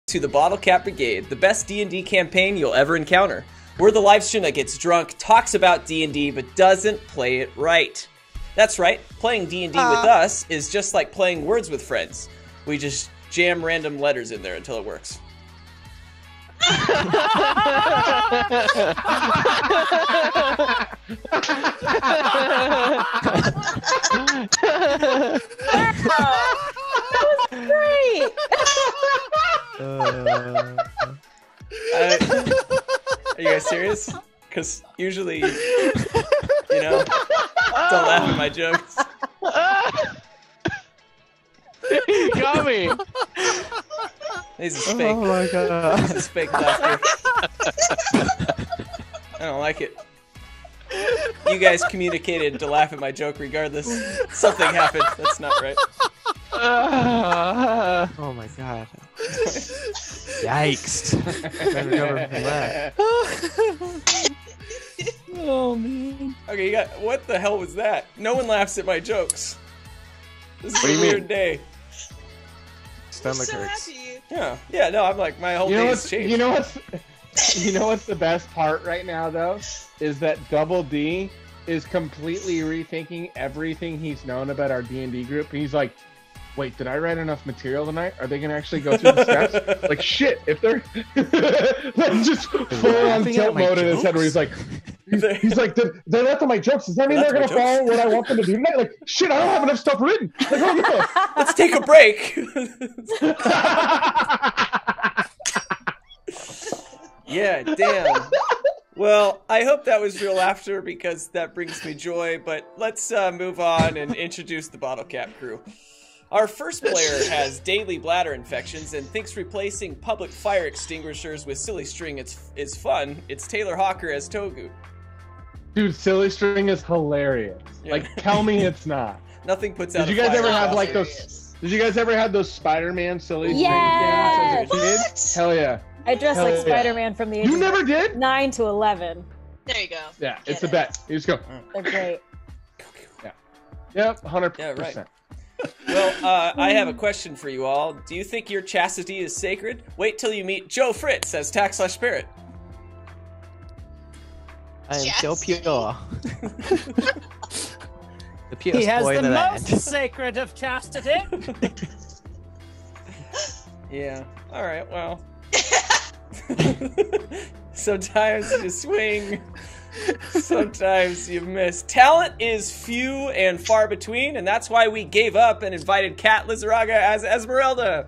to the Bottlecap Brigade, the best D&D campaign you'll ever encounter. We're the live stream that gets drunk, talks about D&D, but doesn't play it right. That's right, playing D&D with us is just like playing Words with Friends. We just jam random letters in there until it works. Great! Are you guys serious? Because usually, you know, don't laugh at my jokes. You got me. This is fake. Oh my god. This is fake laughter. I don't like it. You guys communicated to laugh at my joke regardless. Something happened. That's not right. Oh my god. Yikes. Better recover from that. Oh man. Okay, you got. What the hell was that? No one laughs at my jokes. This is a weird day. Stomach hurts. Happy. Yeah. No, I'm like my whole day's changed. You know what's the best part right now though is that Double D is completely rethinking everything he's known about our D&D group. He's like, wait, did I write enough material tonight? Are they gonna actually go through the steps? Like shit, if they're like just full on tilt mode in his head where he's like, they're laughing at my jokes. Does that mean they're gonna follow what I want them to do tonight? Like shit, I don't have enough stuff written. Like, oh no. Let's take a break. Yeah, damn. Well, I hope that was real laughter because that brings me joy, but let's move on and introduce the Bottlecap crew. Our first player has daily bladder infections and thinks replacing public fire extinguishers with silly string is fun. It's Taylor Hawker as Togu. Dude, silly string is hilarious. Yeah. Like, tell me it's not. Nothing puts out Did a you guys fire ever have faster. like those? Did you guys ever have those Spider-Man silly Yes! string things as a kid? Hell yeah. I dressed Hell like yeah. Spider-Man from the age You of never did? 9 to 11. There you go. Yeah, Get it's the it. bet. You just go. They're great. Yep, 100%. Yeah, right. Well, I have a question for you all. Do you think your chastity is sacred? Wait till you meet Joe Fritz as Tack/Spirit. I am so Chastity. pure. The purest He has boy the in the most land. sacred of chastity. Yeah. All right. Well. Sometimes you swing. Sometimes you miss. Talent is few and far between, and that's why we gave up and invited Kat Lizaraga as Esmeralda.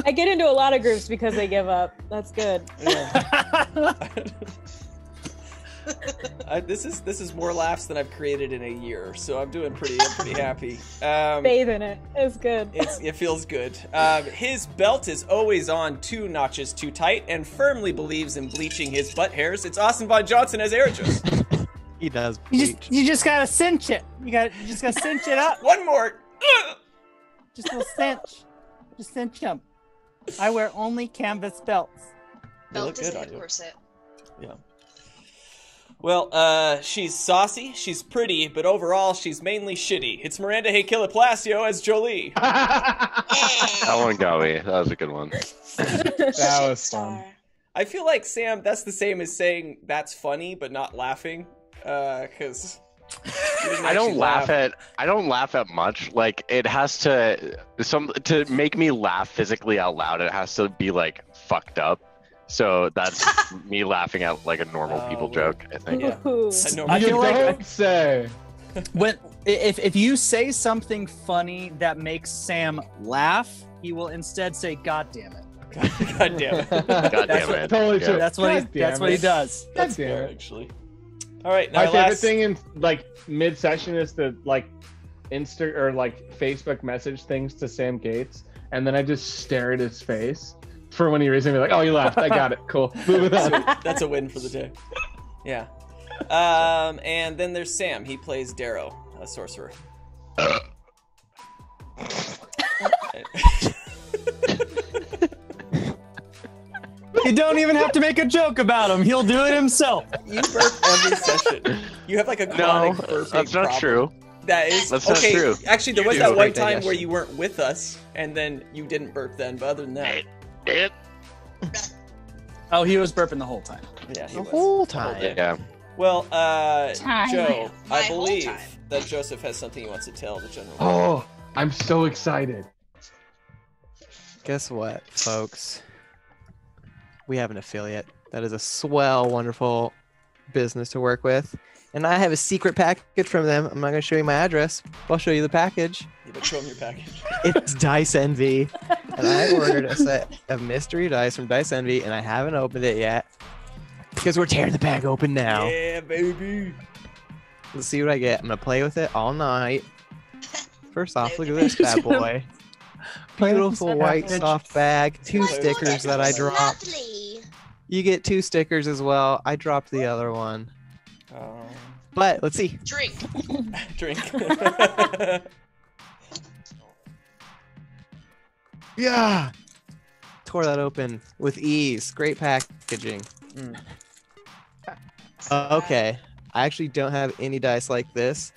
I get into a lot of groups because they give up. That's good. This is more laughs than I've created in a year, so I'm pretty happy. Bathe in it. It's good. It feels good. His belt is always on 2 notches too tight and firmly believes in bleaching his butt hairs. It's Austin Von Johnson as Erichus. He does. You just gotta cinch it. You just gotta cinch it up. One more. Just a little cinch. Just cinch them. I wear only canvas belts. They look Belt is good on a you. corset. Yeah. Well, she's saucy, she's pretty, but overall she's mainly shitty. It's Miranda Hakila Palacio as Jolie. That one got me. That was a good one. That was fun. I feel like, Sam, that's the same as saying that's funny but not laughing, because I don't laugh at much. Like it has to make me laugh physically out loud. It has to be like fucked up. So that's me laughing at like a normal people joke, I think. Yeah. Ooh. I feel like Don't say. if you say something funny that makes Sam laugh, he will instead say, "God damn it." God damn it. God damn it. Totally Yeah. true. That's what God damn he it. does. God That's damn fair, it. actually. All right, now My favorite last thing in like mid-session is to like Insta or like Facebook message things to Sam Gates, and then I just stare at his face for when he raises me like, "Oh, you laughed. I got it. Cool. Moving on." That's a win for the day. Yeah. And then there's Sam. He plays Darrow, a sorcerer. You don't even have to make a joke about him. He'll do it himself. You burp every session. You have like a chronic No, burping that's not problem. true. That is That's not okay. true. Actually, there was You that do. one Great time where digestion. you weren't with us, and then you didn't burp then. But other than that, Oh, he was burping the whole time. yeah, he The was. whole time. Yeah. Well, Time. Joe, My I whole believe time. that Joseph has something he wants to tell the general. Oh, I'm so excited. Guess what, folks? We have an affiliate that is a swell, wonderful business to work with. And I have a secret package from them. I'm not going to show you my address, but I'll show you the package. Yeah, but show him your package. It's Dice Envy. And I ordered a set of mystery dice from Dice Envy, and I haven't opened it yet. Because we're tearing the bag open now. Yeah, baby. Let's see what I get. I'm going to play with it all night. First off, look at this bad boy. Beautiful white soft bag. 2 stickers that I dropped. Lovely. You get 2 stickers as well. I dropped the other one. But let's see. Drink. Drink. Yeah. Tore that open with ease. Great packaging. Mm. Okay. I actually don't have any dice like this.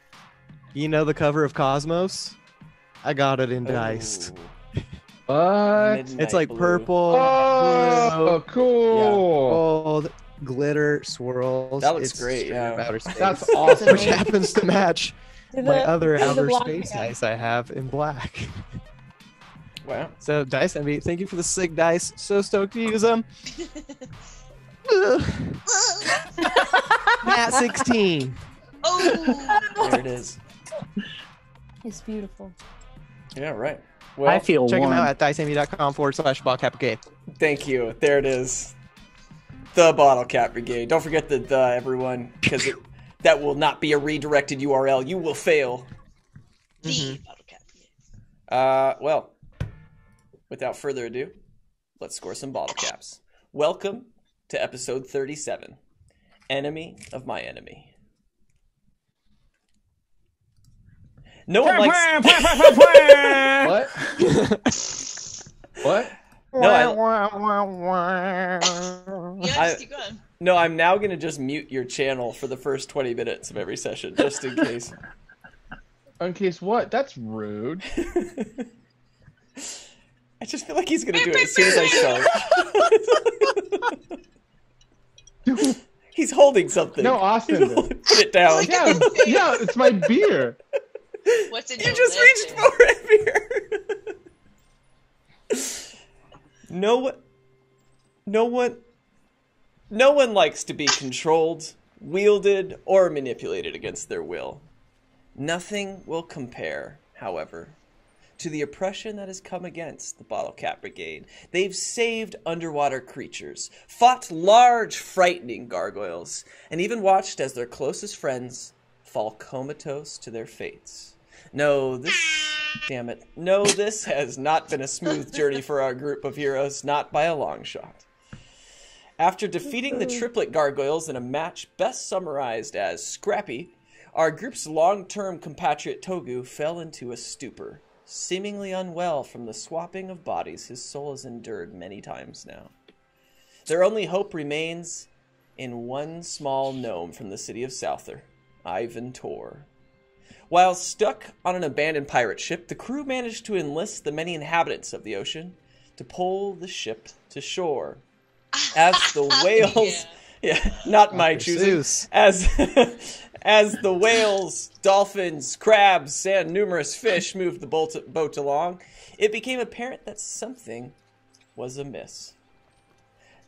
You know the cover of Cosmos? I got it in diced. Ooh. What? Midnight It's like blue. purple, Oh, cool. gold, glitter, swirls. That looks It's great, straight yeah. up outer space. That's awesome. Which happens to match To my the- other to the outer block space again. dice I have in black. Wow. So Dice Envy, thank you for the sick dice. So stoked to use them. Nat 16. Oh. There it is. It's beautiful. Yeah, right. Well, I feel Check warm. them out at diceenvy.com/Bottlecap Brigade. thank you. There it is. The Bottlecap Brigade. Don't forget the everyone, because that will not be a redirected URL. You will fail. The Mhm. Bottlecap. Well, without further ado, let's score some bottle caps. Welcome to episode 37, Enemy of My Enemy. No one likes... What? What? No, Yeah, I- just keep going. No, I'm now going to just mute your channel for the first 20 minutes of every session, just in case. In case what? That's rude. I just feel like he's going to do it as soon as I start. He's holding something. No, Austin. Put it down. Yeah, yeah, it's my beer. What's in You your just reached lip? for it here. No one likes to be controlled, wielded, or manipulated against their will. Nothing will compare, however, to the oppression that has come against the Bottlecap Brigade. They've saved underwater creatures, fought large, frightening gargoyles, and even watched as their closest friends fall comatose to their fates. No, this has not been a smooth journey for our group of heroes, not by a long shot. After defeating the triplet gargoyles in a match best summarized as scrappy, our group's long-term compatriot Togu fell into a stupor, seemingly unwell from the swapping of bodies his soul has endured many times now. Their only hope remains in one small gnome from the city of Souther, Ivan Tor. While stuck on an abandoned pirate ship, the crew managed to enlist the many inhabitants of the ocean to pull the ship to shore. As the whales, not my Dr. choosing, Seuss. as the whales, dolphins, crabs, and numerous fish moved the boat along, it became apparent that something was amiss.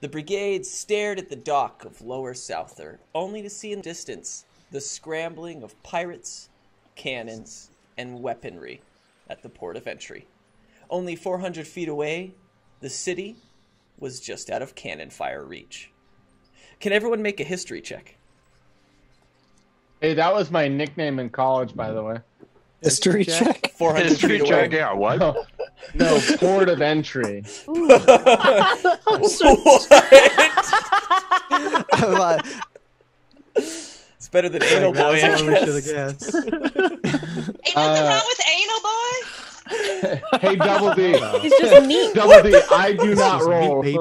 The brigade stared at the dock of Lower Souther, only to see in the distance the scrambling of pirates, cannons, and weaponry at the port of entry. Only 400 feet away, the city was just out of cannon fire reach. Can everyone make a history check? Hey, that was my nickname in college, by the way. History check. 400 History feet check, away. yeah, what? No, port of entry. What? It's better than anal boy, I That's what we should have guess. guessed. Ain't nothing wrong with anal, boy. Hey, Double D. It's just neat. Double D, I do not Just roll. meat,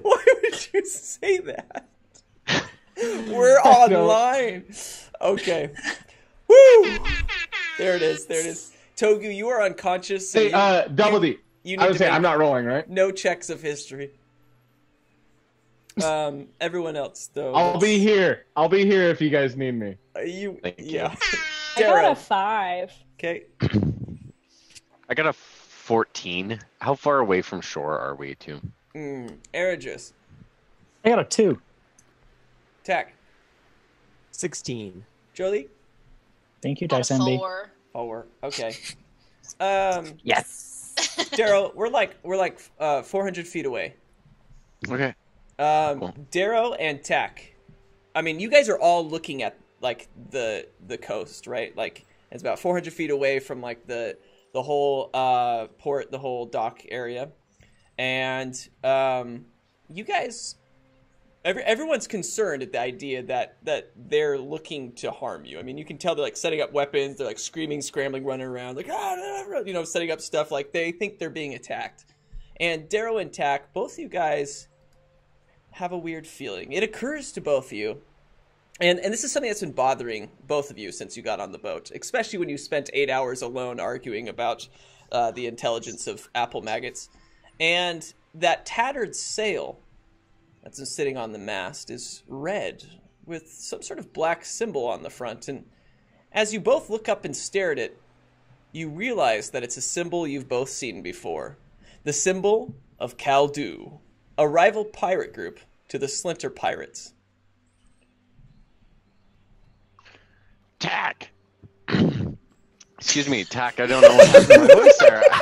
Why would you say that? We're online. Okay. Woo! There it is. There it is. Togu, you are unconscious. So Hey, Double D. You I need would to say make I'm not rolling, right? no checks of history. Everyone else though. I'll be here. I'll be here if you guys need me. Thank you. Yeah. I got Dara. a 5. Okay. I got a 14. How far away from shore are we to? Eragis. I got a 2. Tack. 16. Jolie. Thank you, Got a Dice Envy. 4. 4. Okay. Yes. Daryl, we're like 400 feet away. Okay. Cool. Darrow and Tack. I mean, you guys are all looking at like the coast, right? Like it's about 400 feet away from like the whole port, the whole dock area, and you guys, everyone's concerned at the idea that they're looking to harm you. I mean, you can tell they're like setting up weapons. They're like screaming, scrambling, running around, like setting up stuff. Like they think they're being attacked. And Darrow and Tack, both of you guys have a weird feeling. It occurs to both of you, and this is something that's been bothering both of you since you got on the boat, especially when you spent 8 hours alone arguing about the intelligence of apple maggots. And that tattered sail that's been sitting on the mast is red with some sort of black symbol on the front. And as you both look up and stare at it, you realize that it's a symbol you've both seen before. The symbol of Kaldu, a rival pirate group to the Splinter Pirates. Tack. Excuse me, Tack. I don't know what happened to my voice there. I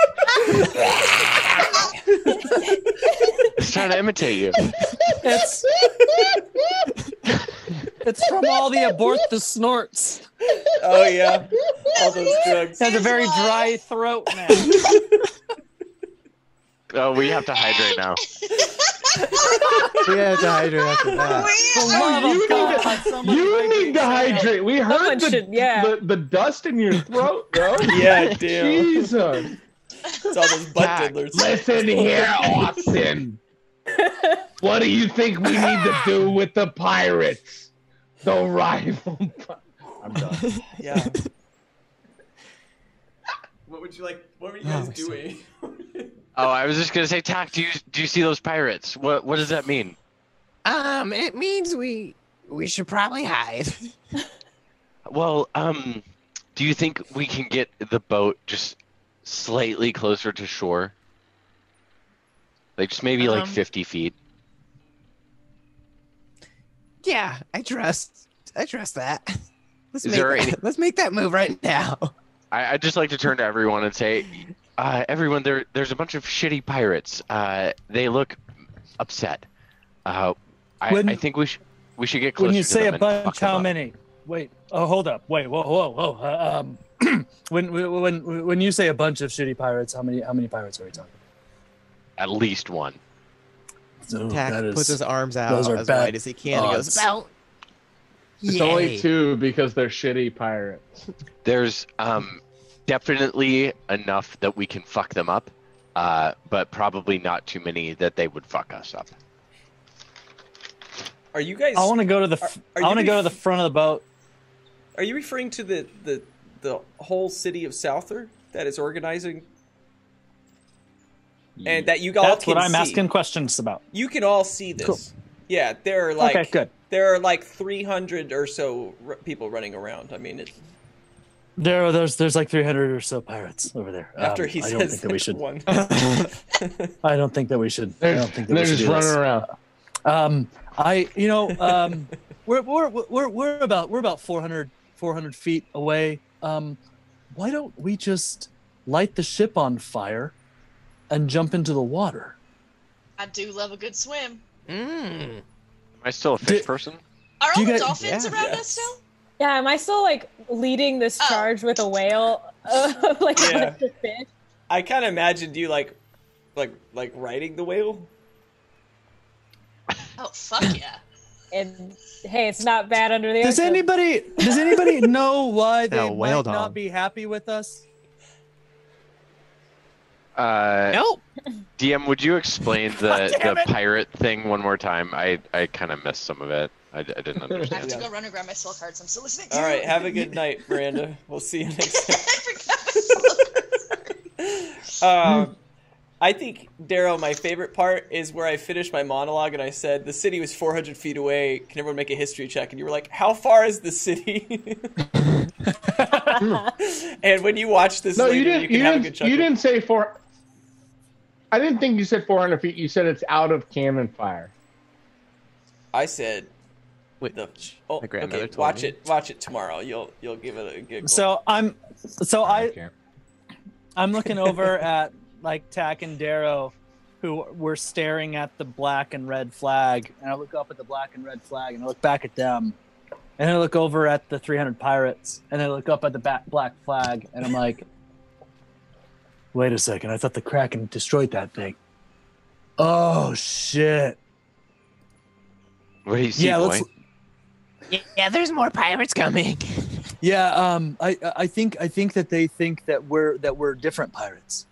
was trying to imitate you. It's from all the abort the snorts. Oh yeah, all those drugs. Has a very dry throat, man. Oh, we have to hydrate now. We have to hydrate after that. For love of God, someone You hydrate need to Sam. hydrate. We heard Someone should, yeah. the dust in your throat, bro. Yeah, damn. Jesus. It's all those butt Tack. diddlers. Listen here, Austin. What do you think we need to do with the pirates? The rival. I'm done. Yeah. What would you like? What were you guys doing? Oh, I was just gonna say, Tack. Do you see those pirates? What does that mean? It means we should probably hide. Well, do you think we can get the boat just slightly closer to shore? Like just maybe like 50 feet. Yeah, I trust that. Let's Let's make that move right now. I'd just like to turn to everyone and say, everyone, there's a bunch of shitty pirates. They look upset. I think we should get closer. When you to say them a and fuck bunch, them how up. many? Wait. Oh, hold up. Wait. Whoa. When you say a bunch of shitty pirates, how many pirates are we talking? At least one. Ooh, Tack that is- puts his arms out those are as bad wide as he can and goes, odds. about. It's only 2 because they're shitty pirates. There's definitely enough that we can fuck them up, but probably not too many that they would fuck us up. Are you guys? I want to go to the. Are I want to you go to the front of the boat. Are you referring to the whole city of Souther that is organizing, and that you all That's can what I'm see? asking questions about. You can all see this. Cool. Yeah, there are like Okay, good. There are like 300 or so people running around. I mean, it's, There's like 300 or so pirates over there. after he I don't says think that we should. one. I don't think that we should. I don't think that They're we should just do running this. around. We're about 400 feet away. Why don't we just light the ship on fire and jump into the water? I do love a good swim. Am I still a fish person? Are Do all you the guys- dolphins Yeah. around Yes. us still? Yeah, am I still like leading this Oh. charge with a whale? Like Yeah. with the fish? I kind of imagined you like riding the whale. Oh, fuck yeah. And hey, it's not bad under the Does ocean. anybody know why they Yeah, whale might not dog. be happy with us? Nope. DM, would you explain God damn the it. pirate thing one more time? I kind of missed some of it. I didn't I have understand. to go run and grab my spell cards. I'm still listening. All right, have a good night, Miranda. We'll see you next time. I think, Darrow, my favorite part is where I finished my monologue and I said, the city was 400 feet away. Can everyone make a history check? And you were like, how far is the city? And when you watch this later, you can have a good chuckle. You didn't say four. I didn't think you said 400 feet. You said it's out of cannon fire. I said, Wait, my grandmother okay, told me. watch it tomorrow. You'll give it a giggle. So I'm Okay. looking over at like Tack and Darrow, who were staring at the black and red flag, and I look up at the black and red flag, and I look back at them, and I look over at the 300 pirates, and I look up at the black flag, and I'm like, wait a second, I thought the Kraken destroyed that thing. Oh shit! What do you see, boy? Yeah, there's more pirates coming. Yeah, I think that they think that we're different pirates.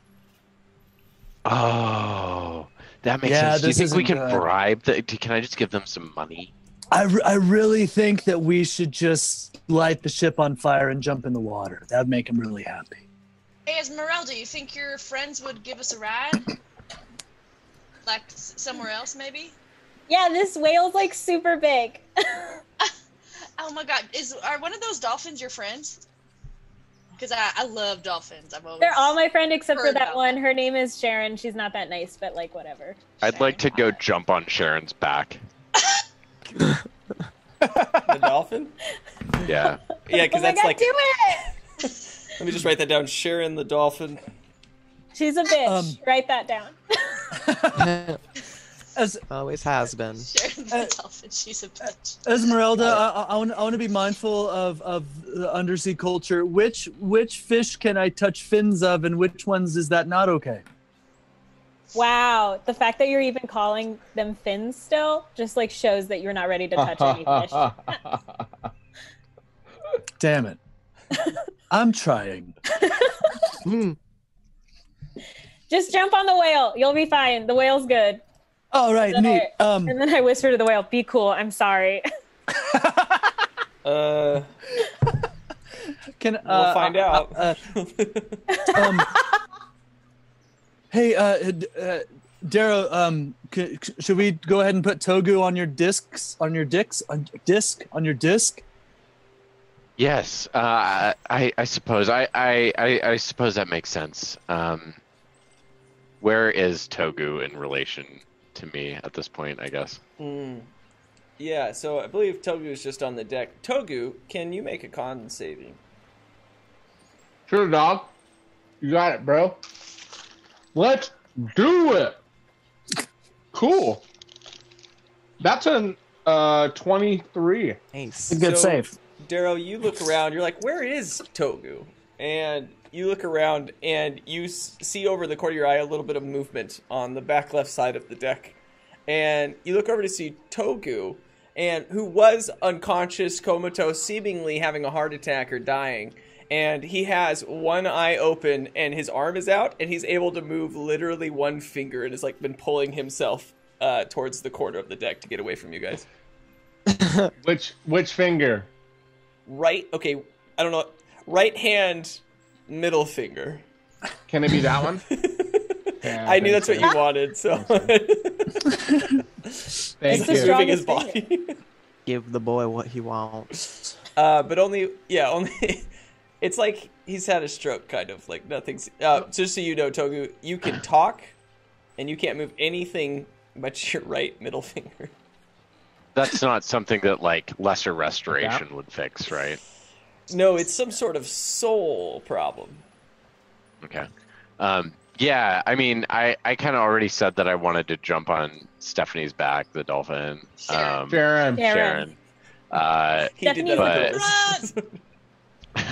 Oh, that makes Yeah, sense. Do you this think we isn't can good. bribe? Can I just give them some money? I really think that we should just light the ship on fire and jump in the water. That'd make them really happy. Hey, Esmeralda, you think your friends would give us a ride? Like somewhere else, maybe? Yeah, this whale's like super big. Oh my god, are one of those dolphins your friends? Because I love dolphins. They're all my friend except for heard that about one. Her name is Sharon. She's not that nice, but like whatever. I'd like to go jump on Sharon's back. The dolphin? Yeah. Yeah, because Oh my that's God, like. do it! Let me just write that down. Sharon the dolphin. She's a bitch. Write that down. Always has been. Sharon's the dolphin. She's a bitch. Esmeralda, I want to be mindful of the undersea culture. Which fish can I touch fins of, and which ones is that not okay? Wow, the fact that you're even calling them fins still just like shows that you're not ready to touch any fish. Damn it. I'm trying. Just jump on the whale. You'll be fine. The whale's good. All right, And then neat. and then I whisper to the whale, "Be cool. I'm sorry." We'll Can find out. Hey, Darrow, should we go ahead and put Togu on your disc? Yes. I suppose. I suppose that makes sense. Where is Togu in relation to me at this point, I guess? Yeah, so I believe Togu is just on the deck. Togu, can you make a con saving? Sure, dog. You got it, bro. Let's do it. Cool. That's an 23. Nice. Good So- save. Darrow, you look around. You're like, where is Togu? And you look around and you see over the corner of your eye a little bit of movement on the back left side of the deck. And you look over to see Togu, and who was unconscious, comatose, seemingly having a heart attack or dying. And he has one eye open and his arm is out, and he's able to move literally one finger and has like been pulling himself towards the corner of the deck to get away from you guys. Which finger? Right, okay, I don't know. Right hand, middle finger. Can it be that one? Yeah, I knew think that's what so. you wanted, so. Thank the you. strong- Moving his strongest body. Give the boy what he wants. But only, it's like he's had a stroke, kind of, like nothing's, just so you know, Togu, you can talk, and you can't move anything but your right middle finger. That's not something that like lesser restoration would fix, right? No, it's some sort of soul problem. Okay. Yeah, I mean, I kind of already said that I wanted to jump on Stephanie's back, the dolphin. Sharon. Sharon. Sharon. He did Stephanie's that a on purpose.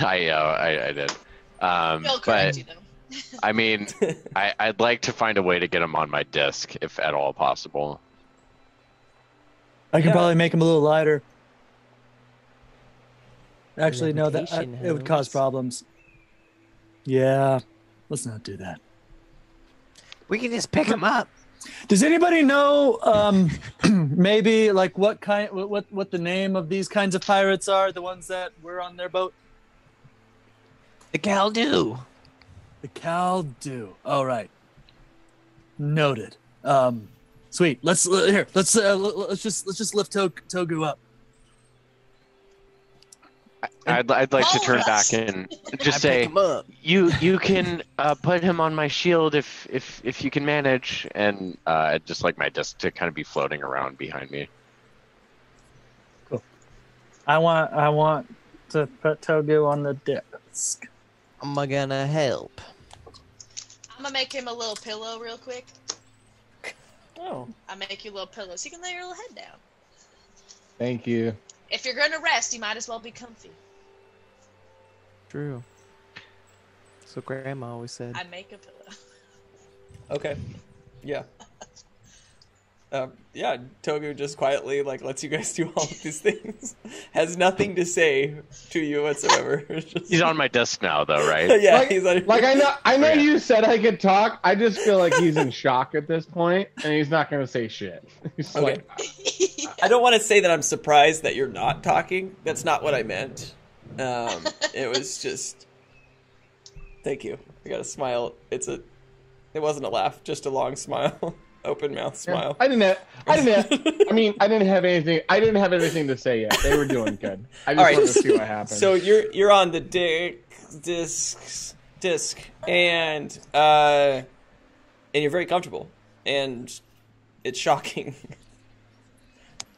I did. They'll correct you, But though. I mean, I'd like to find a way to get him on my disc, if at all possible. I can Yeah. probably make him a little lighter. Actually, no, Levitation it would cause helps. problems. Yeah, let's not do that. We can just pick him up. Does anybody know maybe like what the name of these kinds of pirates are? The ones that were on their boat? The Caldu. The Caldu. All right. Noted. Sweet. Let's just lift Togu up. I'd like to turn back and just say, you can put him on my shield if you can manage, and I'd just like my disc to kind of be floating around behind me. Cool. I want to put Togu on the disc. I'm gonna help. I'm gonna make him a little pillow real quick. Oh. I'll make you a little pillow so you can lay your little head down. Thank you. If you're gonna rest, you might as well be comfy. True. So Grandma always said. I make a pillow. Okay. Yeah. Yeah, Togu just quietly like lets you guys do all of these things. Has nothing to say to you whatsoever. Just... He's on my disc now, though, right? Yeah, like, he's on... like I know you said I could talk. I just feel like he's in shock at this point, and he's not gonna say shit. He's okay. like, I don't want to say that I'm surprised that you're not talking. That's not what I meant. It was just. Thank you. I got a smile. It wasn't a laugh, just a long smile. Open mouth smile. I didn't have anything. I didn't have anything to say yet. They were doing good. I just wanted to see what happened. So you're on the disc, and you're very comfortable, and it's shocking,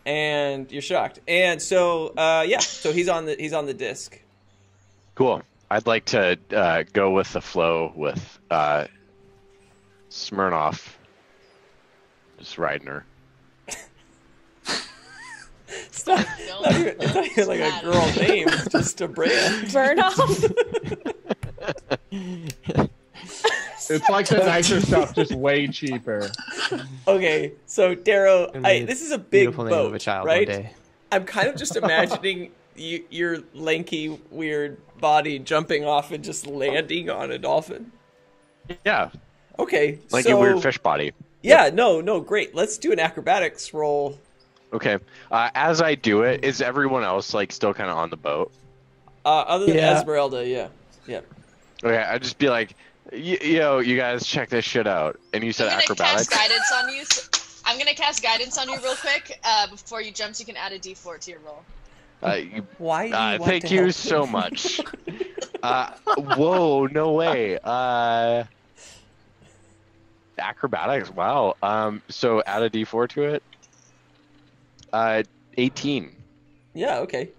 and you're shocked, and so so he's on the disc. Cool. I'd like to go with the flow with Smirnoff. Just riding her. It's not even like a girl name, it's just a brand. Burn off. It's like the nicer stuff, just way cheaper. Okay, so Darrow, this is a big boat, name of a child right? one day. I'm kind of just imagining your lanky, weird body jumping off and just landing on a dolphin. Yeah. Okay, like a weird fish body. Yeah, yep. No, great. Let's do an acrobatics roll. Okay. As I do it, is everyone else like still kind of on the boat? Other than Esmeralda, yeah. Okay, I'd just be like, yo, you guys check this shit out. And you said acrobatics. I'm gonna cast guidance on you real quick before you jump, so you can add a D4 to your roll. Why? Do you want thank to you help so much. Whoa, no way. Acrobatics, wow. So add a D4 to it. 18. Yeah, okay.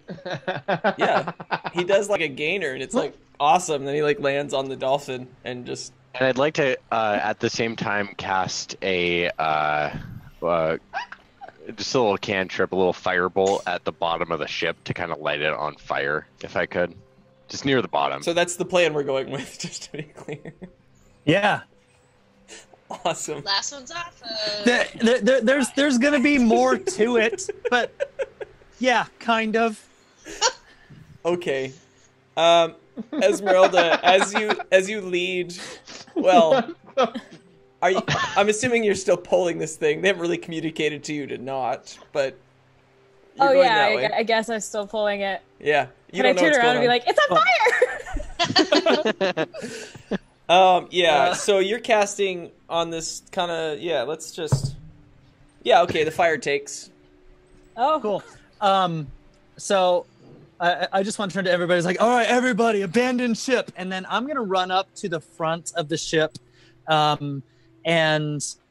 Yeah, he does like a gainer, and it's like awesome. Then he like lands on the dolphin and just. And I'd like to at the same time cast a just a little cantrip, a little firebolt at the bottom of the ship to kind of light it on fire, if I could, just near the bottom. So that's the plan we're going with, just to be clear. Yeah. Awesome. Last one's off. There's gonna be more to it, but yeah, kind of. Okay. Esmeralda, as you lead, well, I'm assuming you're still pulling this thing. They haven't really communicated to you to not, but you're going that way. I guess I'm still pulling it. Yeah. Can I turn around and be like, it's on fire? Yeah, so you're casting on this kind of, let's just, okay, the fire takes. Oh, cool. So I just want to turn to everybody. It's like, all right, everybody, abandon ship. And then I'm going to run up to the front of the ship. And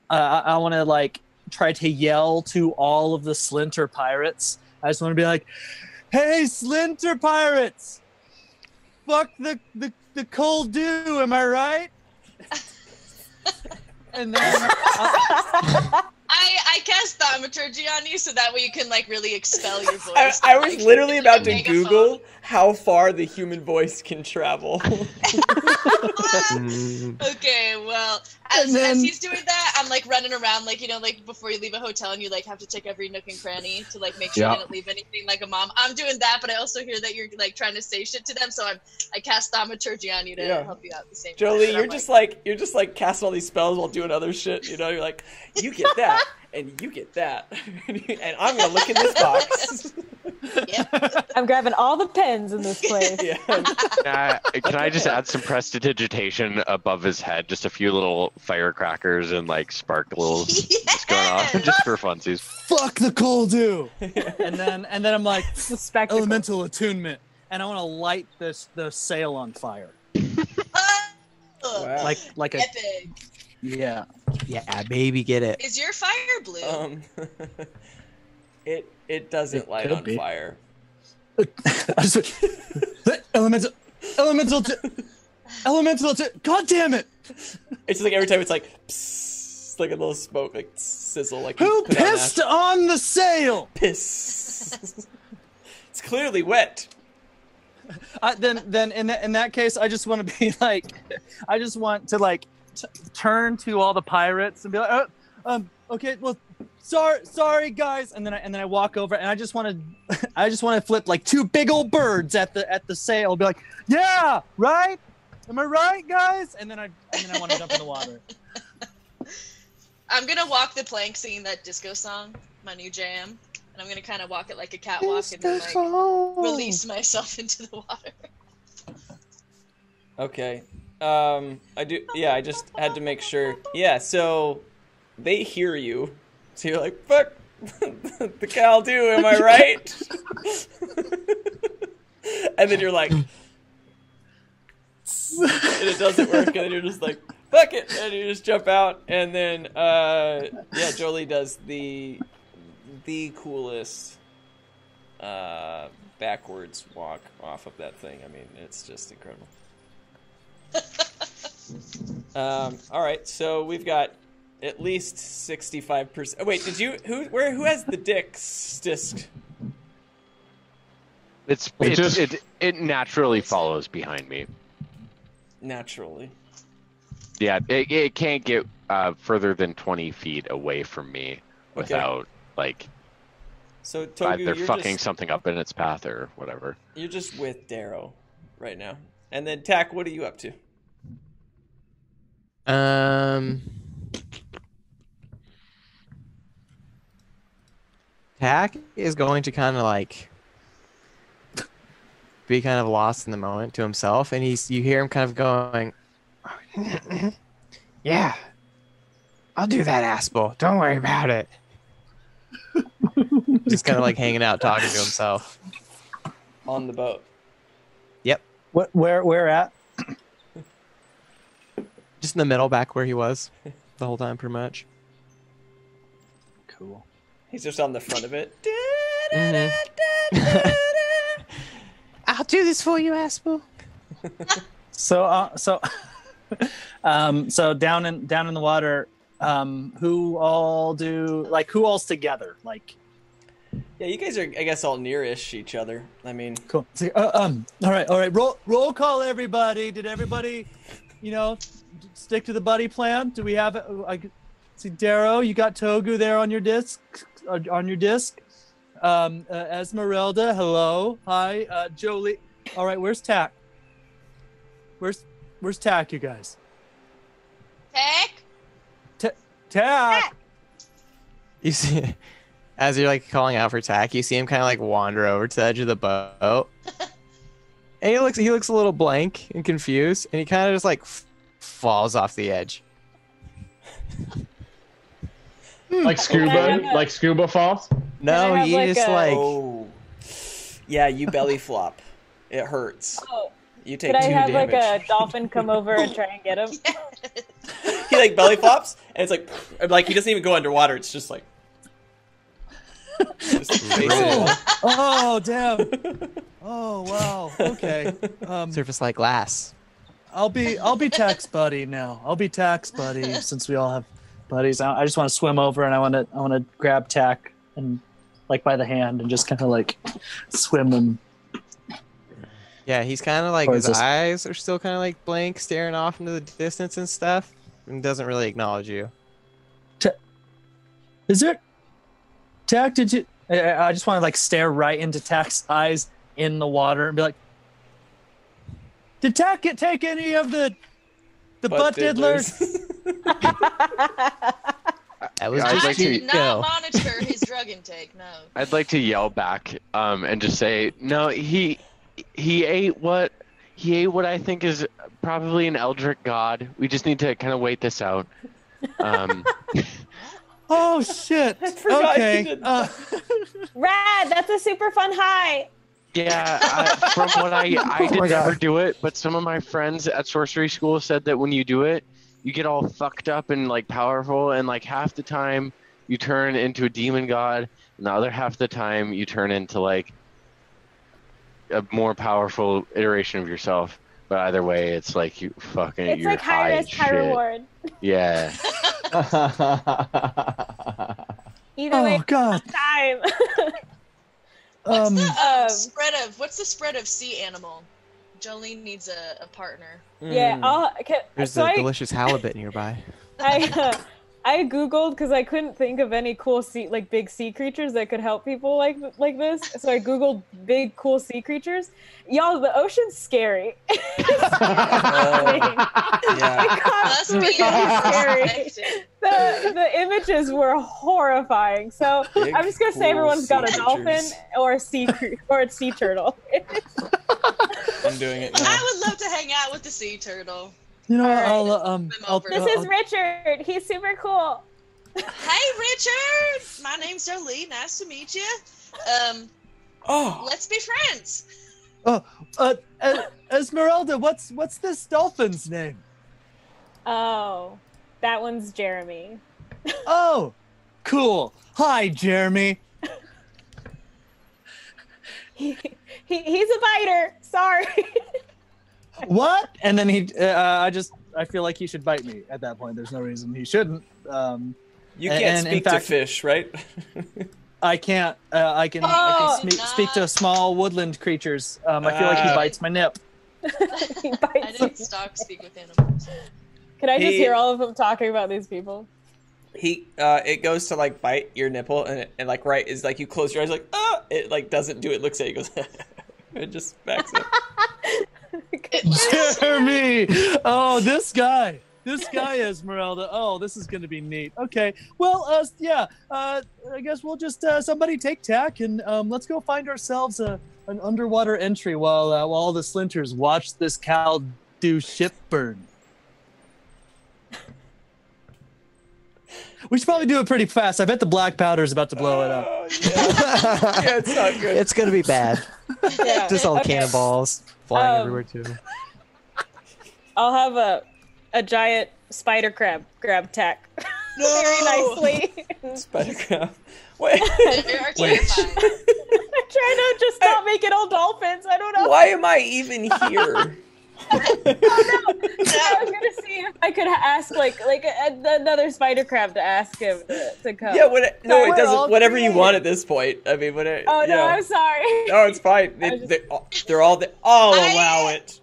I want to like try to yell to all of the Splinter pirates. I just want to be like, hey, Splinter pirates, fuck the cold dew, am I right? And then I cast thaumaturgy on you so that way you can like really expel your voice. I was like, literally about to megaphone. Google how far the human voice can travel. Okay, well, as he's doing that, I'm like running around, like, you know, like before you leave a hotel and you like have to check every nook and cranny to like make sure you didn't leave anything like a mom. I'm doing that, but I also hear that you're like trying to say shit to them, so I cast thaumaturgy on you to help you out at the same time. Jolie, you're just like casting all these spells while doing other shit. You know, you're like, you get that, and you get that, and I'm gonna look in this box. Yep. I'm grabbing all the pens in this place. Yeah. Can I just add some prestidigitation above his head? Just a few little firecrackers and like sparkles just going off, just for funsies. Fuck the Koldu! and then I'm like, The spectacle. elemental attunement, and I want to light the sail on fire. Wow. Like a Epic. yeah. Yeah, baby, get it. Is your fire blue? It doesn't light could on be. fire. elemental. God damn it! It's just like every time it's like, psst, like a little smoke, like sizzle, like Who you put on pissed on the sail? piss. It's clearly wet. Then in that case, I just want to be like, I just want to like turn to all the pirates and be like, okay, well, sorry guys, and then I walk over and I just want to flip like two big old birds at the sail, be like, yeah, right, am I right, guys? And then I want to jump in the water. I'm gonna walk the plank singing that disco song, my new jam, and I'm gonna kind of walk it like a catwalk and then like release myself into the water. Okay. I do. Yeah, I just had to make sure. Yeah, so they hear you. So you're like, fuck the Cal do, am I right? And then you're like, and it doesn't work, and then you're just like, fuck it, and you just jump out, and then yeah, Jolie does the coolest backwards walk off of that thing. I mean, it's just incredible. All right, so we've got at least 65%. Wait, did you who has the disc? It naturally follows behind me. Naturally. Yeah, it can't get further than 20 feet away from me without like So Togu, either you're fucking just, something up in its path or whatever. you're just with Darrow right now. And then Tak, what are you up to? Tak is going to kind of like be kind of lost in the moment to himself, and you hear him kind of going, "Yeah, I'll do that, Aspel. Don't worry about it." Just kind of like hanging out, talking to himself. On the boat. Yep, What? Where at? just in the middle, back where he was the whole time, pretty much. Cool. He's just on the front of it. I'll do this for you, Aspel. So down in the water, who all's together? Like, Yeah, you guys are, I guess, all near-ish each other. I mean, cool. So, all right. Roll call, everybody. Did everybody, stick to the buddy plan? Do we have it? I see Darrow. You got Togu there on your disc. Esmeralda, hello, hi. Jolie. All right, where's Tak? Where's Tak, you guys? Tak. You see, as you're like calling out for Tak, you see him kind of like wander over to the edge of the boat, and he looks a little blank and confused, and he kind of just like falls off the edge. Like scuba falls. No, have, he like, just a- like oh. Yeah, you belly flop. It hurts. Oh, You take could I 2 have damage. like a dolphin come over and try and get him? He like belly flops, and it's like he doesn't even go underwater. It's just like. Oh damn. Oh wow. Okay. surface like glass. I'll be Tak's buddy now. I'll be Tak's buddy since we all have buddies. I just want to swim over and I want to grab Tack and like by the hand and just kind of like swim him. Yeah, he's kind of like Or his is this- eyes are still kind of like blank, staring off into the distance and stuff, and doesn't really acknowledge you. Is there Tack? Did you? I just want to like stare right into Tack's eyes in the water and be like, "Did Tack take any of the butt diddlers?" That was I'd just like I to- did not monitor his drug intake. No. I'd like to yell back and just say, no, he ate what I think is probably an eldritch god. We just need to kind of wait this out. Oh shit! I forgot he Okay. did Rad, that's a super fun high. Yeah, from what I did my God. never do it, but some of my friends at sorcery school said that when you do it, you get all fucked up and like powerful, and like half the time you turn into a demon god, and the other half the time you turn into like a more powerful iteration of yourself. But either way, it's like you fucking. It's you're like high as risk, high shit. reward. Yeah. Either way, Oh God. time. What's the Um, what's the spread of sea animal? Jolene needs a partner. Yeah. There's so the delicious halibut nearby. I googled because I couldn't think of any cool big sea creatures that could help people like this. So I googled big cool sea creatures. Y'all, the ocean's scary. Yeah. Must be Scary. unexpected. The images were horrifying. So Big, I'm just gonna say cool everyone's got a sea dolphin creatures. or a or a sea turtle. I'm doing it now. I would love to hang out with the sea turtle. You know, Alright. I'll This is Richard. He's super cool. Hey, Richard. My name's Jolene. Nice to meet you. Oh, Let's be friends. Esmeralda, what's this dolphin's name? Oh, that one's Jeremy. Oh, cool. Hi, Jeremy. He's a biter. Sorry. What? And then I feel like he should bite me at that point. There's no reason he shouldn't. you can't and in speak to fact- fish, right? I can't. I can speak to small woodland creatures. I feel like he bites my nip. He I bites didn't me. speak with animals. Can I just He- hear all of them talking about these people? It goes to like bite your nipple, and like right is like you close your eyes, like it like doesn't do it. Looks at you, goes, it just backs up. Jeremy! Oh, this guy, Esmeralda. Oh, this is going to be neat. Okay, well, I guess we'll just somebody take Tack and let's go find ourselves an underwater entry while all the slinters watch this cow do ship burn. We should probably do it pretty fast. I bet the black powder is about to blow it up. Oh, yeah. Yeah, it's not good. It's gonna be bad. Yeah. Just all the Okay. cannonballs flying Um, everywhere too. I'll have a giant spider crab grab Tack No! very nicely. Spider crab. Wait, They are terrifying. I'm trying to just not make it all dolphins. I don't know. why am I even here? I was gonna see if I could ask like another spider crab to ask him to come. Yeah, no, We're it all doesn't. Whatever you creative. want at this point. I mean, whatever. Oh no, yeah. I'm sorry. No, it's fine. I was They're all. I'll allow it.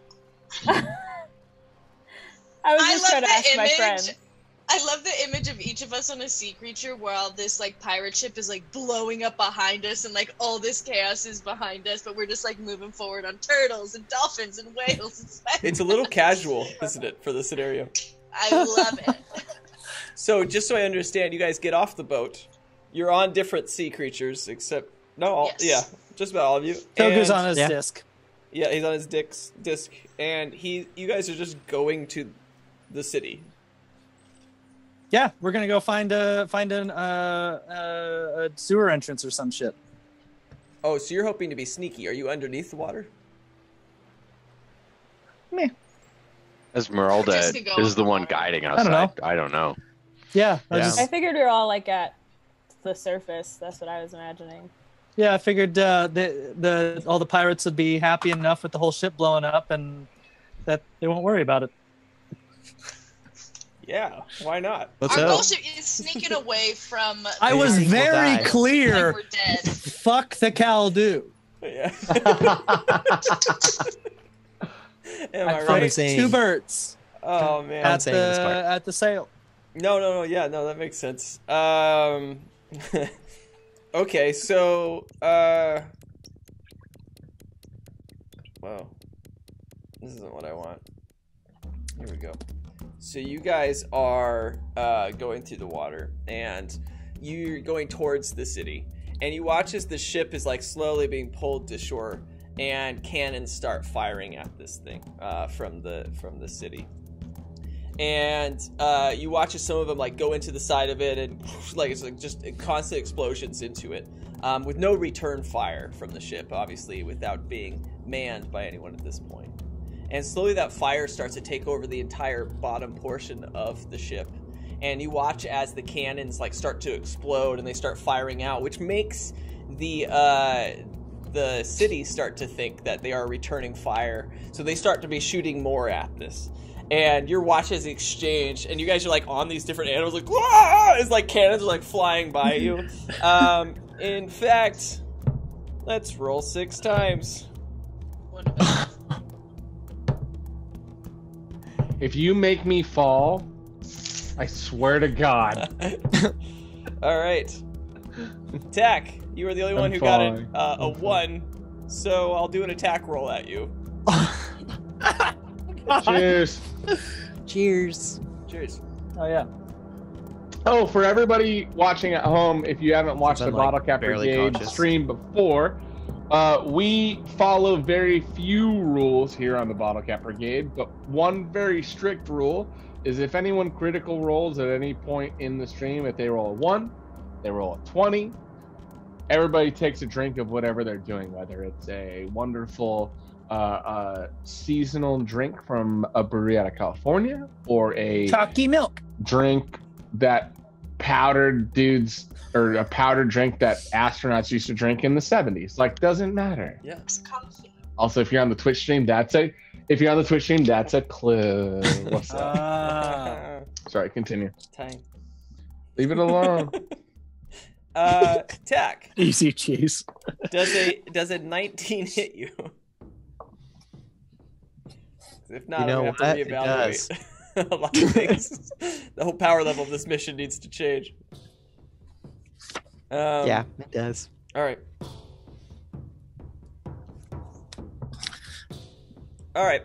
I was I just love trying to ask the my image. friend. I love the image of each of us on a sea creature while this like pirate ship is like blowing up behind us and like all this chaos is behind us, but we're just like moving forward on turtles and dolphins and whales and spiders. It's a little casual, isn't it, for the scenario? I love it. So, just so I understand, you guys get off the boat. You're on different sea creatures, except Yes. yeah, just about all of you. Togu's And- on his Yeah. disc. Yeah, he's on his disc, and you guys are just going to the city. Yeah, we're gonna go find a sewer entrance or some shit. Oh, so you're hoping to be sneaky? Are you underneath the water? Esmeralda Just to go is the on the one water. guiding us. I don't know. I don't know. Yeah, Yeah. I figured we were all like at the surface. That's what I was imagining. Yeah, I figured all the pirates would be happy enough with the whole ship blowing up, and that they won't worry about it. Yeah, why not? Let's Our go. goal is sneaking away from. I was think we'll very die. clear. Like we're dead. Fuck the Caldu. Yeah. Am I I found right? insane. 2 birds Oh man. I'm at saying this part. at the sale. No, yeah, no, that makes sense. Okay, so whoa. This isn't what I want. Here we go. So you guys are going through the water, and you're going towards the city, and you watch as the ship is like slowly being pulled to shore, and cannons start firing at this thing from the city. And you watch as some of them like go into the side of it, and like it's like just constant explosions into it, with no return fire from the ship, obviously, without being manned by anyone at this point. And slowly that fire starts to take over the entire bottom portion of the ship, and you watch as the cannons like start to explode and they start firing out, which makes the city start to think that they are returning fire, so they start to be shooting more at this. And your watches exchange, and you guys are like on these different animals, like Wah! It's like cannons are like flying by you. In fact, let's roll 6 times. One of us. If you make me fall, I swear to God. All right, Tack, you were the only one who falling. got a 1, so I'll do an attack roll at you. Cheers. Cheers. Cheers. Oh yeah. Oh, for everybody watching at home, if you haven't watched the Since I'm, like, Bottlecap barely Brigade conscious. stream before, we follow very few rules here on the Bottlecap Brigade, but one very strict rule is if anyone critical rolls at any point in the stream, if they roll a 1, they roll a 20, everybody takes a drink of whatever they're doing, whether it's a wonderful seasonal drink from a brewery out of California, or a Chalky milk. drink that powdered dudes, or a powdered drink that astronauts used to drink in the 70s. Like, doesn't matter. Yeah. It's coffee. Also, if you're on the Twitch stream, that's a clue. What's up? Sorry, continue. Time. Leave it alone. Tack, Easy cheese. does a 19 hit you? If not, You know I'm gonna have what? to reevaluate a lot of things. The whole power level of this mission needs to change. Yeah, it does. All right. All right.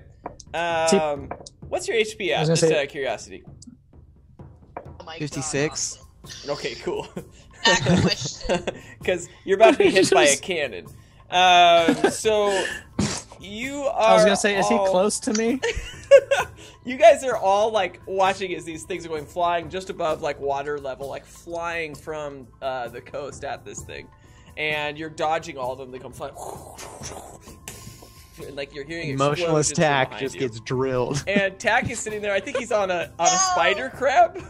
What's your HP at? gonna Just say- out of curiosity. Oh my 56. God. Okay, cool. Back question. Because you're about to be hit by a cannon. So you are. I was gonna say, is he all- close to me? You guys are all like watching as these things are going flying just above like water level, like flying from the coast at this thing, and you're dodging all of them. They come flying, and like you're hearing Emotionless explosions from Tack behind just you. gets drilled. And Tack is sitting there. I think he's on a spider crab.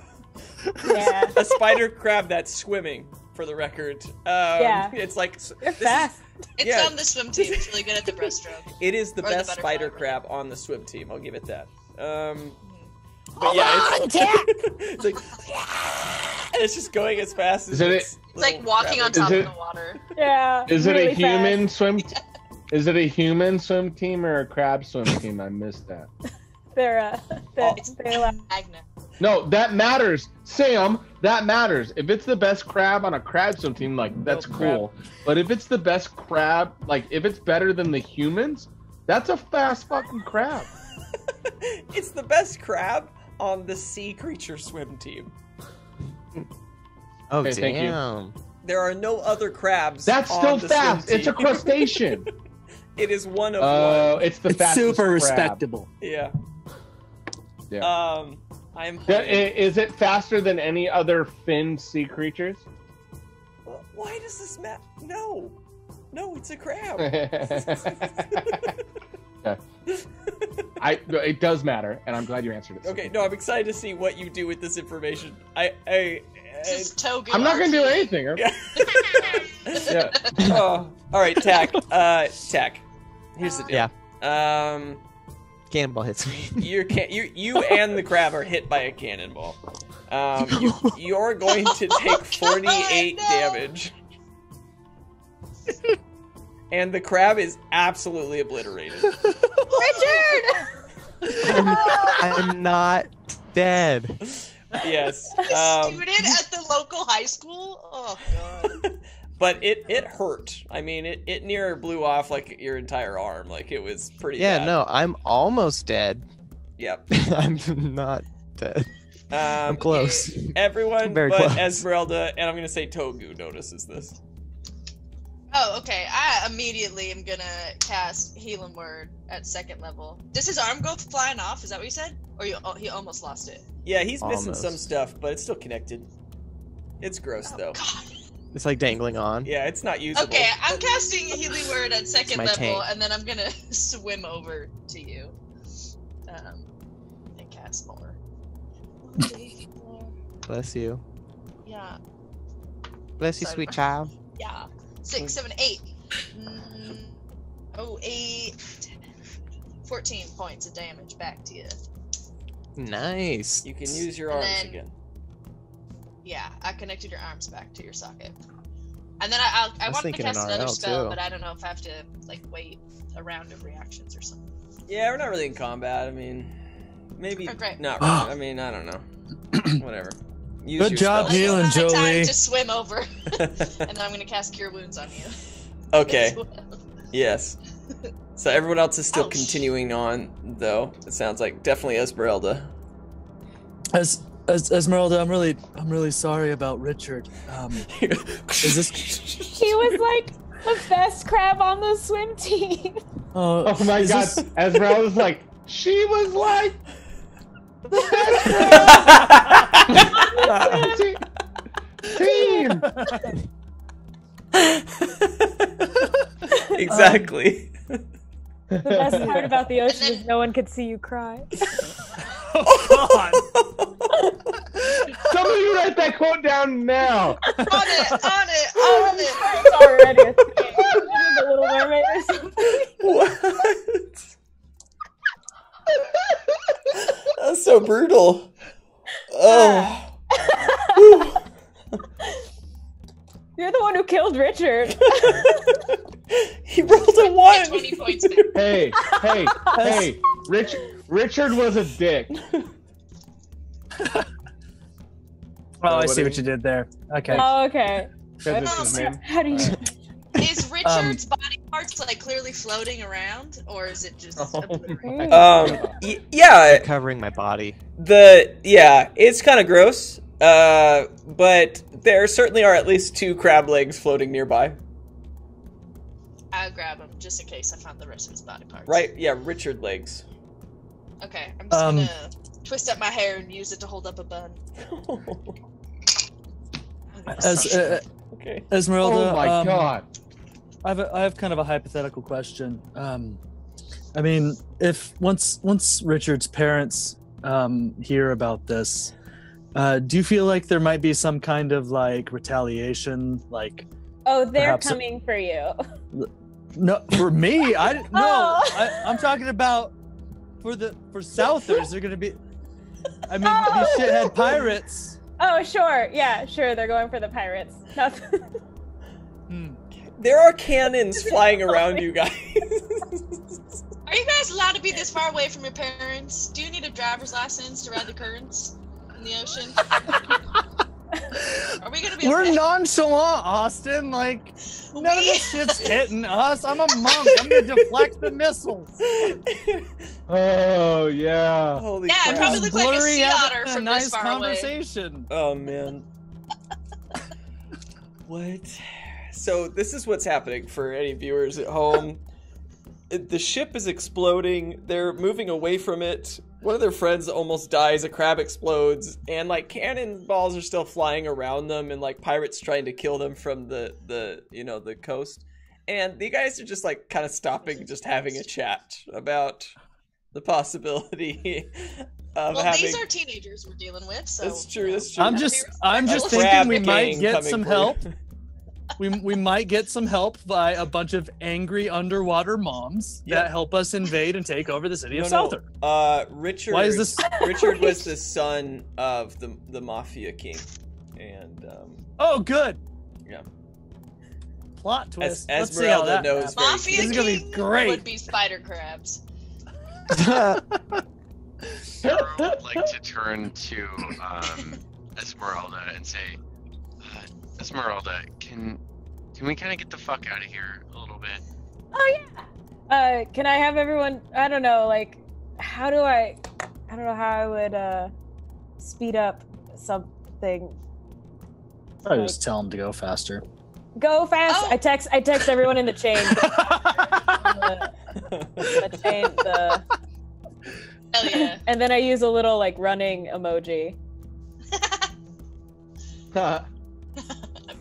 Yeah. A spider crab that's swimming, for the record. Yeah. It's like They're this is- fast. It's Yeah. on the swim team. It's really good at the breaststroke. It is the Or the best butterfly, spider rather. crab on the swim team. I'll give it that. But yeah, it's like, and it's just going as fast as Is it- its It's like little walking on crab. top Is of it- the water. Yeah. Is it really a human fast. swim? Is it a human swim team or a crab swim team? I missed that. They're they allow. Magna. No, that matters, Sam. That matters. If it's the best crab on a crab swim team, like that's No cool. But if it's the best crab, like if it's better than the humans, that's a fast fucking crab. It's the best crab on the sea creature swim team. Oh, Okay, thank you. damn. There are no other crabs. That's on still the fast. swim It's a team. crustacean. It is one of Oh, one. it's the It's fastest super crab. respectable. Yeah. Yeah. I'm. Is it faster than any other finned sea creatures? Why does this matter? No, it's a crab. It does matter, and I'm glid you answered it. Okay, no, I'm excited to see what you do with this information. Just Togu. I'm not gonna do RT. anything. Yeah. Yeah. Oh, all right, Tack. Tack. Here's the deal. Yeah. Cannonball hits me. You and the crab are hit by a cannonball. You're going to take 48 damage. And the crab is absolutely obliterated. Richard! I'm not dead. Yes. Student at the local high school? Oh, God. But it hurt. I mean, it near blew off like your entire arm. Like it was pretty Yeah, bad. no, I'm almost dead. Yep. I'm not dead. I'm close. Everyone Very but close. Esmeralda, and I'm going to say Togu notices this. Oh, okay. I immediately am gonna cast Healing Word at 2nd level. Does his arm go flying off? Is that what you said? Or he almost lost it? Yeah, he's missing Almost. some stuff, but it's still connected. It's gross, though. God. It's like dangling on. Yeah, it's not usable. Okay, I'm casting Healing Word at 2nd my level, tank. and then I'm gonna swim over to you. And cast more. Bless you. Yeah. Bless you, Sorry. sweet child. Yeah. 6, 7, 8. 8. 14 points of damage back to you. Nice. You can use your And arms then- again. Yeah, I connected your arms back to your socket. And then I was wanted to thinking cast an another RL spell, too. but I don't know if I have to like wait a round of reactions or something. Yeah, we're not really in combat. I mean, maybe Oh, great. not really. I mean, I don't know. Whatever. Use Good your job, spells. Healing I don't have Jolie. time to swim over, and then I'm gonna cast Cure Wounds on you. Okay. as well. Yes. So everyone else is still Ouch. continuing on, though. It sounds like definitely Esmeralda. Esmeralda, I'm really sorry about Richard. Is this? He was like the best crab on the swim team. Oh my is god, this- Esmeralda's like, she was like team. Exactly. The best part about the ocean is no one could see you cry. Oh God! Somebody write that quote down now. On it! It's already a thing. The Little Mermaid or something. What? That's so brutal. Oh. You're the one who killed Richard. He rolled a 1. 20 points back. Hey, Richard was a dick. Oh, I see what you did there. Okay. Oh, okay. Because it's his name. How do you? Is Richard's body parts like clearly floating around, or is it just? Yeah, Covering my body. it's kind of gross. But there certainly are at least 2 crab legs floating nearby. I'll grab him just in case I found the rest of his body parts. Right? Yeah, Richard legs. Okay, I'm just gonna twist up my hair and use it to hold up a bun. Okay. Esmeralda, Oh my god. I have kind of a hypothetical question. I mean, if once Richard's parents hear about this, do you feel like there might be some kind of like retaliation, like? Oh, they're Perhaps- coming for you. No, for me, no. Oh. I'm talking about for Southers. They're gonna be. I mean, these shithead pirates. Oh, sure. Yeah, sure. They're going for the pirates. There are cannons flying around you guys. Are you guys allowed to be this far away from your parents? Do you need a driver's license to ride the currents in the ocean? Are we gonna be? We're okay? nonchalant, Austin. Like none of this shit's hitting us. I'm a monk. I'm gonna deflect the missiles. Oh yeah. Holy Yeah, crap. it probably looked like a Blurry sea having otter a from nice this far away. conversation. Oh man. What? So this is what's happening for any viewers at home. The ship is exploding. They're moving away from it. One of their friends almost dies. A crab explodes, and like cannonballs are still flying around them, and like pirates trying to kill them from the coast. And the guys are just like kind of stopping, just having a chat about the possibility of Well, having. these are teenagers we're dealing with, so. That's true. That's true. I'm just A thinking crab we might gang get coming some for help. you. we might get some help by a bunch of angry underwater moms that help us invade and take over the city of Souther. Richard. Why is this? Richard was the son of the mafia king, and oh, good. Yeah. Plot twist. As Let's see how Esmeralda that knows very Mafia This is gonna be King great. would be spider crabs. Sarah would like to turn to Esmeralda and say, Esmeralda, can we kind of get the fuck out of here a little bit? Oh yeah. Can I have everyone? I don't know. Like, I don't know how I would speed up something. I just tell him to go faster. Go fast! Oh. I text everyone in the chain. the chain. Hell yeah. And then I use a little like running emoji.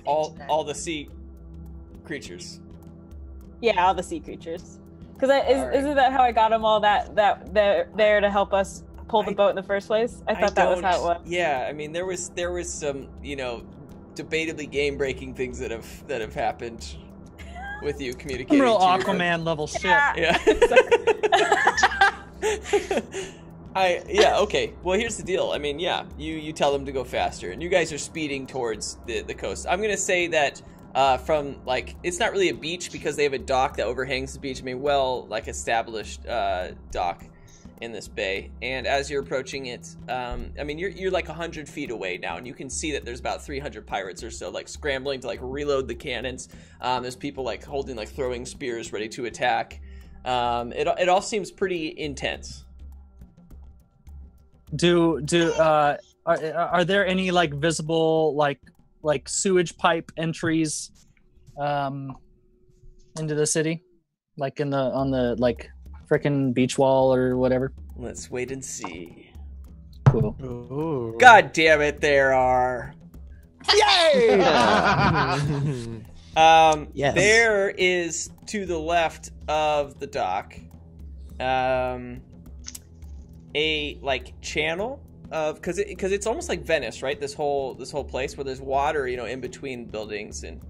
all the sea creatures. Yeah, all the sea creatures. Because isn't that how I got them all that they're there to help us pull the boat in the first place? I thought that was how it was. Yeah, I mean there was some debatably game-breaking things that have happened with you communicating. Some real to your- Aquaman level shit. Yeah. Okay. Well, here's the deal. I mean, yeah, you tell them to go faster, and you guys are speeding towards the coast. I'm gonna say that from like it's not really a beach because they have a dock that overhangs the beach. I mean, established dock in this bay. And as you're approaching it, I mean, you're like 100 feet away now, and you can see that there's about 300 pirates or so, like scrambling to like reload the cannons. There's people like holding like throwing spears ready to attack. It all seems pretty intense. Are there any like visible like sewage pipe entries into the city, like on the like frickin' beach wall or whatever? Let's wait and see. Cool. Ooh. God damn it, there are. Yay! Yes. There is to the left of the dock a like channel of because it's almost like Venice, right? This whole place where there's water, in between buildings, and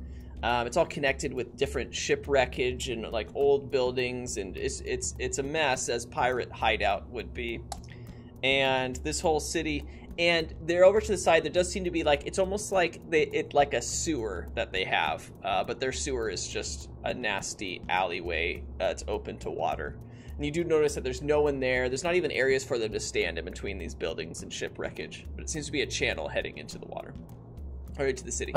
it's all connected with different shipwreckage and like old buildings, and it's a mess, as pirate hideout would be. And this whole city, and they're over to the side. There does seem to be like it's almost like like a sewer that they have, but their sewer is just a nasty alleyway that's open to water. And you do notice that there's no one there. There's not even areas for them to stand in between these buildings and shipwreckage. But it seems to be a channel heading into the water, or into the city.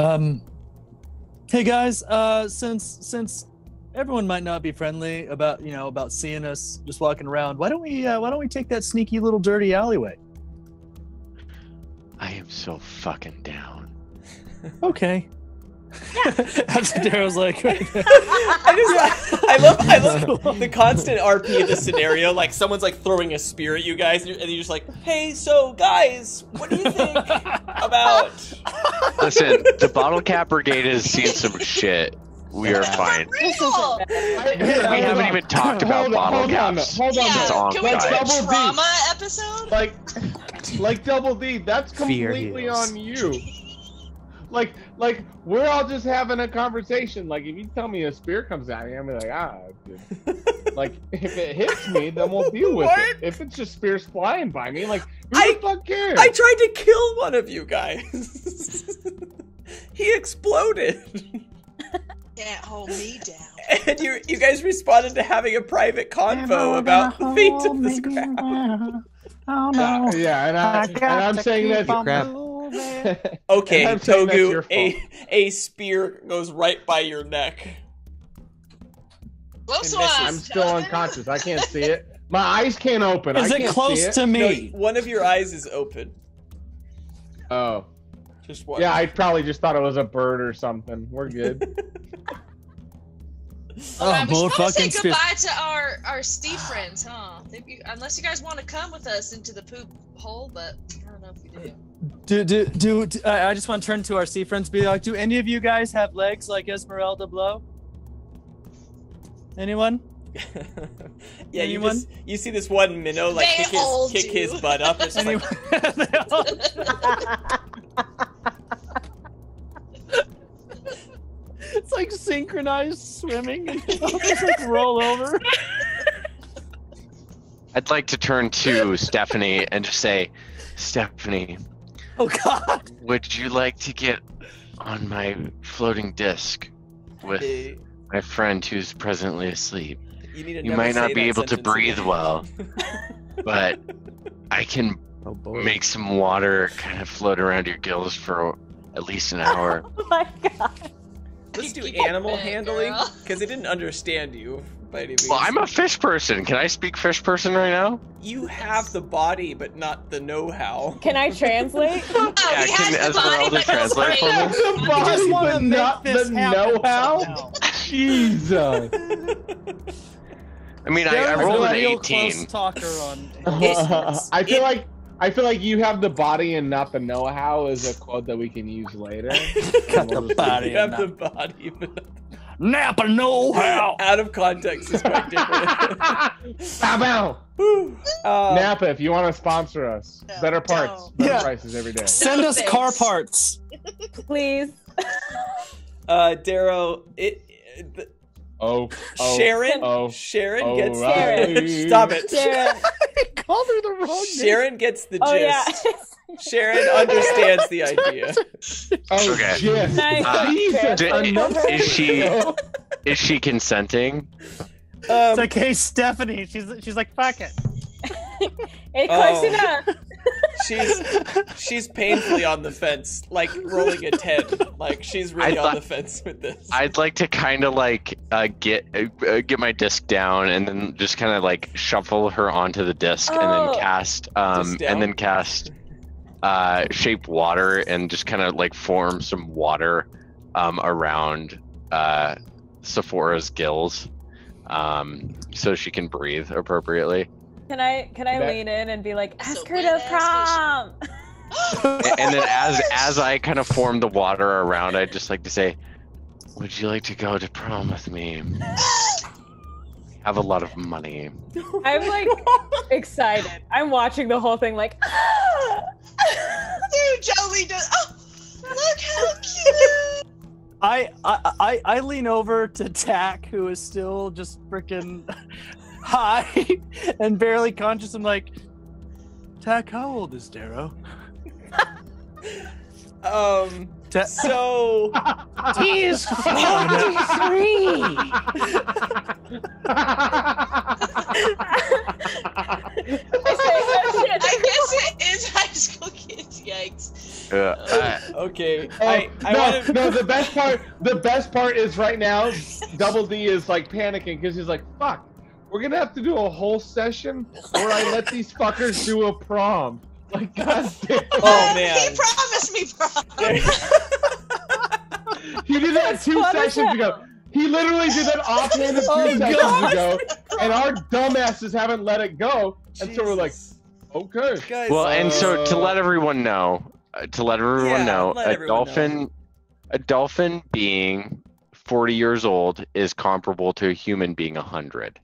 Hey guys, since everyone might not be friendly about seeing us just walking around, why don't we take that sneaky little dirty alleyway? I am so fucking down. Okay. That's what Daryl's like. I love the constant RP of the scenario. Like someone's like throwing a spear at you guys, and you're just like, "Hey, so guys, what do you think about?" Listen, the Bottlecap Brigade has seen some shit. We are fine. Real. We haven't even talked about bottle caps. Hold on. It's on, Can we do guys. a trauma episode? Like Double D, that's completely on you. Like we're all just having a conversation. Like if you tell me a spear comes at me, I'm gonna be like, like if it hits me, then we'll deal with it. If it's just spears flying by me, like who the fuck cares? I tried to kill one of you guys. He exploded. Can't hold me down. And you guys responded to having a private convo about the fate of this crowd. Oh no. Yeah, and I'm saying that. Okay, I'm saying that's your Togu, fault. a spear goes right by your neck. Close It one. misses. I'm still unconscious. I can't see it. My eyes can't open. Is I it can't close see it. to me? No, one of your eyes is open. Oh. Just one. Yeah, I probably just thought it was a bird or something. We're good. Alright, we more should probably say fucking spears. goodbye to our Steve friends, huh? Unless you guys want to come with us into the poop hole, but I don't know if you do. I just want to turn to our sea friends, be like, do any of you guys have legs like Esmeralda Blow? Anyone? Yeah, Anyone? you see this one minnow like They all kick do. his butt up. It's just like, synchronized swimming and just like roll over. I'd like to turn to Stephanie and just say, Stephanie, Oh God! would you like to get on my floating disc with Hey, my friend who's presently asleep? you need to You never might not say be that able to sentence breathe again. well, but I can Oh boy. make some water kind of float around your gills for at least an hour. Oh my god. Let's do Keep it animal fit, handling girl. because it didn't understand you by any means. Well, I'm a fish person. Can I speak fish person right now? You have the body, but not the know-how. Can I translate? Oh, Yeah, he can has the body, Esmeralda but no translate for brain. me? The I body, just want but to make not this the happen know-how. somehow. Jesus. I mean, I Daryl's rolled a an real 18. close talker on. I feel like you have the body and not the know-how is a quote that we can use later. Cut the body. You have the body, but not Napa know-how. out of context is quite different. Bow bow. Whew. Napa, if you want to sponsor us, No, better parts, don't. better Yeah. prices every day. Send us Thanks. car parts. Please. Darrow, Oh, Sharon- Sharon gets O'Reilly. Stop it. Sharon. Called her the wrong name. Sharon gets the Oh yeah. gist. Sharon understands the idea. Oh, Okay. shit. Nice. Jesus, D- enough. is she consenting? It's like, hey, Stephanie. She's like, fuck it. Hey, Oh. close enough. She's painfully on the fence, like rolling a 10. Like she's really I on thought- the fence with this. I'd like to kind of like get my disc down and then just kind of like shuffle her onto the disc and Oh. then cast Disc down? and then cast shape water and just kind of like form some water around Sephora's gills so she can breathe appropriately. Can I That- lean in and be like, That's ask a her to wet-ass prom? And then as I kind of form the water around, I'd just like to say, would you like to go to prom with me? Have a lot of money. I'm like excited. I'm watching the whole thing like, Dude, Joey does. Oh, look how cute. I lean over to Tack, who is still just freaking high and barely conscious. I'm like, Tack, how old is Darrow? So He is 43. I guess it is high school kids. Yikes. okay, Oh, I no, want to. no. The best part is right now. Double D is like panicking because he's like, "Fuck, we're gonna have to do a whole session where I let these fuckers do a prom." Like, goddamn. Oh man. He promised me prom. He did that two fun as sessions hell. ago. He literally did that offhanded Oh, two sessions God. ago, and our dumbasses haven't let it go. And so we're like, Jesus. okay. Guys, Well, and so to let everyone know, Yeah, a let everyone dolphin being 40 years old is comparable to a human being 100.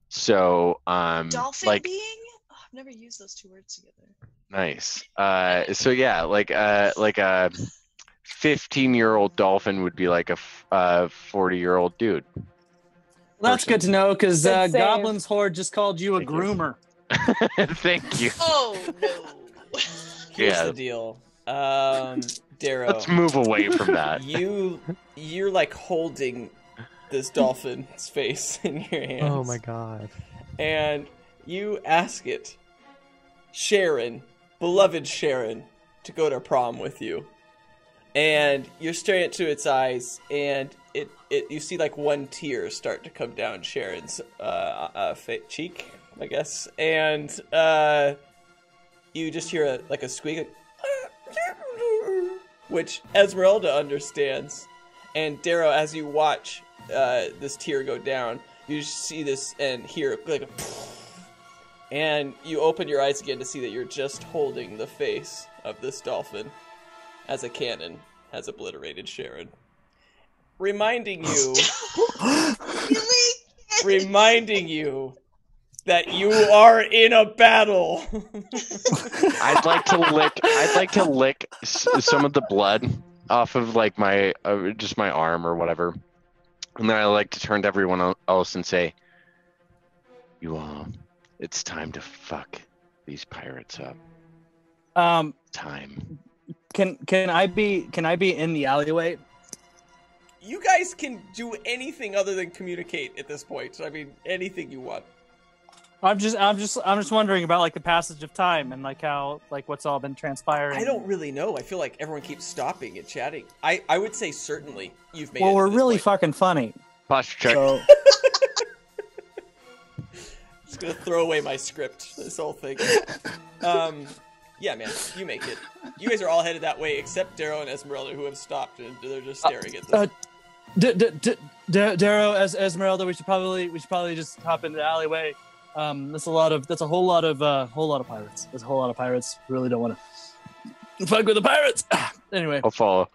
So, Dolphin like, being? Oh, I've never used those two words together. nice. So yeah, like a 15-year-old dolphin would be like a 40-year-old dude. That's good to know, because Good save. Goblin's Horde just called you a Thank you. groomer. Thank you. Oh no. Here's Yeah. the deal, Darrow. Let's move away from that. You're like holding this dolphin's face in your hands. Oh my god. And you ask it, Sharon, beloved Sharon, to go to prom with you. And you're staring into its eyes, and you see like one tear start to come down Sharon's cheek, I guess, and you just hear a squeak, which Esmeralda understands. And Darrow, as you watch this tear go down, you just see this and hear like a and you open your eyes again to see that you're just holding the face of this dolphin as a cannon has obliterated Sharon. Reminding you that you are in a battle. I'd like to lick some of the blood off of like my just my arm or whatever, And then I like to turn to everyone else and say, "You all, it's time to fuck these pirates up. Time." Can I be in the alleyway? You guys can do anything other than communicate at this point. I mean, anything you want. I'm just wondering about like the passage of time and like how like what's all been transpiring. I don't really know. I feel like everyone keeps stopping and chatting. I would say certainly you've made. Well, it we're to this really point. fucking funny. Posture check. So Just gonna throw away my script. This whole thing. Yeah, man, you make it. You guys are all headed that way except Darrow and Esmeralda, who have stopped and they're just staring at this. Darrow, as Esmeralda, we should probably just hop into the alleyway. That's a whole lot of pirates. There's a whole lot of pirates. We really don't want to fuck with the pirates. Anyway, I'll follow.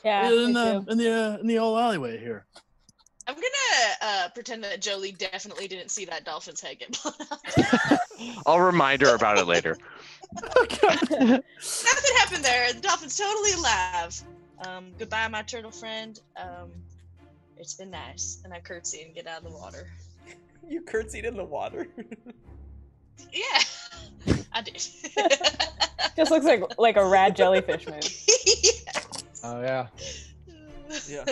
Yeah. in me too. the old alleyway here. I'm gonna pretend that Jolie definitely didn't see that dolphin's head get blown up. I'll remind her about it later. Nothing happened there. The dolphin's totally alive. Goodbye, my turtle friend. It's been nice. And I curtsy and get out of the water. You curtsied in the water. Yeah, I did. Just looks like a rad jellyfish move. Oh yeah. Yeah.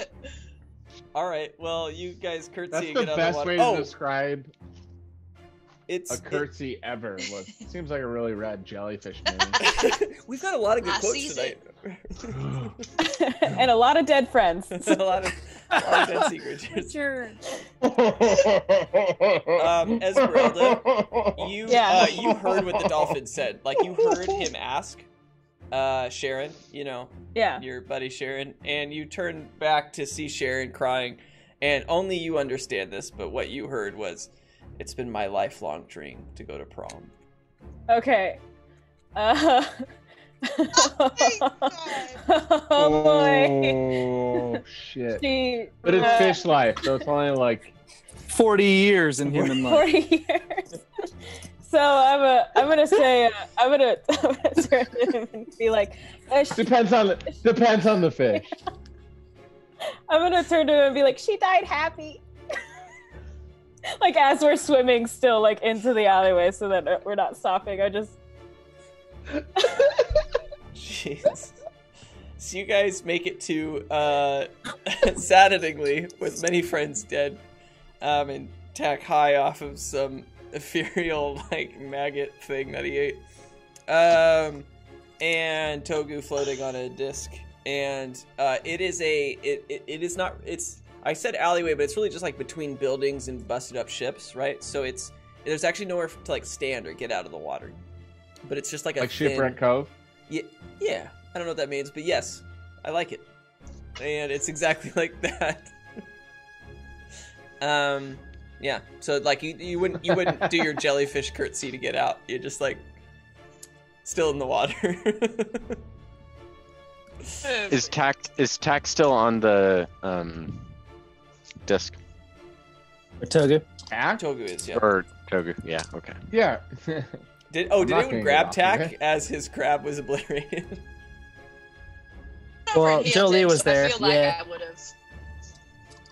All right. Well, you guys curtsy That's and the get out best of the way water. to describe It's a curtsy ever. Seems like a really rad jellyfish movie. We've got a lot of good I quotes sees tonight. And a lot of dead friends. a lot of dead secrets. Sure. Esmeralda, you Yeah. you heard what the dolphin said. Like you heard him ask Sharon, Yeah. your buddy Sharon, and you turn back to see Sharon crying, and only you understand this, but what you heard was, "It's been my lifelong dream to go to prom." Okay. Oh Oh boy. Oh shit. She, But it's fish life, so it's only like 40 years in human life. 40 years. So I'm gonna say I'm gonna turn to him and be like, depends on the fish. I'm gonna turn to him and be like, she died happy. Like as we're swimming still like into the alleyway, so that we're not stopping. I just. Jeez. So you guys make it to saddeningly, with many friends dead, and tack high off of some ethereal like maggot thing that he ate, and Togu floating on a disc, and it is not, it's, I said alleyway, but it's really just like between buildings and busted up ships, right? So there's actually nowhere to like stand or get out of the water, but it's just like a Like thin, Shipwreck Cove. yeah, I don't know what that means, but yes, I like it. And it's exactly like that. Yeah. So like you wouldn't do your jellyfish curtsy to get out. You're just like still in the water. Is Tack still on the disc? Togu. Togu? Togu is, yeah. Or Togu? Yeah. Okay. Yeah. Did I'm not anyone gonna grab get off Tack of it. as his crab was obliterated? Well, Never healed Jolie him, was so there, I feel like yeah. I would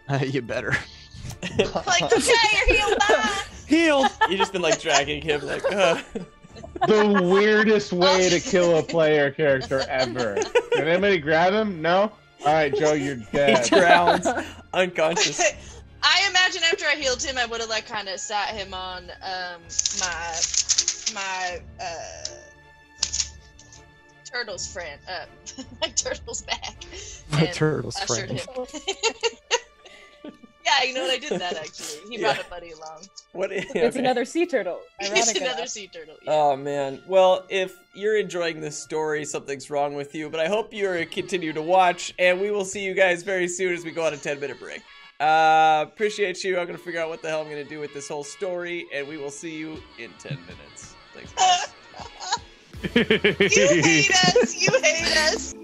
have. You better. Like, okay, you're healed. Bye. Healed. You just been like dragging him like The weirdest way to kill a player character ever. Did anybody grab him? No? Alright, Joe, you're he dead. drowns unconscious. I imagine after I healed him, I would have like kind of sat him on my turtle's friend, my turtle's back. My and turtle's ushered friend. him. Yeah, you know what? I did that actually. He brought a buddy along. What? It's okay. another sea turtle. It's Ironic another enough. sea turtle. Yeah. Oh man. Well, if you're enjoying this story, something's wrong with you. But I hope you continue to watch, and we will see you guys very soon as we go on a 10-minute break. Appreciate you. I'm gonna figure out what the hell I'm gonna do with this whole story, and we will see you in 10 minutes. Thanks, guys. You hate us. You hate us.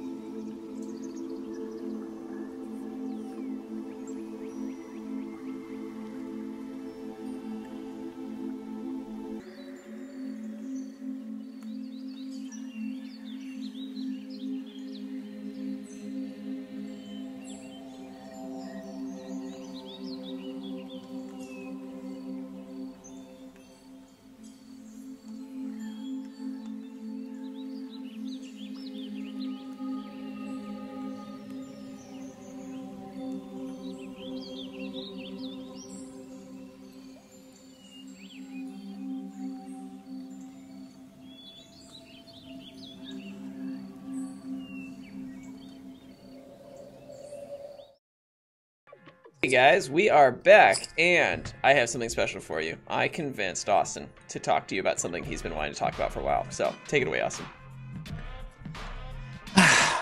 Hey guys, we are back, and I have something special for you. I convinced Austin to talk to you about something he's been wanting to talk about for a while. So, take it away, Austin.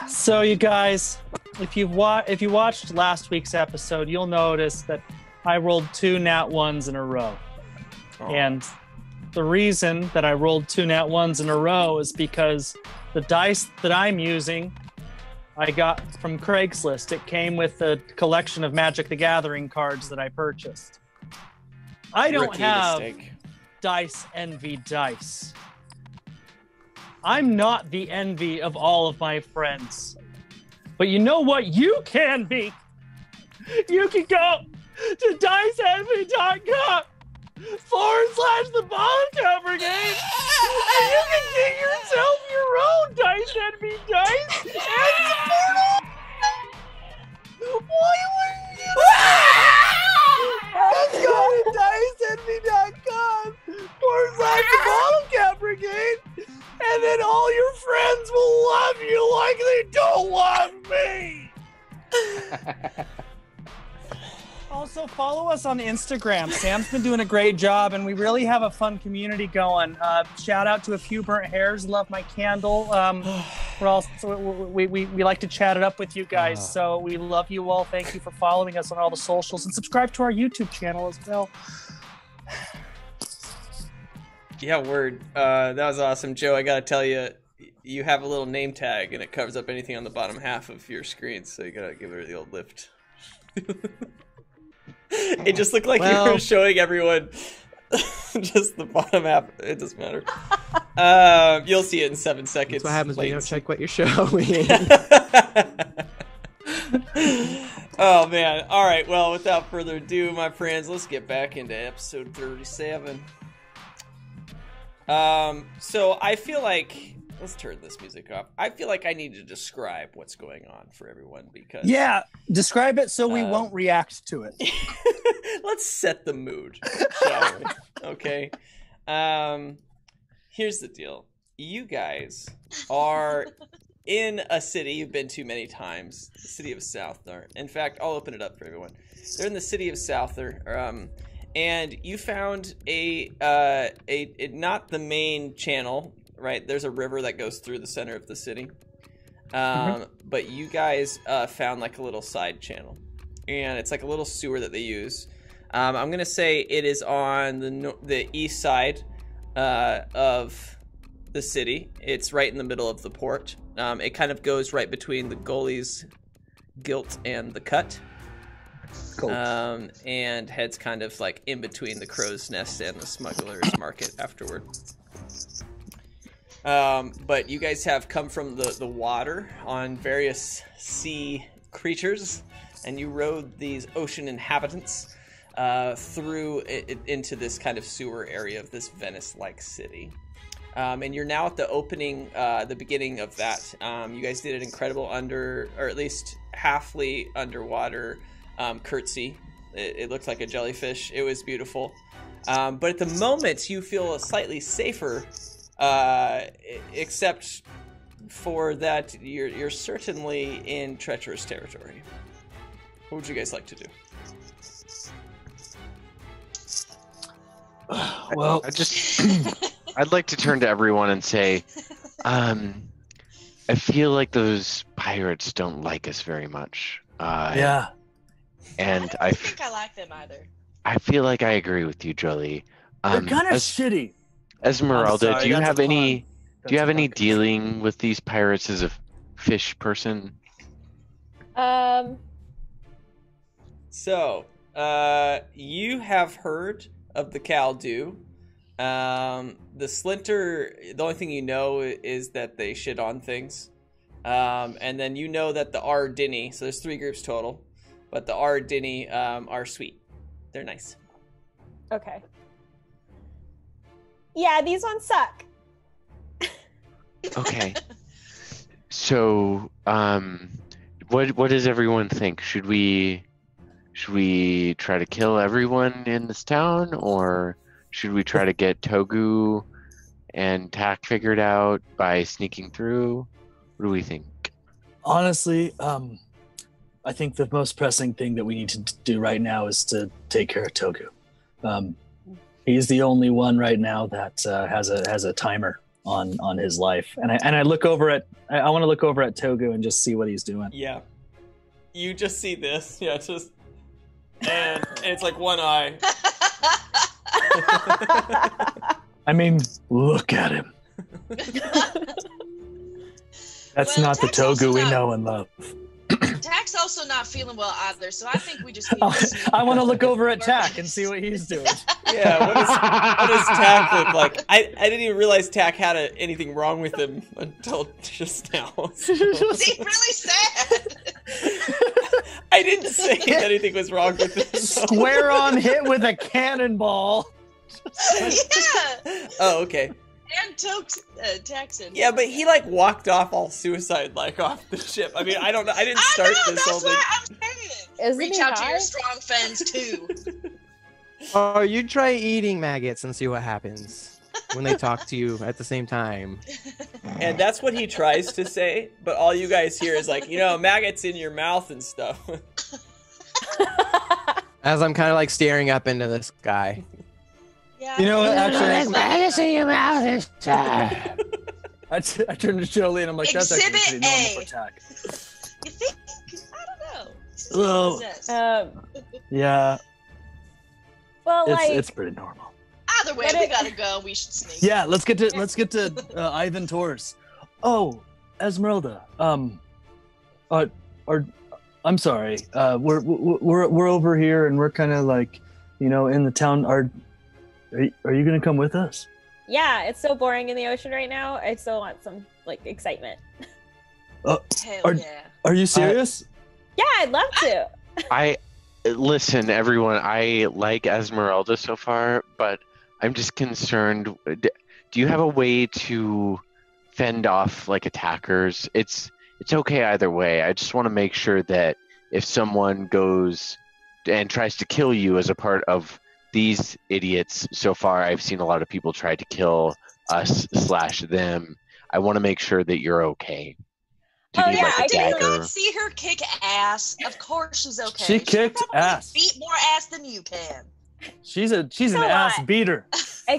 So, you guys, if you watched last week's episode, you'll notice that I rolled 2 nat 1s in a row. Oh. And the reason that I rolled 2 nat 1s in a row is because the dice that I'm using, I got from Craigslist. It came with a collection of Magic the Gathering cards that I purchased. I don't Rookie have mistake. dice envy dice. I'm not the envy of all of my friends. But you know what you can be? You can go to diceenvy.com/the Bottlecap Brigade, and you can get yourself your own Dice Envy dice and support all. Why would you? Let's go to diceenvy.com/the Bottlecap Brigade, and then all your friends will love you like they don't love me. Also, follow us on Instagram. Sam's been doing a great job, and we really have a fun community going. Shout out to A Few Burnt Hairs. Love my candle. We like to chat it up with you guys, so we love you all. Thank you for following us on all the socials, and subscribe to our YouTube channel as well. Yeah, word. That was awesome. Joe, I gotta tell you, you have a little name tag, and it covers up anything on the bottom half of your screen, so you gotta give her the old lift. It just looked like you were showing everyone just the bottom half. It doesn't matter. You'll see it in 7 seconds. That's what happens when you don't check what you're showing. Oh, man. All right. Well, without further ado, my friends, let's get back into episode 37. So I feel like... Let's turn this music off. I feel like I need to describe what's going on for everyone because... Yeah, describe it so we won't react to it. Let's set the mood, shall we? Okay. Here's the deal. You guys are in a city you've been to many times, the city of Souther. In fact, I'll open it up for everyone. They're in the city of Souther, and you found not the main channel. Right, there's a river that goes through the center of the city, but you guys found like a little side channel, and it's like a little sewer that they use. I'm gonna say it is on the east side of the city. It's right in the middle of the port. It kind of goes right between the goalie's gilt and the cut, cool. And heads kind of like in between the crow's nest and the smuggler's market afterward. But you guys have come from the water on various sea creatures, and you rode these ocean inhabitants through into this kind of sewer area of this Venice-like city. And you're now at the beginning of that. You guys did an incredible or at least halfly underwater curtsy. It looked like a jellyfish. It was beautiful. But at the moment, you feel slightly safer. Except for that, you're certainly in treacherous territory. What would you guys like to do? Well, I'd like to turn to everyone and say, I feel like those pirates don't like us very much. Yeah. And I don't think I like them either. I feel like I agree with you, Jolie. They're kind of shitty. Esmeralda, sorry, do you have any pun. dealing with these pirates as a fish person? So, you have heard of the Caldu. The Splinter, the only thing you know is that they shit on things. And then you know that the Ardini, so there's 3 groups total, but the Ardini are sweet. They're nice. Okay. Yeah, these ones suck. Okay. So, what does everyone think? Should we try to kill everyone in this town, or should we try to get Togu and Tak figured out by sneaking through? What do we think? Honestly, I think the most pressing thing that we need to do right now is to take care of Togu. He's the only one right now that has a timer on his life, and I look over at I want to look over at Togu and just see what he's doing. Yeah, you just see this. Yeah, it's just and it's like one eye. I mean, look at him. That's not the Togu we know and love. Tak's also not feeling well either, so I think we just need I want to look over at Tak and see what he's doing. Yeah, what does Tak look like? I didn't even realize Tak had anything wrong with him until just now. So. Is he really sad? I didn't say anything was wrong with him. Square on hit with a cannonball. Yeah. Oh, okay. And Taxon. Yeah, but he like walked off all suicide like off the ship. I mean, I don't know. I didn't start this whole thing. Reach out to your strong fans too. Oh, you try eating maggots and see what happens when they talk to you at the same time. And that's what he tries to say, but all you guys hear is like, maggots in your mouth and stuff. As I'm kind of like staring up into the sky. Yeah. You know what? Actually, maggots in your mouth is I turn to Jolie and I'm like, that's actually pretty normal for Tak. You think? I don't know. Well, yeah. Well, it's pretty normal. Either way, we gotta go. We should sneak. Yeah, let's get to Ivan Torres. Oh, Esmeralda. I'm sorry. We're over here and we're kind of like, in the town. Are you gonna come with us? Yeah, it's so boring in the ocean right now. I still want some excitement. Hell yeah. Are you serious? Yeah, I'd love to. Listen, everyone. I like Esmeralda so far, but I'm just concerned. Do you have a way to fend off attackers? It's okay either way. I just want to make sure that if someone goes and tries to kill you as a part of these idiots, so far I've seen a lot of people try to kill us/them. I want to make sure that you're okay. I did not see her kick ass. Of course she's okay. She kicked ass. Beat more ass than you can. She's an ass beater. I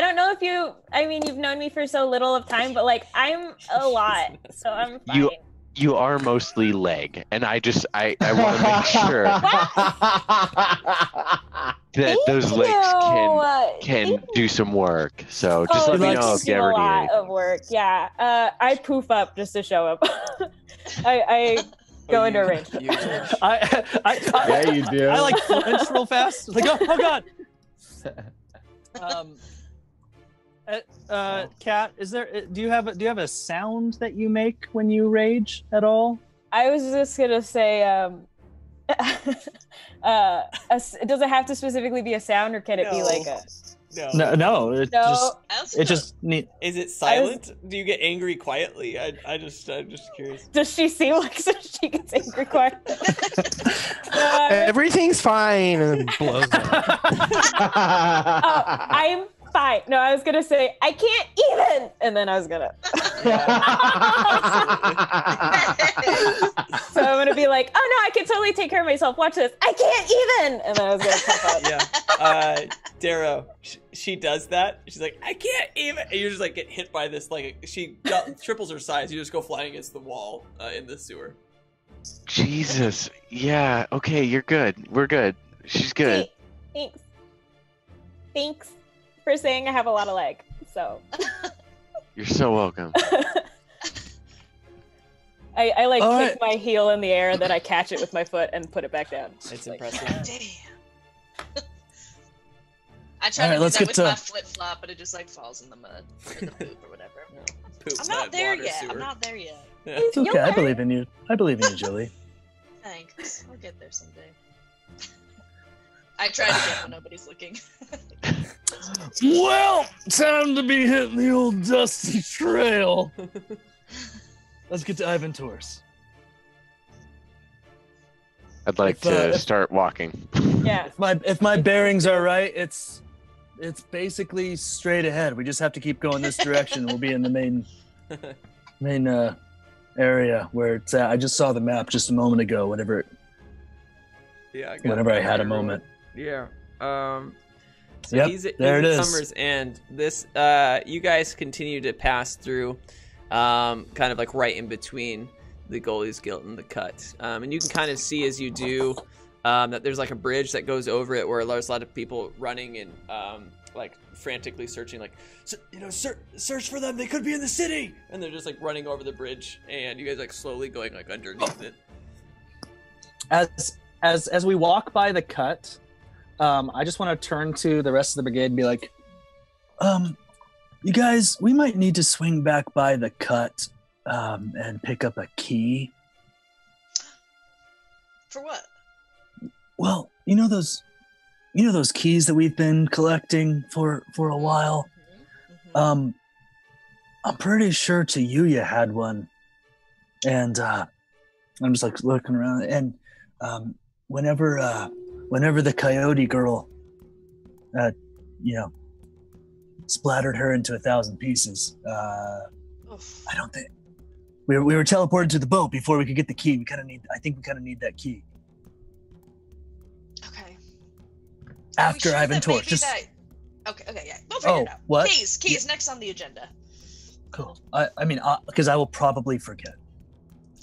don't know if you've known me for so little of time, but I'm a lot, so I'm fine. You are mostly leg, and I want to make sure that those legs can do some work. So just let me know if you ever need a lot of work. Yeah, I poof up just to show up. I go into a range. Yeah, you do. I flinch real fast. Oh god. Kat, do you have a sound that you make when you rage at all? I was just gonna say, does it have to specifically be a sound, or can it be like a? No. It just neat. Is it silent? Do you get angry quietly? I'm just curious. Does she seem like she gets angry quietly? Everything's fine and blows up. I'm fine. No, I was gonna say I can't even, and then I was gonna. So I'm gonna be like, oh no, I can totally take care of myself. Watch this. I can't even, and then I was gonna pop up. Yeah. Darrow, she does that. She's like, I can't even, and you just get hit by this. She triples her size. You just go flying against the wall in the sewer. Jesus. Yeah. Okay. You're good. We're good. She's good. Thanks for saying I have a lot of leg. So. You're so welcome. I kick my heel in the air, and then I catch it with my foot and put it back down. It's impressive. Damn. I try to do that with my flip flop, but it just falls in the mud or the poop or whatever. Poop, I'm not there water, yet. sewer. I'm not there yet. Yeah. It's okay. I believe in you. I believe in you, Julie. Thanks. I'll get there someday. I try to get when nobody's looking. Well, time to be hitting the old dusty trail. Let's get to Ivan Torres. I'd like to start walking. Yeah. If my bearings are right, it's basically straight ahead. We just have to keep going this direction. We'll be in the main area where it's at. I just saw the map just a moment ago. Whenever I had a moment. Yeah. So Yep, he's there it at is. Summer's End. This you guys continue to pass through, kind of like right in between the Goalie's Guild and the Cut, and you can kind of see as you do that there's like a bridge that goes over it where there's a lot of people running and like frantically searching, like search for them. They could be in the city, and they're just like running over the bridge, and you guys like slowly going like underneath it. As we walk by the Cut. I just want to turn to the rest of the brigade and be like, you guys, we might need to swing back by the Cut and pick up a key. For what? Well, you know those keys that we've been collecting for a while. Mm-hmm. I'm pretty sure Tayuya had one, and I'm just like looking around, and whenever the coyote girl, splattered her into 1,000 pieces, I don't think we were teleported to the boat before we could get the key. I think we kind of need that key. Okay. After Sure Ivan that Torch, maybe okay, yeah, we'll figure it out. What? Keys next on the agenda. Cool. I mean, because I will probably forget.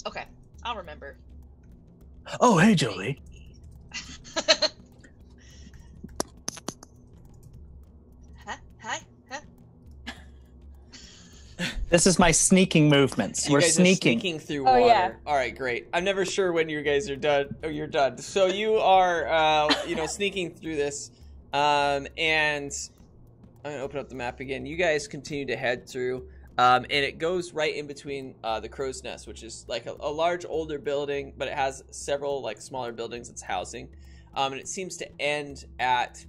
Okay, I'll remember. Oh, hey, Jolie. Hi. This is my sneaking movements. You We're guys sneaking. are sneaking through Oh, water. yeah. All right, great. I'm never sure when you guys are done. Oh, you're done. So you are, sneaking through this, and I'm gonna open up the map again. You guys continue to head through, and it goes right in between the Crow's Nest, which is like a large older building, but it has several like smaller buildings it's housing, and it seems to end at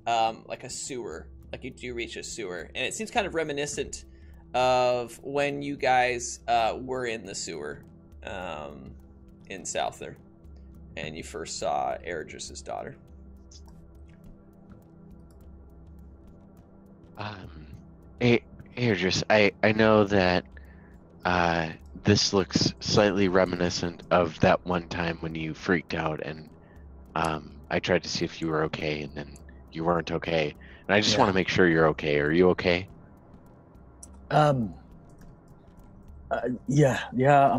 like a sewer. Like you do reach a sewer, and it seems kind of reminiscent of when you guys were in the sewer in Souther, and you first saw Eridris's daughter. Eridris, I know that this looks slightly reminiscent of that one time when you freaked out, and I tried to see if you were okay, and then you weren't okay. And I just want to make sure you're okay. Are you okay? Yeah,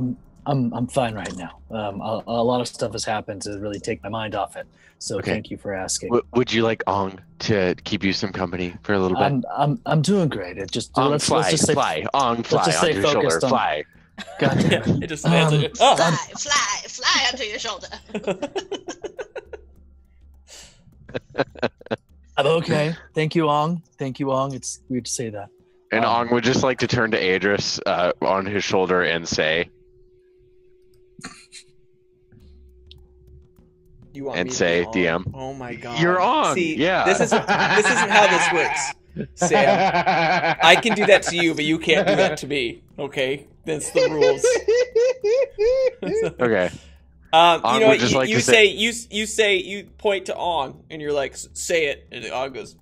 I'm fine right now. A lot of stuff has happened to really take my mind off it. So Thank you for asking. Would you like Ong to keep you some company for a little bit? I'm doing great. It just Ong, let's fly, just say, fly. Ong, fly just onto your shoulder. Fly. God damn it. It just lands on you. Oh. Fly onto your shoulder. I'm okay. Thank you, Ong. It's weird to say that. And Ong would just like to turn to Adris on his shoulder and say, You want and me to say, be on? DM. Oh my god. You're on. See, Yeah. This isn't how this works, Sam. I can do that to you, but you can't do that to me. Okay, that's the rules. Okay. You know, just like you to say you point to Ong, and you're like, say it, and Ong goes,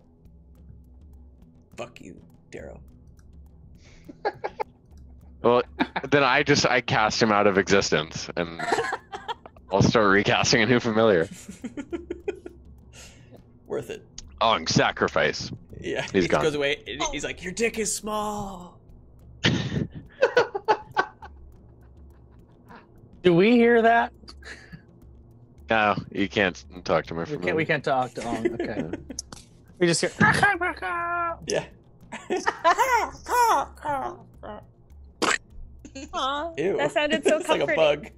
"Fuck you, Darrow." Well, then I cast him out of existence, and I'll start recasting a new familiar. Worth it. Ong, sacrifice. Yeah, He's he gone. goes away. And he's like, "Your dick is small." Do we hear that? No, you can't talk to him. We can't talk to Ong. Okay. We just hear. Yeah. Aw, Ew. that sounded so It's like a comforting.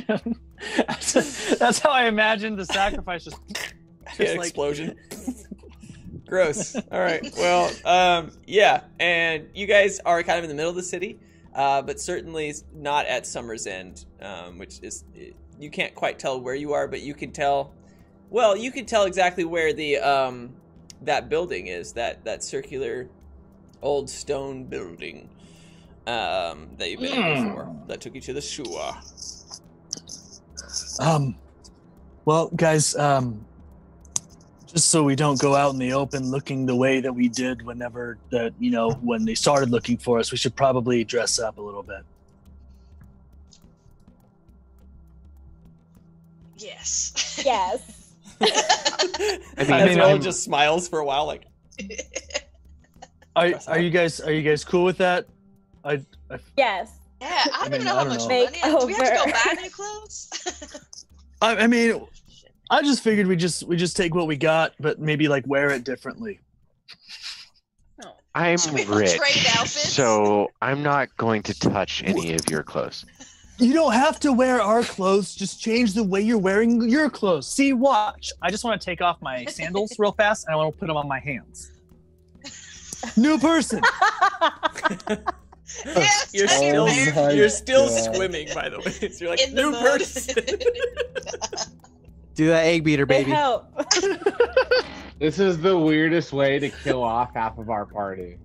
bug. That's how I imagined the sacrifice. Just Yeah, like- explosion. Gross. All right. Well, yeah, and you guys are kind of in the middle of the city, but certainly not at Summer's End, which is you can't quite tell where you are, but you can tell. Well, you can tell exactly where the that building is, that circular old stone building that you've been in before. That took you to the sewer. Well, guys, just so we don't go out in the open looking the way that we did when they started looking for us, we should probably dress up a little bit. Yes. Yes. I mean, Ezreal just smiles for a while, like. Are you guys cool with that? Yes. Yeah, I don't even know how much know. money. Do we have to go buy new clothes? I mean, I just figured we just take what we got, but maybe like wear it differently. I'm Should we all rich, trade outfits? so I'm not going to touch any of your clothes. You don't have to wear our clothes. Just change the way you're wearing your clothes. See, watch. I just want to take off my sandals real fast, and I want to put them on my hands. New person. Yes, You're still swimming, by the way. So you're like, in the new mud. person. Do that egg beater, They baby. help. This is the weirdest way to kill off half of our party.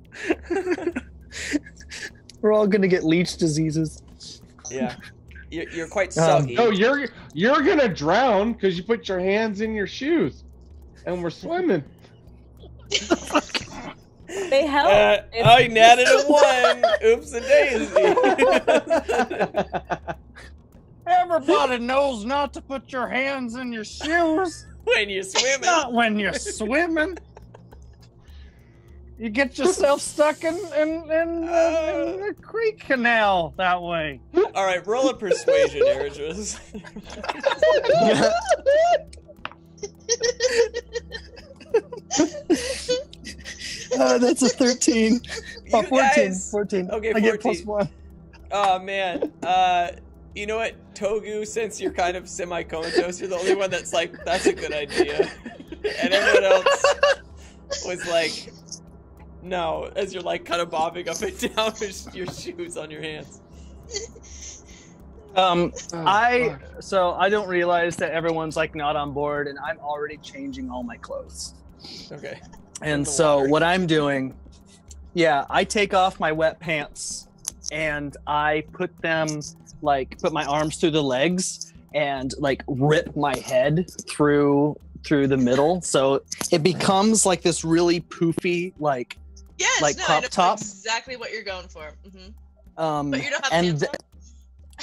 We're all gonna get leech diseases. Yeah. You're quite soggy. No, you're gonna drown because you put your hands in your shoes, and we're swimming. They help. I natted a 1. Oops a daisy. Everybody knows not to put your hands in your shoes. When you're swimming. Not when you're swimming. You get yourself stuck in the creek canal that way. All right, roll a persuasion, Ergis. That's a 13. Oh, You 14. guys- 14. Okay, I get 14. +1. Oh man. You know what, Togu? Since you're kind of semi-comatose, you're the only one that's like, that's a good idea, and everyone else was like, no. As you're like kind of bobbing up and down with your shoes on your hands. I don't realize that everyone's like not on board, and I'm already changing all my clothes. Okay. And the so water. what I'm doing, I take off my wet pants and I put my arms through the legs and like rip my head through the middle, so it becomes like this really poofy Yes, like no, crop I know top. exactly what you're going for. But you don't have pants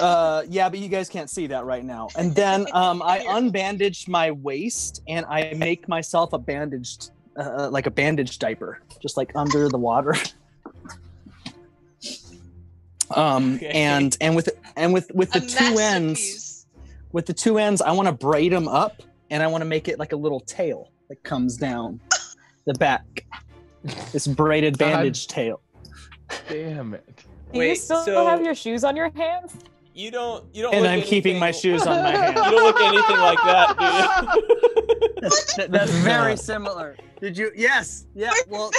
on? yeah, but you guys can't see that right now. And then I unbandage my waist and I make myself a bandaged like a bandage diaper, just like under the water. Okay. And with the two ends, I want to braid them up, and I want to make it like a little tail that comes down the back. This braided bandage tail. Damn it. Do you Wait, still so- have your shoes on your hands? You don't. And look I'm keeping my anything- shoes on my hand. You don't look anything like that, dude. That's very similar. Did you? Yes. Yeah. Well,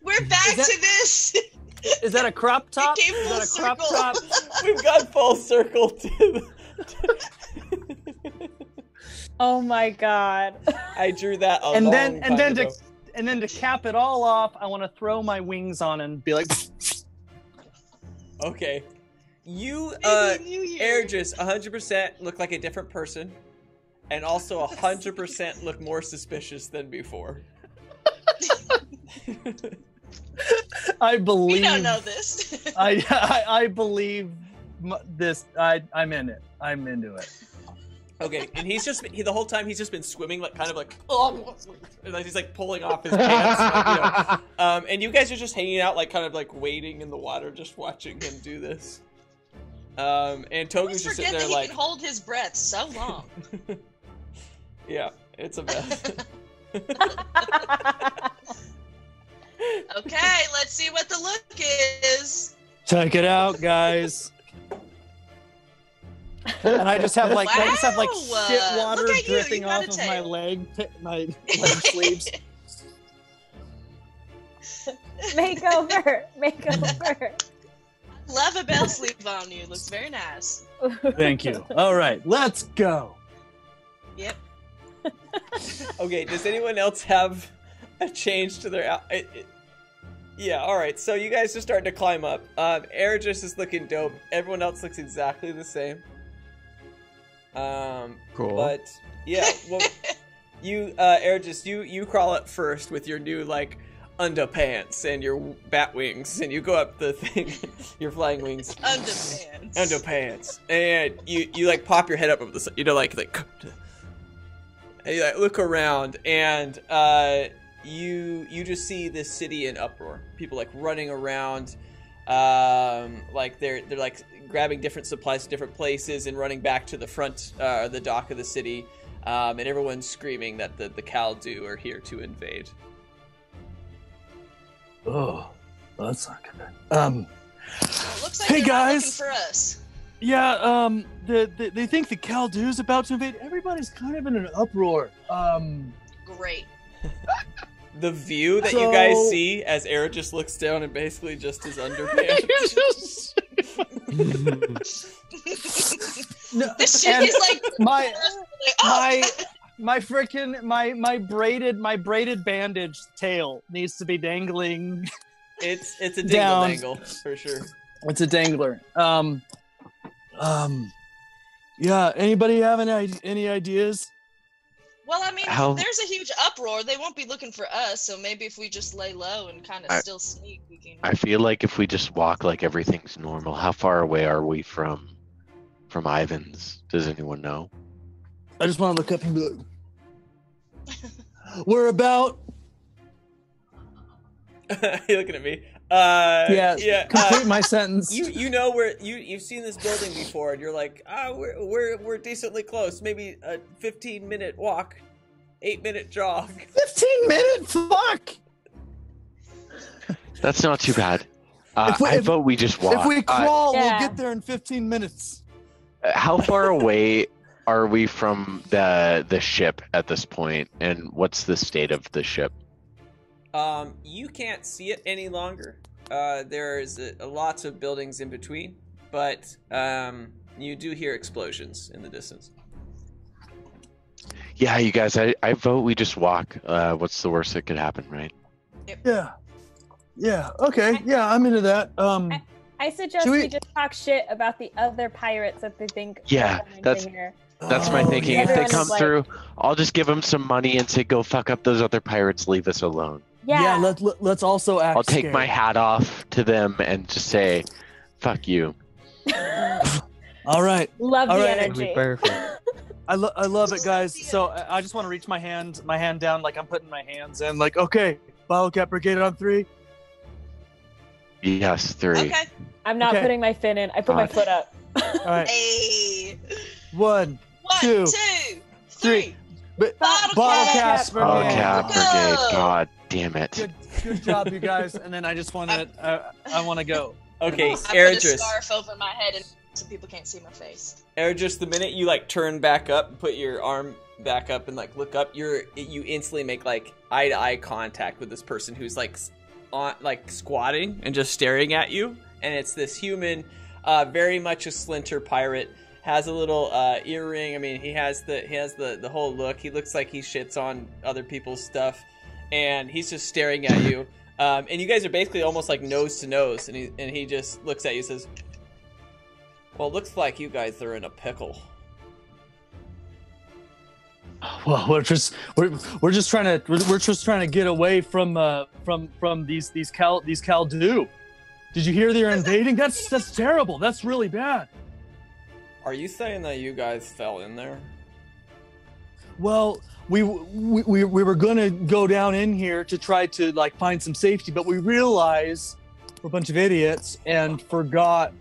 We're back Is that- to this. is that a crop top? came Is full that a crop circle. top? We've got full circle to. Oh my god. I drew that a And long then time ago. to cap it all off, I want to throw my wings on and be like. Okay. You, Maybe New Year. Ergis, 100% look like a different person, and also 100% look more suspicious than before. I believe. We don't know this. I believe this. I'm in it. I'm into it. Okay, and the whole time he's just been swimming, like kind of like, oh, and like he's like pulling off his pants, like, and you guys are just hanging out, like kind of like waiting in the water, just watching him do this. And Togu's Always just forget sitting there that he like, can hold his breath so long. yeah, it's a mess. Okay, let's see what the look is. Check it out, guys. And I just have like Wow, shit water look at you, dripping you got off a of my tail. my leg sleeves. Makeover. Love a bell sleeve on you. Looks very nice. Thank you. All right, let's go. Yep. Okay, does anyone else have a change to their yeah, alright, so you guys are starting to climb up. Ergis is looking dope. Everyone else looks exactly the same. Cool. But, yeah, well, you, Ergis, you crawl up first with your new, like, underpants and your bat wings, and you go up the thing, your flying wings. Underpants. Underpants. And you like, pop your head up over the side, like, And you like, look around, and you just see this city in uproar. People like running around, like they're like grabbing different supplies to different places and running back to the front, the dock of the city, and everyone's screaming that the Kaldu are here to invade. Oh, that's not good. Well, it looks like Hey, they're not guys. looking for us. Yeah, they think the Kaldu's about to invade. Everybody's kind of in an uproar. Great. The view that you guys see as Era just looks down and basically just his underpants. No, This shit is like my oh. my freaking my braided bandage tail needs to be dangling. It's a dingle Down. dangle for sure. It's a dangler. Yeah. Anybody have any ideas? Well, I mean, How- there's a huge uproar. They won't be looking for us, so maybe if we just lay low and kind of still sneak, we can. I feel like if we just walk like everything's normal, how far away are we from Ivan's? Does anyone know? I just want to look up and be like, we're about. You looking at me? Yeah. Complete my sentence. You know where you've seen this building before, and you're like, we're decently close. Maybe a 15-minute walk, 8-minute jog. 15-minute fuck. That's not too bad. If we- I vote we just walk. If we crawl, Yeah. we'll get there in 15 minutes. How far away are we from the ship at this point, and what's the state of the ship? You can't see it any longer. There's lots of buildings in between, but you do hear explosions in the distance. Yeah, you guys, I vote we just walk. What's the worst that could happen, right? Yeah. Okay. Yeah, I'm into that. I suggest Should we we- just talk shit about the other pirates that they think. Yeah, are coming that's- in here. That's my Oh, thinking. yeah. If they Everyone come is like- through, I'll just give them some money and say, "Go fuck up those other pirates. Leave us alone." Yeah. Let's also act. I'll take scared. my hat off to them and just say, "Fuck you." All right. Love All the right. energy. Perfect. I love it, guys. Love the So energy. I just want to reach my hand down, like I'm putting my hands in, like, okay, Bottlecap Brigade on 3. Yes, 3. Okay. I'm not Okay. putting my fin in. I put my God. foot up. All right. Hey. 1, 1, Two, 2, 3. 3. But Bottlecap Bottlecap Brigade. Oh, Brigade. Cap Brigade. Go. God damn it. Good job, you guys. And then I just want to, I want to go. Okay, I put a Eredris. scarf over my head and so people can't see my face. Eredris, the minute you like turn back up, and put your arm back up and like look up, you instantly make like eye to eye contact with this person who's like squatting and just staring at you, and it's this human, very much a Splinter pirate. Has a little earring. I mean, he has the whole look. He looks like he shits on other people's stuff, and he's just staring at you. And you guys are basically almost like nose to nose, and he just looks at you and says, "Well, it looks like you guys are in a pickle." Well, we're just trying to get away from these Kaldu. Did you hear they're invading? That's terrible. That's really bad. Are you saying that you guys fell in there? Well, we were gonna go down in here to try to like find some safety, but we realized we're a bunch of idiots and forgot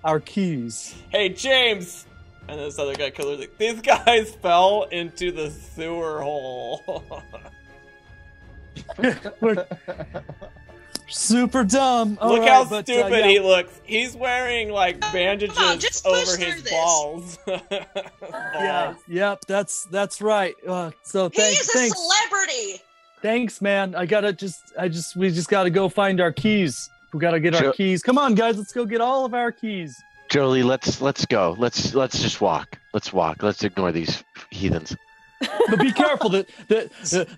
our keys. Hey, James! And this other guy comes like, these guys fell into the sewer hole. We're super dumb. All Look right, how but, stupid yeah. he looks. He's wearing like bandages just push over through his this. balls. Yeah, yep, that's right. So He is a thanks, celebrity. man. We just gotta go find our keys. We gotta get our Sure. keys. Come on, guys, let's go get all of our keys. Jolie, let's go. Let's just walk. Let's walk. Let's ignore these heathens. But be careful. The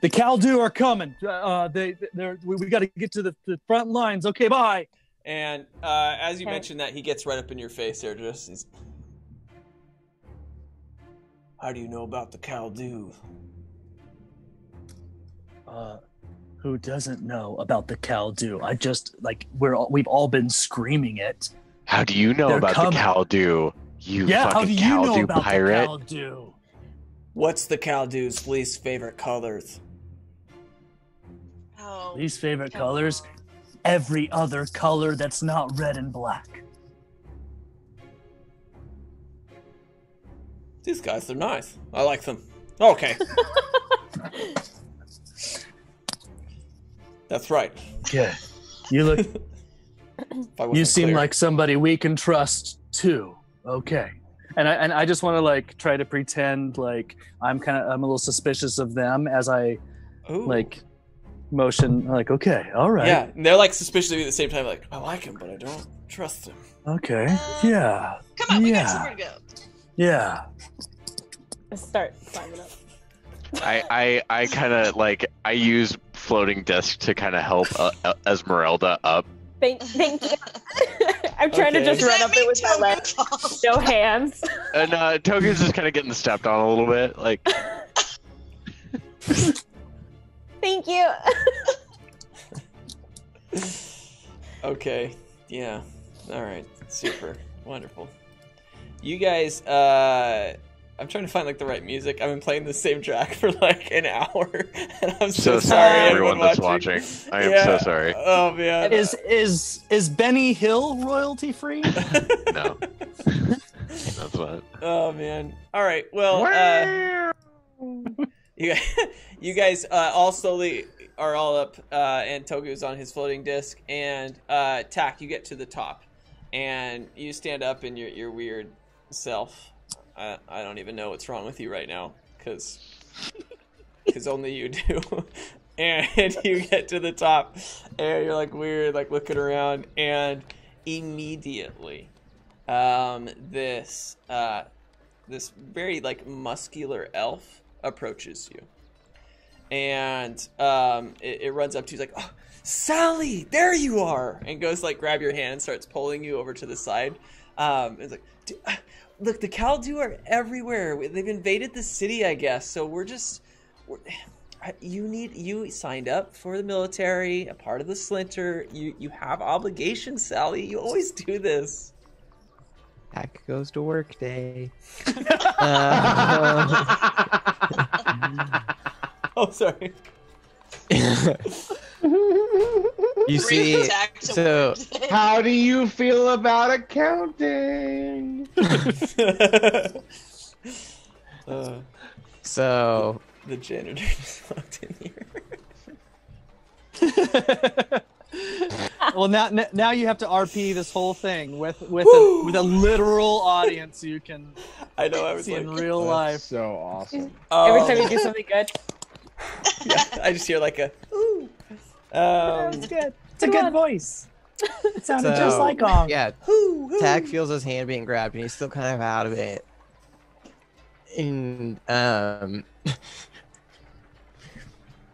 Kaldu are coming. We got to get to the front lines. Okay, bye. And as you Okay. mentioned that, he gets right up in your face there, just. How do you know about the Kaldu? Who doesn't know about the Kaldu? I just we've all been screaming it. How do you know They're about coming. the Kaldu? You Yeah, how do fucking you know Kaldu about pirate. the Kaldu? What's the Caldu's least favorite colors? Oh, Least favorite come colors? on. Every other color that's not red and black. These guys, they're nice. I like them. Okay. That's right. Okay. You look. If I You wasn't seem clear. like somebody we can trust too. Okay. And I just want to like try to pretend like I'm a little suspicious of them as I Ooh. like motion like okay, all right. Yeah, and they're like suspicious of you at the same time. Like, I like him, but I don't trust him. Okay. Yeah. Come on, we got Yeah. somewhere to go. Yeah. Let's start climbing up. I kind of like I use floating disc to kind of help Esmeralda up. Thank you. I'm trying to Okay. just Does run that up it mean with my Toga legs. falls? No hands. And Toga's just kind of getting stepped on a little bit. Like, Thank you. Okay. Yeah. All right. Super. Wonderful. You guys, I'm trying to find like the right music. I've been playing the same track for like an hour, and I'm so sorry, everyone that's watching. I am so sorry. Oh man. Is Benny Hill royalty free? No, that's not. Oh man. All right. Well, you guys all slowly are all up, and Togu's on his floating disc, and Tack, you get to the top, and you stand up in your weird self. I don't even know what's wrong with you right now, because only you do. And you get to the top, and you're like weird, like looking around, and immediately, this very like muscular elf approaches you, and it runs up to you, like, oh, Sally, there you are, and goes like grab your hand and starts pulling you over to the side. It's like, look, the Caldu are everywhere. They've invaded the city, I guess. So you signed up for the military, a part of the Splinter. You have obligations, Sally. You always do this. Hack goes to work day. Oh, sorry. You see, Attack to so work. How do you feel about accounting? so The janitor just walked in here. Well, now you have to RP this whole thing with a literal audience you can I know. I was see like, in real That's life. so awesome. Every time you do something good. yeah, I just hear like a ooh. It's good. It's a Good good one. voice. It sounded So, just like Ong. yeah, Hoo, hoo. Tack feels his hand being grabbed, and he's still kind of out of it. And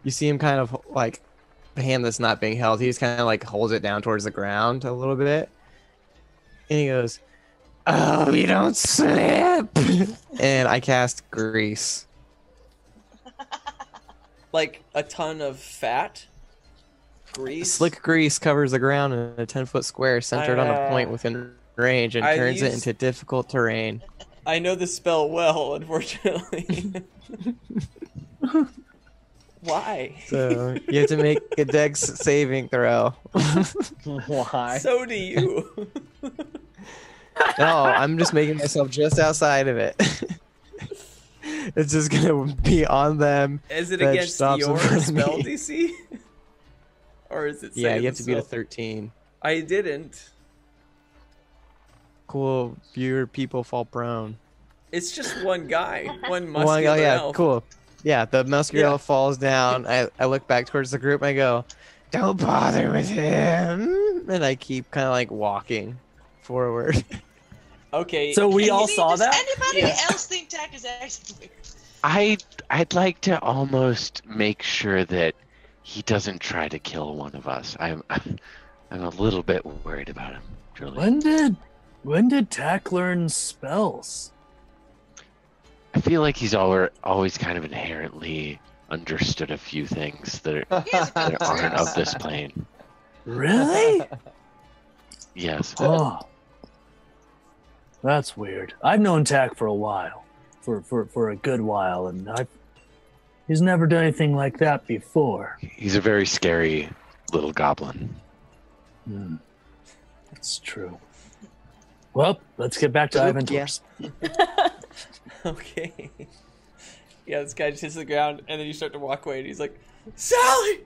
you see him kind of like the hand that's not being held. He just kind of like holds it down towards the ground a little bit, and he goes, "Oh, you don't slip!" And I cast grease. Like a ton of fat, grease. Slick grease covers the ground in a 10-foot square centered on a point within range and I turns it used- into difficult terrain. I know the spell well, unfortunately. Why? So you have to make a dex saving throw. Why? So do you. No, I'm just making myself just outside of it. It's just gonna be on them. Is it That against stops in your front of spell me. DC? Or is it? Yeah, save you have to beat a itself? 13. I didn't. Cool. Fewer people fall prone. It's just one guy, one muscular Well, yeah, elf. cool. Yeah, the muscular Yeah. elf falls down. I look back towards the group. And I go, "Don't bother with him," and I keep kind of like walking forward. Okay. So we all Does saw that. anybody Yeah. else think Tack is actually weird? I'd like to almost make sure that he doesn't try to kill one of us. I'm a little bit worried about him, truly. When did Tack learn spells? I feel like he's always kind of inherently understood a few things that aren't of this plane. Really? Yes. Oh. That's weird. I've known Tack for a while. for a good while, and he's never done anything like that before. He's a very scary little goblin. That's true. Well, let's get back to Ivan Tor's. Okay. Yeah, this guy just hits the ground, and then you start to walk away, and he's like, Sally!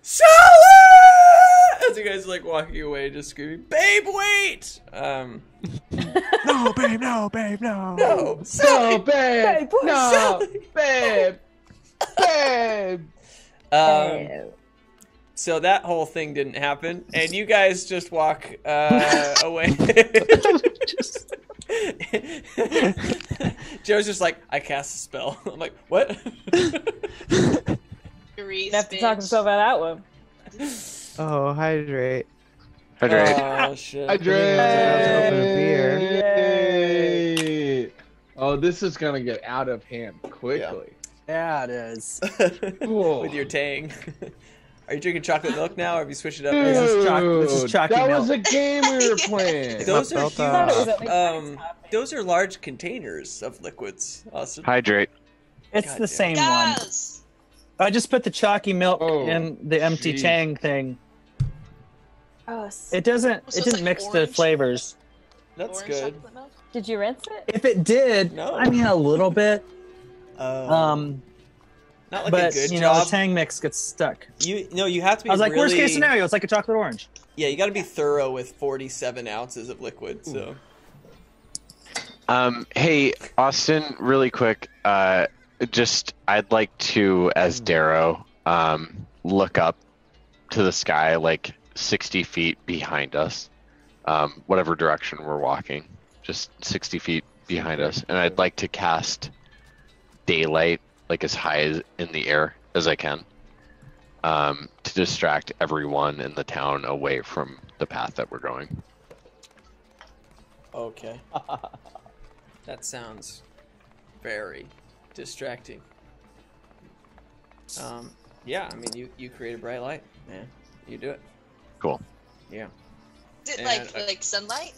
Sally! As you guys are like walking away, just screaming, Babe, wait! No, babe, no, babe, no. No, Sally! No, babe! No, Sally! babe! Babe! So that whole thing didn't happen, and you guys just walk away. Joe's just like, I cast a spell. I'm like, what? You have to talk himself out of that one. Oh, hydrate. Hydrate. Oh, shit. Hydrate! Open a beer. Yay! Oh, this is gonna get out of hand quickly. Yeah, it is. With your tang. Are you drinking chocolate milk now, or have you switched it up? Dude, This is chalky that milk. was a game we were playing. Those are Thought it was huge. Those are large containers of liquids, Austin. Hydrate. It's God the damn. same one. Yes. I just put the chalky milk Oh, in the empty geez. Tang thing. Oh, It doesn't. So it it's didn't like mix the orange? flavors. That's Orange good. chocolate milk? did you rinse it? If it did, No. I mean a little bit. Not like But a good you know, job. the Tang mix gets stuck. You have to be. I was like, really, worst case scenario, it's like a chocolate orange. Yeah, you got to be thorough with 47 ounces of liquid. So Hey, Austin, really quick. I'd like to, as Darrow, look up to the sky, like 60 feet behind us, whatever direction we're walking, just 60 feet behind us, and I'd like to cast daylight, like as high as in the air as I can, to distract everyone in the town away from the path that we're going. okay, that sounds very distracting. Yeah, I mean, you create a bright light, man. You do it. Cool. Yeah. Is it And like sunlight?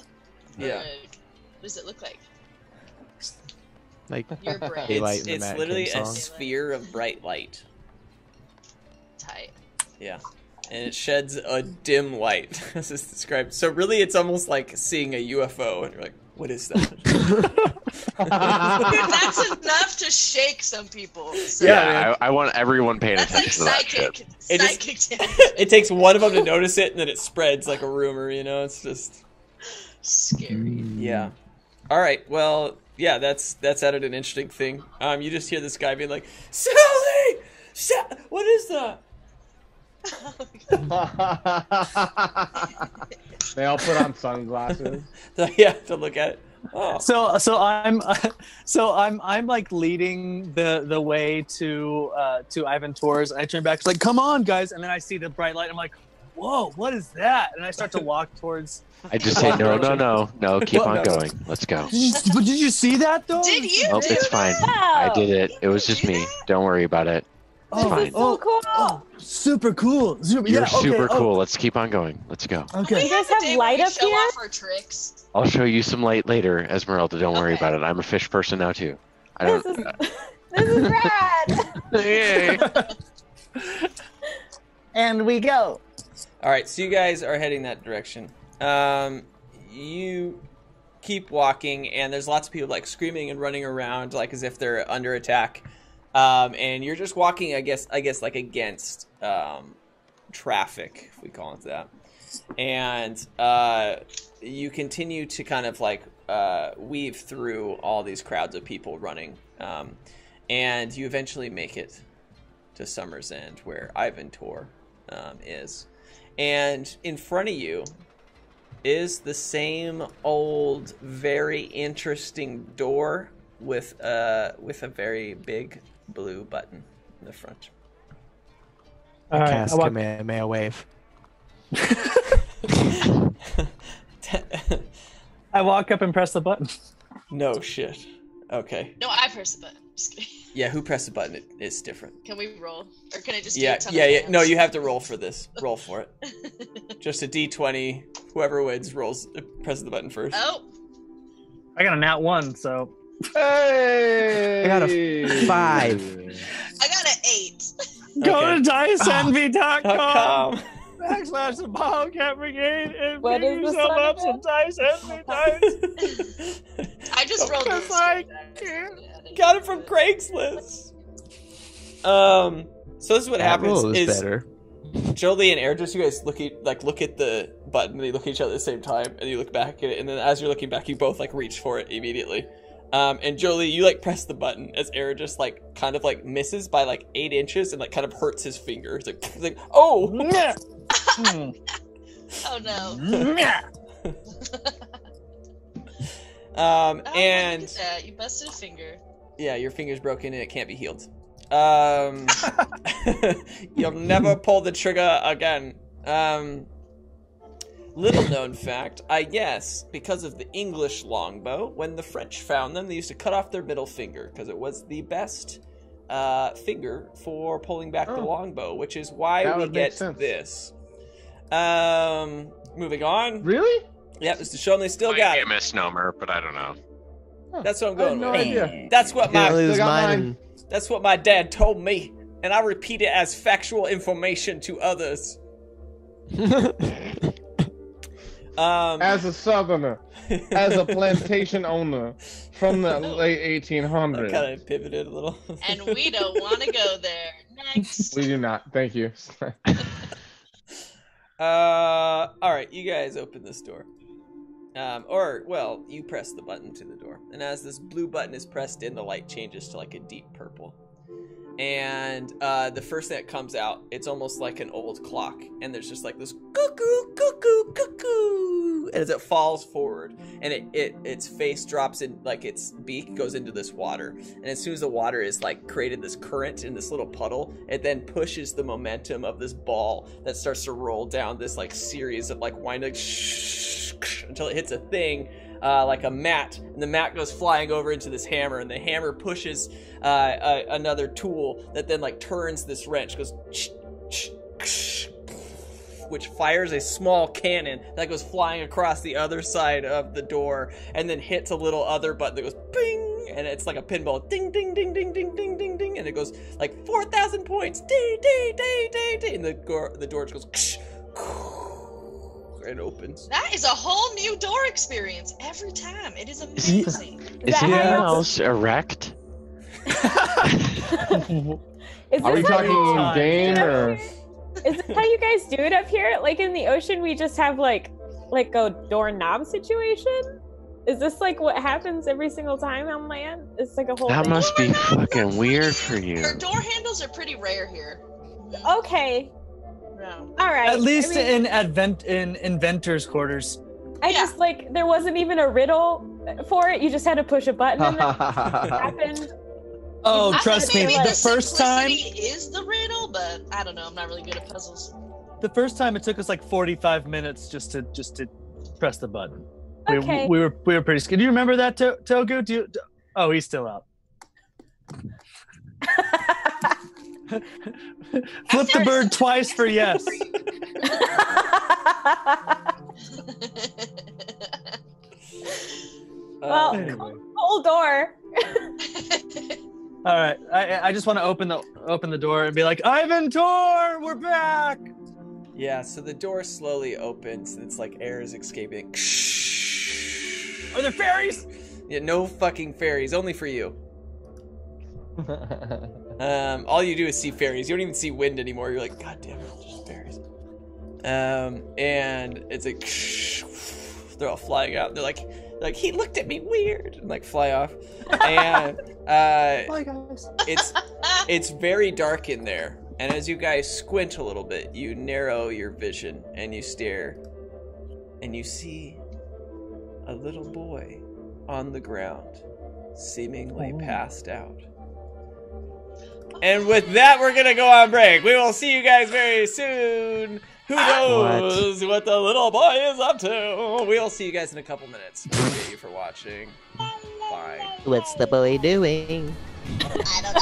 Yeah. Or what does it look like? Like Your brain. Daylight in the It's Matt literally Kim a song. sphere of bright light. Tight. Yeah. And it sheds a dim light, as it's described. So really, it's almost like seeing a UFO, and you're like, what is that? Dude, that's enough to shake some people. So Yeah, I want everyone paying that's like attention to that shit. psychic. It just- Psychic damage. It takes one of them to notice it, and then it spreads like a rumor, you know? It's just... Scary. Yeah. All right. Well, yeah, that's added an interesting thing. You just hear this guy being like, Sally! What is that? They all put on sunglasses. Yeah, to look at it. Oh. So I'm like leading the way to Ivan Tor's. I turn back, it's like, come on, guys, and then I see the bright light. I'm like, whoa, what is that? And I start to walk towards. I just say, no, keep on going. Let's go. But did you see that though? Did you Oh, do it's fine. that? I did it. It was just me. Don't worry about it. It's This fine. is so cool. Oh, super cool. You're yeah, okay, super oh, cool. Let's keep on going. Let's go. Okay. You guys a have day light where we up show here? off our tricks. I'll show you some light later, Esmeralda. Don't worry Okay. about it. I'm a fish person now too. I don't. This is rad. Yay. And we go. All right, so you guys are heading that direction. You keep walking, and there's lots of people like screaming and running around, like as if they're under attack. And you're just walking, I guess, like against traffic, if we call it that. And you continue to kind of like weave through all these crowds of people running, and you eventually make it to Summer's End, where Ivan Tor is. And in front of you is the same old, very interesting door with a very big blue button in the front. All right, Cast I walk- Kamehameha wave. I walk up and press the button. No shit. Okay. No, I pressed the button. Just kidding. Yeah, who pressed the button? It's different. Can we roll? Or can I just do Yeah, a ton yeah, of yeah. hands? No, you have to roll for this. Roll for it. Just a d20. Whoever wins rolls, presses the button first. Oh, I got a nat 1, so Hey! I got a 5. I got an 8. Go Okay. to diceenvy.com .com. / the Bottlecap Brigade and What pick is the yourself sign up some Dice Envy dice. I just rolled Because this. I Got it from Craigslist. So this is what That happens roll is better. Jolie and Air, you guys look at the button and you look at each other at the same time and you look back at it, and then as you're looking back you both like reach for it immediately. And Jolie, you like press the button as Air just like kind of like misses by like 8 inches and like kind of hurts his finger. It's like oh Oh no. Oh, and look at that. You busted a finger. yeah, your finger's broken and it can't be healed. You'll never pull the trigger again. Little known fact, I guess, because of the English longbow, when the French found them, they used to cut off their middle finger because it was the best finger for pulling back the longbow, which is why That we would make get sense. this. Moving on. Really? Yeah, Mr. Sean, they still Might got be it. a misnomer, but I don't know. That's what I'm I had going no with. idea. That's what Can't my lose still got mine. mine. That's what my dad told me, and I repeat it as factual information to others. As a southerner, as a plantation owner from the late 1800s. I kind of pivoted a little. And we don't want to go there. Next. We do not. Thank you. All right, you guys open this door. You press the button to the door. And as this blue button is pressed in, the light changes to like a deep purple. And the first thing that comes out, it's almost like an old clock. And there's just like this cuckoo, cuckoo, cuckoo. And as it falls forward, and its face drops in, like its beak goes into this water. And as soon as the water is like created this current in this little puddle, it then pushes the momentum of this ball that starts to roll down this like series of like winding until it hits a thing like a mat, and the mat goes flying over into this hammer, and the hammer pushes another tool that then like turns this wrench, goes which fires a small cannon that goes flying across the other side of the door, and then hits a little other button that goes ping, and it's like a pinball, ding ding ding ding ding ding ding ding, and it goes like 4,000 points, ding ding ding ding ding, and the door just goes and opens. That is a whole new door experience every time. It is amazing. Is that your how- house erect? Is Are we this how talking you- in game or? Is this how you guys do it up here? Like in the ocean, we just have like a doorknob situation? Is this like what happens every single time on land? It's like a whole That thing? must be fucking weird for you. Our door handles are pretty rare here. Okay. No. All right. At least I mean, in inventors' quarters. I just like there wasn't even a riddle for it. You just had to push a button and then it happened. Oh, I trust think me, Maybe the first time simplicity is the riddle, but I don't know. I'm not really good at puzzles. it took us like 45 minutes just to press the button. Okay. We were pretty scared. Do you remember that, Togu? Oh, he's still out. Flip the bird twice for yes. Well, Anyway. whole door. All right, I just want to open the door and be like, Ivan Tor, we're back. Yeah, so the door slowly opens and it's like air is escaping. Are there fairies? Yeah, no fucking fairies, only for you. All you do is see fairies. You don't even see wind anymore. You're like, God damn it, just fairies. And it's like they're all flying out. They're like he looked at me weird, and like fly off. And Bye, guys. it's very dark in there. And as you guys squint a little bit, you narrow your vision and you stare, and you see a little boy on the ground, seemingly passed out. And with that, we're gonna go on break. We will see you guys very soon. Who knows what the little boy is up to? We'll see you guys in a couple minutes. Thank you for watching. Bye. What's the boy doing? I don't know.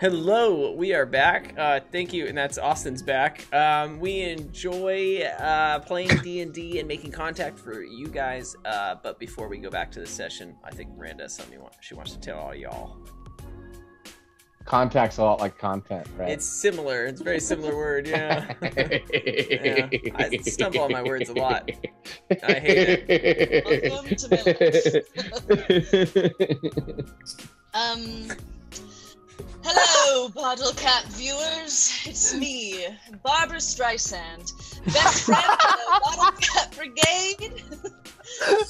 Hello, we are back. Thank you, and that's Austin's back. We enjoy playing D&D and making contact for you guys. But before we go back to the session, I think Miranda has something she wants to tell all y'all. Contact's a lot like content, right? It's similar. It's a very similar word, yeah. Yeah. I stumble on my words a lot. I hate it. Welcome to Village. Hello, Bottlecap viewers. It's me, Barbara Streisand, best friend of the Bottlecap Brigade.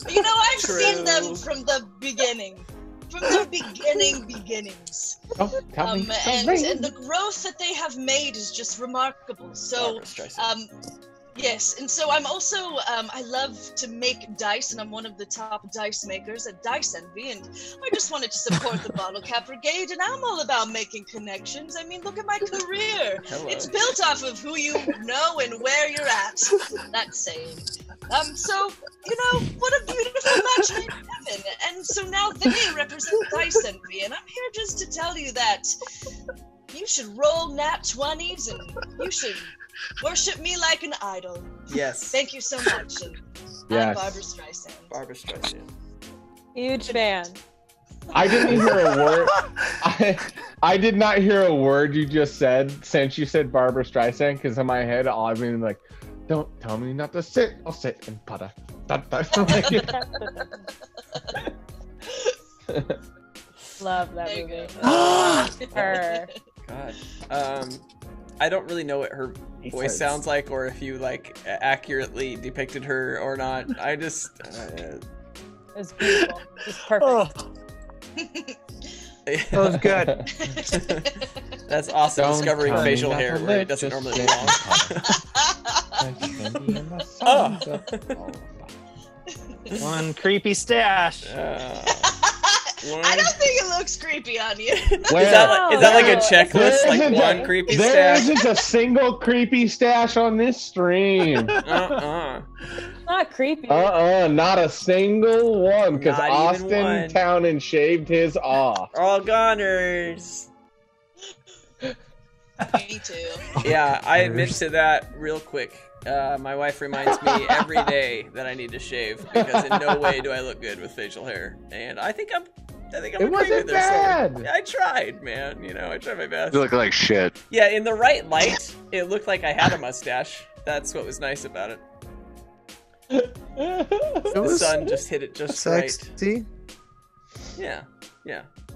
You know, I've seen them from the beginning. From the beginnings. And the growth that they have made is just remarkable. So, yes, and so I'm also, I love to make dice, and I'm one of the top dice makers at Dice Envy, and I just wanted to support the Bottlecap Brigade, and I'm all about making connections. I mean, look at my career. Hello. It's built off of who you know and where you're at. That's saying. So, you know, what a beautiful match made in heaven. And so now they represent Dice Envy, and I'm here just to tell you that you should roll nat 20s and you should worship me like an idol. Yes. Thank you so much. And I'm Barbara Streisand. Barbara Streisand. Huge fan. I didn't hear a word. I did not hear a word you just said since you said Barbara Streisand, because in my head, all I've been like, don't tell me not to sit. I'll sit and putter. Love that movie. Her. God. I don't really know what her voice sounds like, or if you like accurately depicted her or not. I just. It was beautiful. Just perfect. That was good. That's awesome. Discovering facial hair where it doesn't normally belong. One creepy stash. I don't think it looks creepy on you. Is that like a checklist? Like one creepy stash? There's just a single creepy stash on this stream. Not creepy. Not a single one, because Not even Austin one. Townend shaved his off. All goners. Me too. Yeah, I admit to that real quick. My wife reminds me every day that I need to shave, because in no way do I look good with facial hair. And I think I'm It agreeing wasn't with her. bad. So I tried, man. You know, I tried my best. You look like shit. Yeah, in the right light, it looked like I had a mustache. That's what was nice about it. The sun just hit it just right. Sexy. Yeah.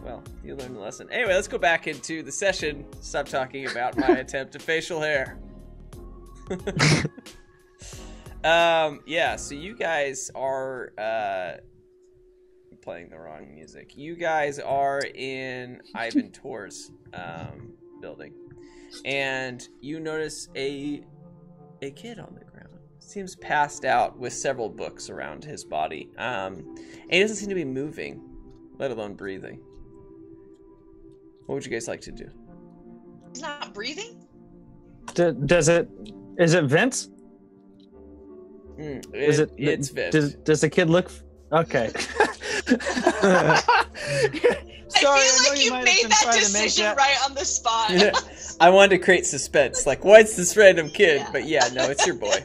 Well, you learned the lesson. Anyway, let's go back into the session. Stop talking about my attempt at facial hair. Yeah, so you guys are playing the wrong music. You guys are in Ivan Tor's building, and you notice a kid on the ground. Seems passed out with several books around his body, and he doesn't seem to be moving, let alone breathing. What would you guys like to do? He's not breathing? Is it Vince? It's Vince. Does the kid look okay? I feel like you made that decision right on the spot. Yeah. I wanted to create suspense. Like, what's this random kid? Yeah. But yeah, no, it's your boy.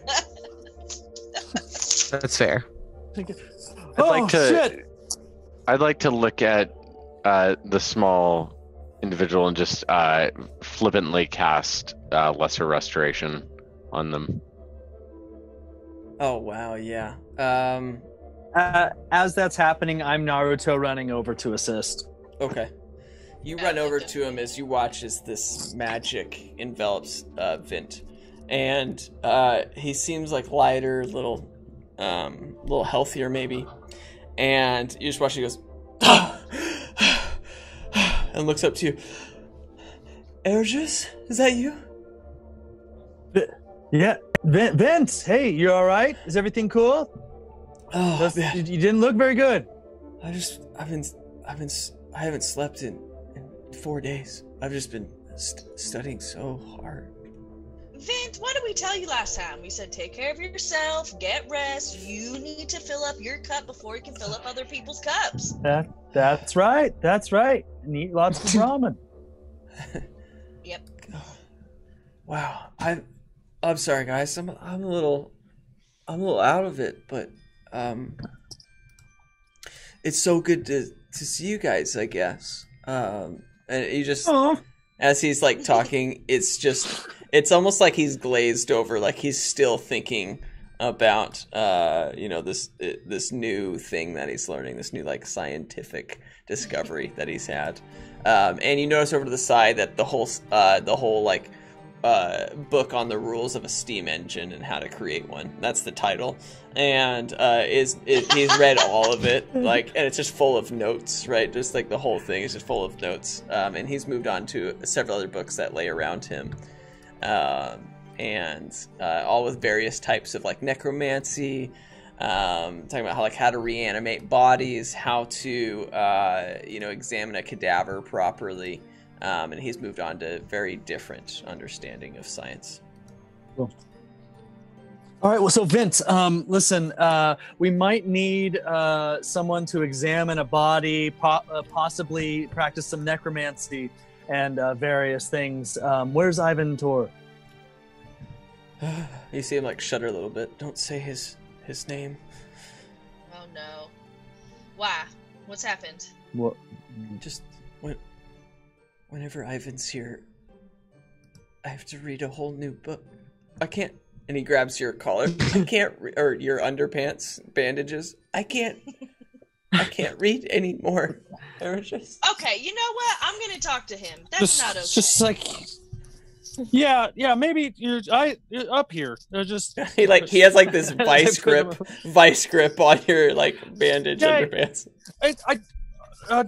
That's fair. I'd like to look at the small individual and just flippantly cast Lesser Restoration on them. Oh wow, yeah. As that's happening, I'm Naruto running over to assist. Okay. You run over to him as you watch as this magic envelops Vint, and he seems like lighter, little healthier maybe, and you just watch. He goes and looks up to you. Ergus, is that you? Yeah, Vince. Hey, you all right? Is everything cool? Oh, You didn't look very good. I haven't slept in 4 days. I've just been studying so hard. Vint, what did we tell you last time? We said take care of yourself, get rest. You need to fill up your cup before you can fill up other people's cups. That's right. And eat lots of ramen. Yep. Wow. I'm sorry, guys. I'm a little out of it, but it's so good to see you guys, I guess. And you just, as he's like talking, it's almost like he's glazed over, like he's still thinking about this new thing that he's learning, this new like scientific discovery that he's had. And you notice over to the side that the whole like book on the rules of a steam engine and how to create one. That's the title, and he's read all of it, like, and it's just full of notes, right? Just like the whole thing is just full of notes. And he's moved on to several other books that lay around him, and all with various types of like necromancy, talking about how to reanimate bodies, how to examine a cadaver properly. And he's moved on to very different understanding of science. Cool. All right, well, so Vint, listen, we might need someone to examine a body, possibly practice some necromancy and various things. Where's Ivan Tor? You see him like shudder a little bit. Don't say his name. Oh no. Why? What's happened? What? Just whenever Ivan's here, I have to read a whole new book. I can't. And he grabs your collar. I can't, or your underpants bandages. I can't read anymore. Okay, you know what? I'm gonna talk to him. That's not okay. Just like, yeah, maybe you're up here. They're just he has like this vice grip on your like bandage underpants.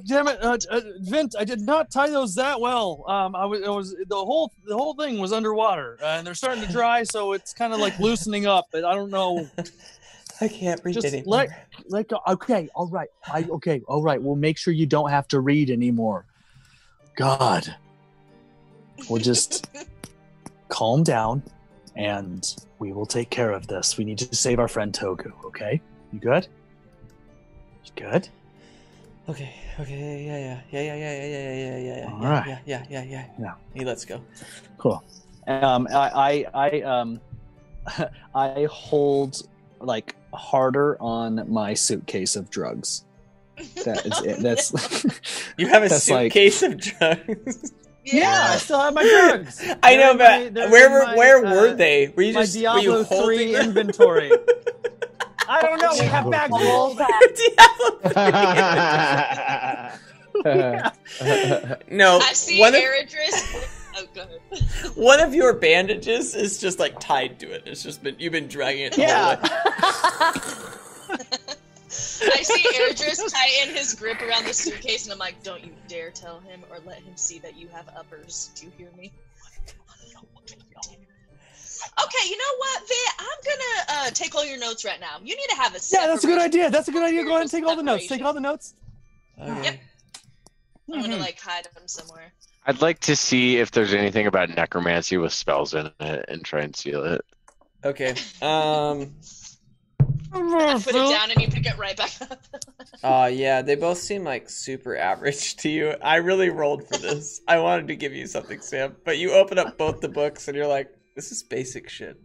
Damn it, Vint! I did not tie those that well. The whole thing was underwater, and they're starting to dry, so it's kind of like loosening up. But I don't know. I can't read anymore. Let go. Okay, all right. All right. We'll make sure you don't have to read anymore. God, we'll just calm down, and we will take care of this. We need to save our friend Togu. Okay, you good? You good? Okay, yeah. All right. Yeah. He lets go. Cool. I hold like harder on my suitcase of drugs. That is it. That's you have a suitcase of drugs. Yeah, I still have my drugs. I know, but where were they? Were you just Diablo 3 inventory? I don't know. We have bags full. No. I see Eridris. Oh, go ahead. One of your bandages is just like tied to it. It's just you've been dragging it the whole way. I see Eridris tighten his grip around the suitcase, and I'm like, don't you dare tell him or let him see that you have uppers. Do you hear me? Okay, you know what, Vit? I'm gonna take all your notes right now. You need to have a yeah, that's a good idea. That's a good idea. Go ahead and take all the notes. Take all the notes. Okay. Yep. I'm gonna like hide them somewhere. I'd like to see if there's anything about necromancy with spells in it and try and seal it. Okay. Put it down and you pick it right back up. Yeah, they both seem like super average to you. I really rolled for this. I wanted to give you something, Sam, but you open up both the books and you're like, this is basic shit.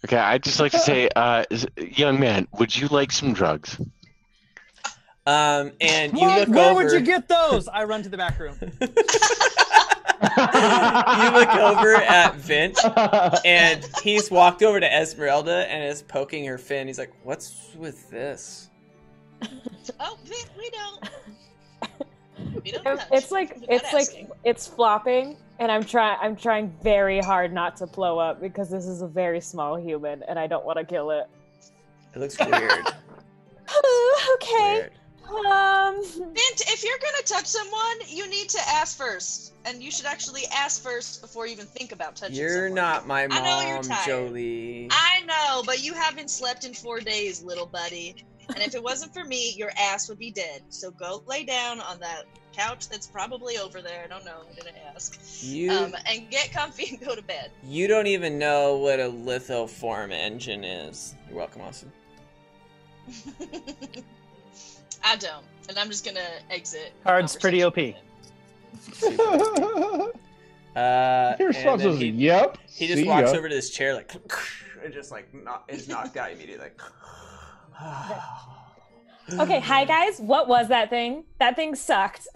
Okay, I'd just like to say, young man, would you like some drugs? And you look over. Where would you get those? I run to the back room. You look over at Vint, and he's walked over to Esmeralda and is poking her fin. He's like, "What's with this?" Oh, Vint, we don't. It's flopping, and I'm trying very hard not to blow up because this is a very small human, and I don't want to kill it. It looks weird. Okay. Weird. Vint, if you're gonna touch someone, you need to ask first, and you should actually ask first before you even think about touching someone. You're not my mom, I know you're tired. Jolie. I know, but you haven't slept in 4 days, little buddy. And if it wasn't for me, your ass would be dead. So go lay down on that couch that's probably over there. I don't know. I didn't ask. And get comfy and go to bed. You don't even know what a lithoform engine is. You're welcome, Austin. I don't. And I'm just gonna exit. Card's pretty OP. Your response was, yep. He just walks over to this chair, like, and just like is knocked out immediately. Like, Okay, hi guys. What was that thing? That thing sucked.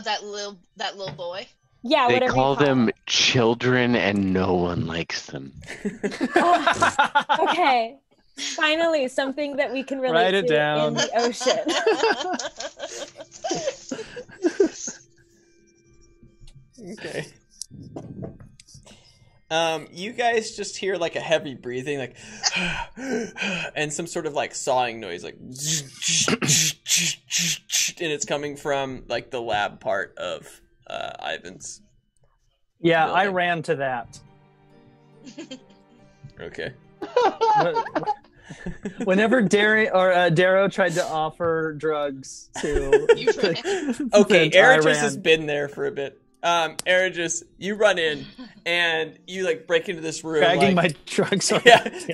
That little boy. Yeah, They whatever. call them children, and no one likes them. Okay. Finally, something that we can relate Write it to down. in the ocean. okay. You guys just hear like a heavy breathing, like, and some sort of like sawing noise, like, and it's coming from like the lab part of Ivan's. Yeah, building. I ran to that. Okay. Whenever Darrow tried to offer drugs to, Okay, Erigis I has been there for a bit. Erigis, you run in and you like break into this room, dragging like, my drugs. yeah, as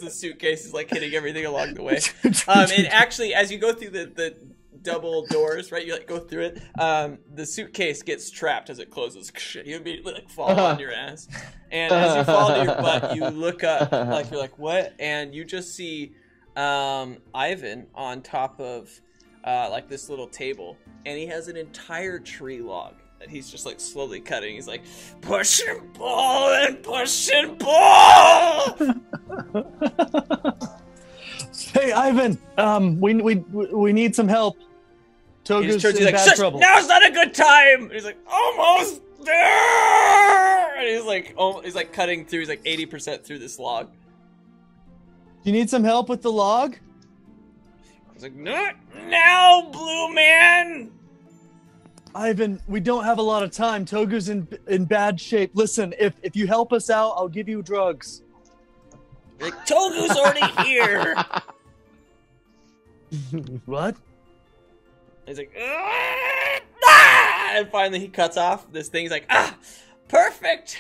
the suitcase is like hitting everything along the way. And actually, as you go through the double doors, right, you like go through it. The suitcase gets trapped as it closes. You immediately like fall on your ass, and as you fall to your butt, you look up, like you're like, what? And you just see Ivan on top of like this little table, and he has an entire tree log that he's just like slowly cutting. He's like, push and pull and push and pull. Hey, Ivan, we need some help. Togu's in like, bad trouble. Now's not a good time. And he's like, almost there. And he's like cutting through. He's like 80% through this log. You need some help with the log? I was like, not now, Blue Man. Ivan, we don't have a lot of time. Togu's in bad shape. Listen, if you help us out, I'll give you drugs. Like, Togu's already here. What? He's like, ah! And finally he cuts off this thing. He's like, perfect.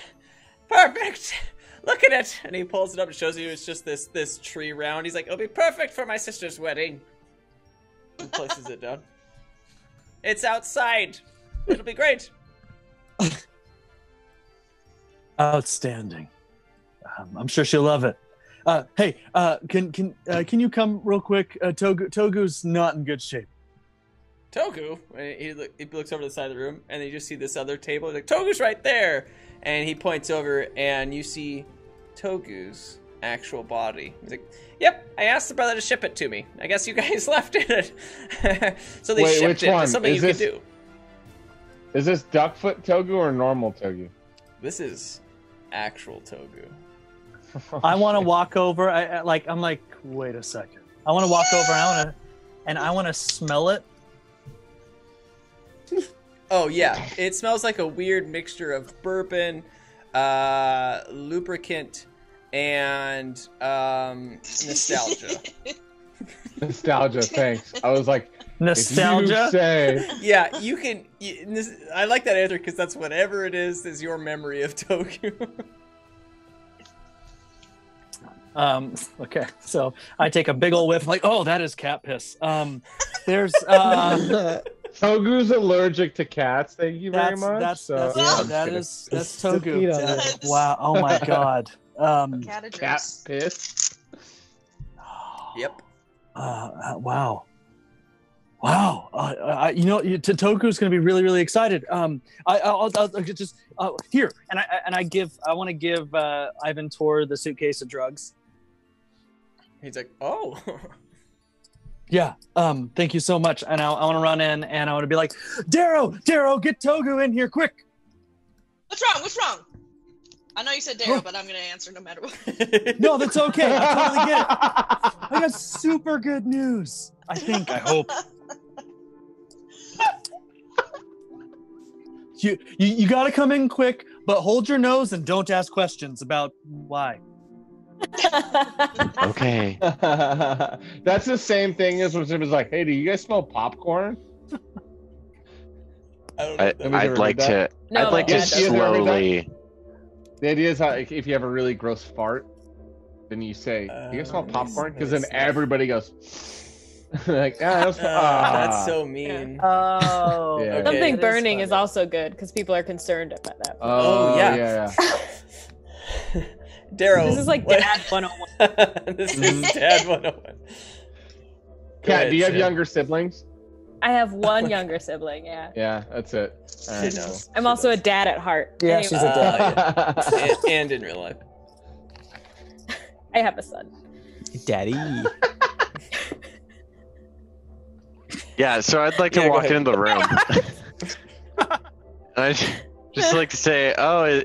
Look at it. And he pulls it up and shows you it's just this tree round. He's like, it'll be perfect for my sister's wedding. And places it down. It's outside. It'll be great. Outstanding. I'm sure she'll love it. Hey, can you come real quick? Togu's not in good shape. Togu? He looks over to the side of the room, and then you just see this other table. He's like, Togu's right there! And he points over, and you see Togu's actual body. He's like, yep, I asked the brother to ship it to me. I guess you guys left it. So they shipped it. That's something you could do. Is this Duckfoot Togu or normal Togu? This is actual Togu. I want to walk over. I'm like, wait a second. I want to walk over. I want to smell it. Oh yeah, it smells like a weird mixture of bourbon, lubricant, and nostalgia. Nostalgia, thanks. I was like, nostalgia. Say. Yeah, you can. I like that answer because that's whatever it is your memory of Togu. Okay, so I take a big old whiff. Like, oh, that is cat piss. There's Togu's allergic to cats. Thank you very much. That's Togu. Wow. Oh my god. Cat piss. Yep. Wow. Togu's gonna be really, really excited. I'll just here, and I want to give Ivan Tor the suitcase of drugs. He's like, oh. Yeah. Thank you so much. And I want to run in, and I want to be like, Darrow, get Togu in here, quick. What's wrong? I know you said Darrow, but I'm gonna answer no matter what. No, that's okay. I totally get it. I got super good news. I hope. You got to come in quick, but hold your nose and don't ask questions about why. Okay. That's the same thing as when somebody's like, "Hey, do you guys smell popcorn?" I'd like to slowly. The idea is how if you have a really gross fart, then you say, "Do you guys smell popcorn?" Because then everybody goes. Like, that's That's so mean. Oh. Yeah. Okay. Something That is burning is funny. also good because people are concerned about that. Oh, yeah. yeah. Darrow. This is like what- Dad 101. This is Dad 101. Go Kat, ahead, do you have Sam. younger siblings? I have one younger sibling, yeah. Yeah, that's it. All right, She knows. I'm also a dad at heart. Yeah, Anyway, she's a dad. And in real life. I have a son. Daddy. Yeah, so I'd like to Yeah, go walk ahead. into the room. I'd just like to say, oh,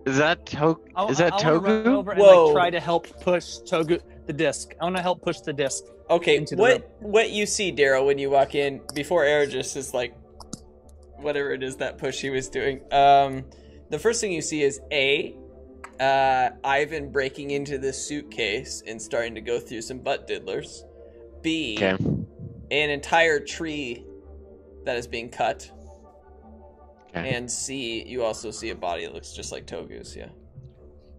is that Togu? Is that I wanna run Togu? over and Whoa. like try to help push Togu the disc. I want to help push the disc. Okay, Into the room. what you see, Darrow, when you walk in before Aerogis is like whatever it is that push he was doing. The first thing you see is Ivan breaking into the suitcase and starting to go through some butt diddlers. B, Okay. an entire tree that is being cut. Okay. And C, you also see a body that looks just like Togu's. Yeah.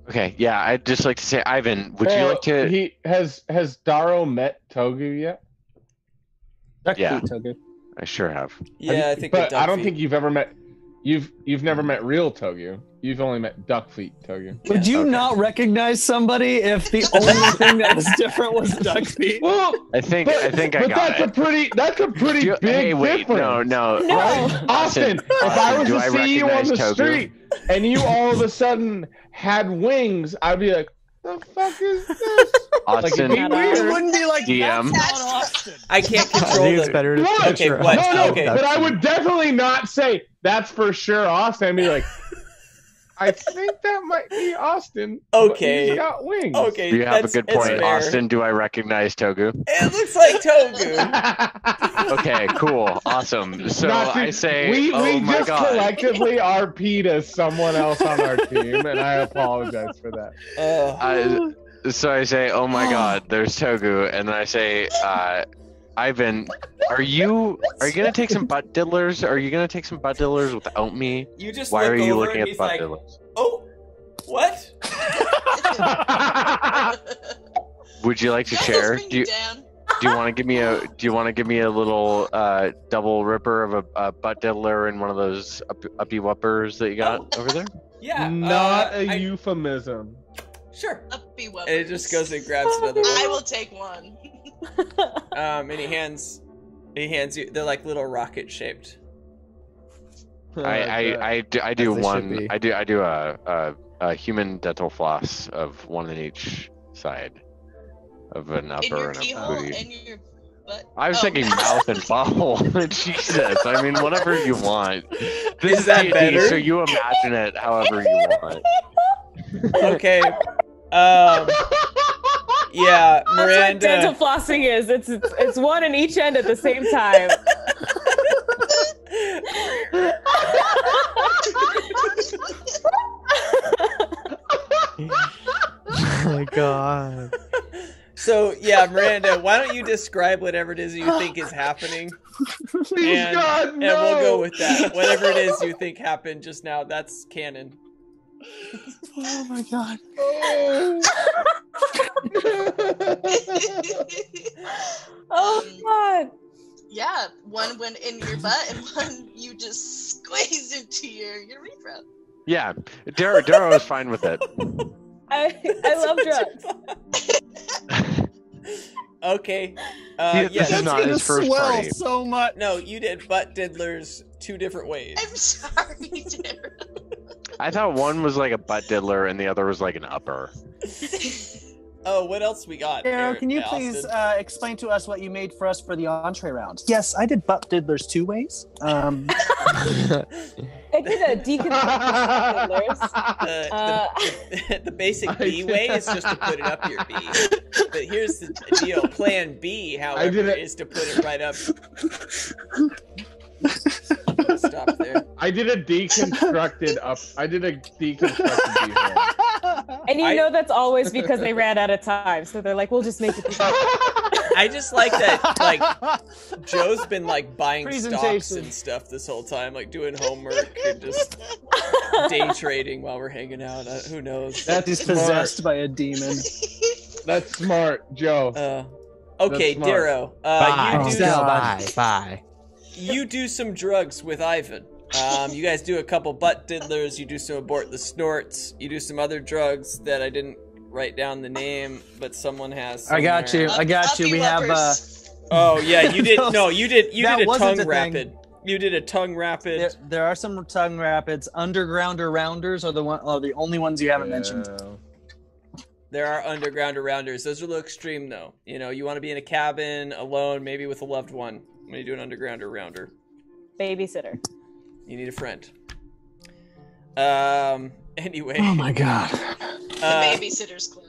Okay. Yeah, I'd just like to say, Ivan, would you like to? He has Darrow met Togu yet? Duck Yeah. feet, Togu. I sure have. Yeah, I think. But I don't think you've ever met. You've never met real Togu. You've only met duck feet Togu. Would you Okay. not recognize somebody if the only thing that was different was duck feet? Well, I think I got that's it. That's a pretty Do- big hey, wait, difference. no. No. Right? Austin, if I was do to I see you on recognize the Togu? street and you all of a sudden had wings, I'd be like, "The fuck is this?" Austin, Like, it'd be It It weird. wouldn't be like DM. that's not Austin. I can't I control think it's the. better to What? picture Okay, what? Austin. No, Okay. but I would definitely not say that's for sure Austin. I'd be like, I think that might be Austin. but Okay. he's got wings. Okay, You have a that's- good it's point, fair. Austin. Do I recognize Togu? It looks like Togu. Okay, cool, awesome. So Not to- I say, we oh my just god. collectively RP'd as someone else on our team, and I apologize for that. So I say, oh my god, there's Togu, and then I say, Ivan, are you gonna take some butt diddlers? Are you gonna take some butt diddlers without me? You just Why look are you over looking and at he's butt like, diddlers? oh, what? Would you like to share? Do you want to give me a little double ripper of a butt diddler and one of those uppy wuppers that you got over there? Yeah. Not a I- euphemism. Sure. Uppy And it just goes and grabs another I one. will take one. And he hands you. They're like little rocket shaped. I do As they one. should be. I do a human dental floss of one in each side of an In upper your and a keyhole booty. and your butt. I was Oh. thinking mouth and butthole. Jesus, I mean whatever you want. This Is that D&D, better? So you imagine it however you want. Okay. Yeah, That's what Miranda. dental flossing is. It's one in each end at the same time. Oh my god. So yeah, Miranda, why don't you describe whatever it is you think is happening, Please, and, God, and no. we'll go with that. Whatever it is you think happened just now, that's canon. Oh my god. Oh God. Yeah, one went in your butt and one you just squeezed into your urethra. Yeah, Darrow is fine with it. I love drugs. Okay. Yeah, Yes. this is not his first swell party. so much. No, you did butt diddlers two different ways. I'm sorry, Darren. I thought one was like a butt diddler and the other was like an upper. Oh, what else we got? Darrow, can you Austin? please explain to us what you made for us for the entree round? Yes, I did butt diddlers 2 ways. I did a deconstruction diddlers. The basic I B did- way is just to put it up your B. But here's the deal. Plan B, did however, it- is to put it right up. Stop there. I did a deconstructed beehole. And you I- know that's always because they ran out of time, so they're like, "We'll just make it." I just like that, like, Joe's been, like, buying stocks Presentation. and stuff this whole time, like, doing homework and just day trading while we're hanging out. Who knows? That's He's smart. possessed by a demon. That's smart, Joe. Okay, That's smart. Darrow. Bye. You do Sell, bye. you do some drugs with Ivan. You guys do a couple butt diddlers. You do some abort the snorts. You do some other drugs that I didn't write down the name, but someone has. I got you. I got you. We have. Oh yeah, you did. No, you did. You That did a wasn't tongue a thing. rapid. You did a tongue rapid. There are some tongue rapids. Undergrounder rounders are the only ones you haven't mentioned. There are underground rounders. Those are a little extreme, though. You know, you want to be in a cabin alone, maybe with a loved one. When you do an underground rounder, Babysitter. you need a friend. Anyway. Oh my god. The Babysitters Club.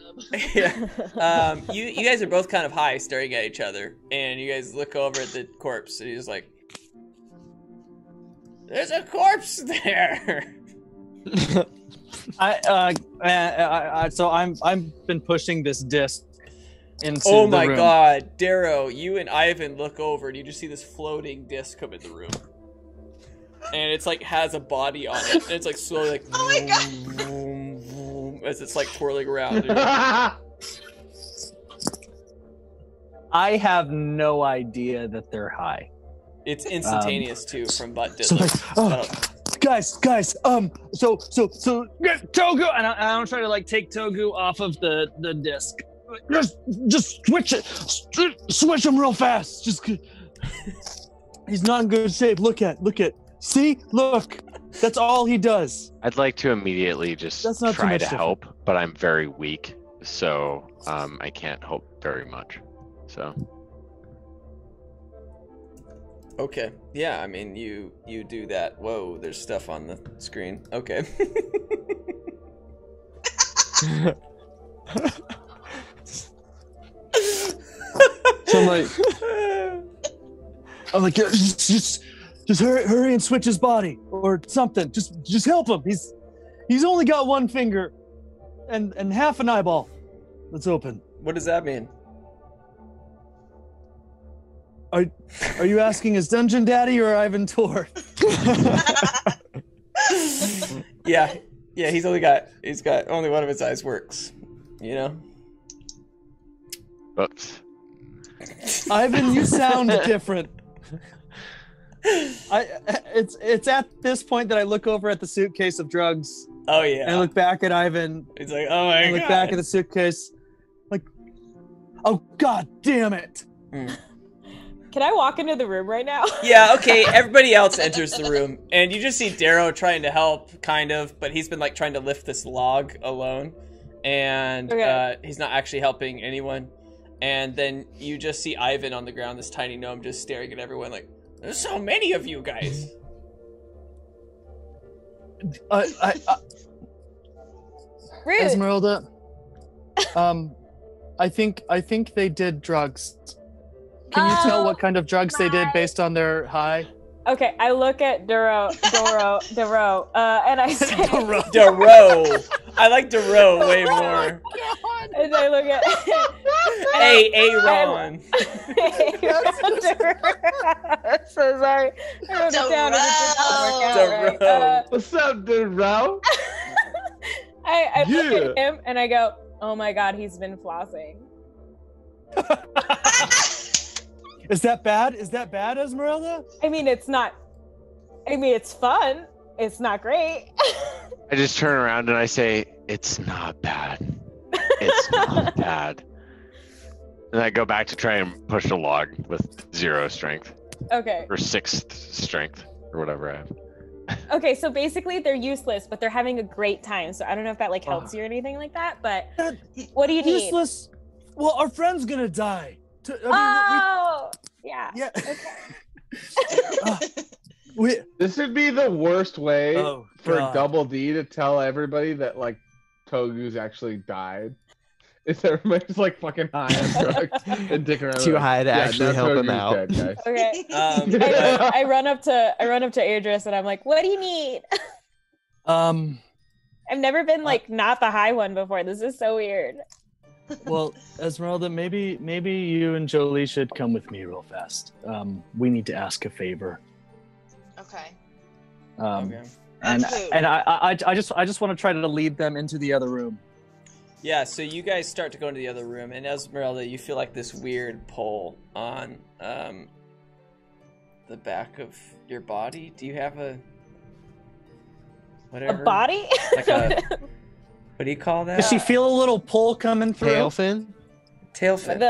Yeah. You guys are both kind of high, staring at each other, and you guys look over at the corpse, and he's like, "There's a corpse there." So I've been pushing this disc into Oh the my room. god, Darrow, you and Ivan look over and you just see this floating disc come in the room. And it's like has a body on it. And it's like slowly like Oh my god. vroom, vroom, as it's like twirling around. I have no idea that they're high. It's instantaneous too from butt So diddler. like, oh, guys, so Togu, and I don't try to like take Togu off of the disc. Just switch it, switch him real fast. Just he's not in good shape. Look at, see, look. That's all he does. I'd like to immediately just That's not too try much to different. help, but I'm very weak, so I can't help very much. So Okay. Yeah, I mean you do that. Whoa, there's stuff on the screen. Okay. So I'm like, just hurry and switch his body or something. Just help him. He's only got one finger and half an eyeball that's open. What does that mean? Are you asking his dungeon daddy or Ivan Tor? Yeah, he's got only one of his eyes works. You know? oops. Ivan, you sound different. It's at this point that I look over at the suitcase of drugs Oh yeah. and I look back at Ivan. He's like, oh my And god. look back at the suitcase, like, oh god damn it! Can I walk into the room right now? Yeah, okay, everybody else enters the room, and you just see Darrow trying to help, kind of, but he's been, like, trying to lift this log alone, and Okay. he's not actually helping anyone, and then you just see Ivan on the ground, this tiny gnome, just staring at everyone like, there's so many of you guys. Rude. Esmeralda, I think they did drugs. Can you tell what kind of drugs they did based on their high? Okay, I look at Duro, and I say, Darrow. I like Darrow way more. and I look at, Hey, Aaron. So sorry. I wrote it down and it didn't work out right. What's up, Darrow? I look at him and I go, oh my god, he's been flossing. Is that bad? Is that bad, Esmeralda? I mean, it's not. I mean, it's fun. It's not great. I just turn around and I say, it's not bad. It's not bad. And I go back to try and push a log with 0 strength. Okay. Or 6th strength, or whatever I have. Okay, so basically they're useless, but they're having a great time. So I don't know if that like helps you or anything like that, but what do you need? Useless. Well, our friend's gonna die. Yeah. Yeah. Okay. This would be the worst way Oh, for God. Double D to tell everybody that like Togu's actually died. Is everybody's like fucking high on drugs and dicking around? Too like, high to actually now help him Togu's out. dead, guys. Okay. But- I run up to Idris and I'm like, what do you need? I've never been like not the high one before. This is so weird. Well, Esmeralda, maybe you and Jolie should come with me real fast. We need to ask a favor. Okay. Okay. And Food. I just want to try to lead them into the other room. Yeah, so you guys start to go into the other room, and Esmeralda, you feel like this weird pull on the back of your body. Do you have a whatever? A body? Like a what do you call that? Does she feel a little pull coming through? Tail fin? Tail fin.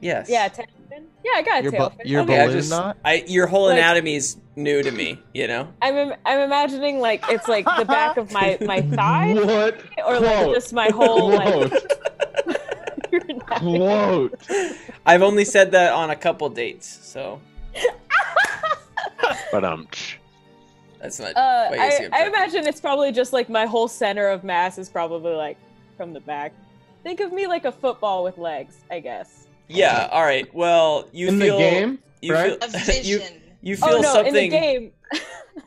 Yes. Yeah, tail fin. Yeah, I got a tail fin. Your Okay. balloon knot? Your whole Like- anatomy's new to me, you know? I'm imagining like it's like the back of my thigh, What? or like just my whole like. Quote. I've only said that on a couple dates, so But that's not quite easy. I imagine it's probably just like my whole center of mass is probably like from the back. Think of me like a football with legs, I guess. Yeah, all right. Well, you In feel the game, you right? feel Of vision. you feel Oh no, something in the game.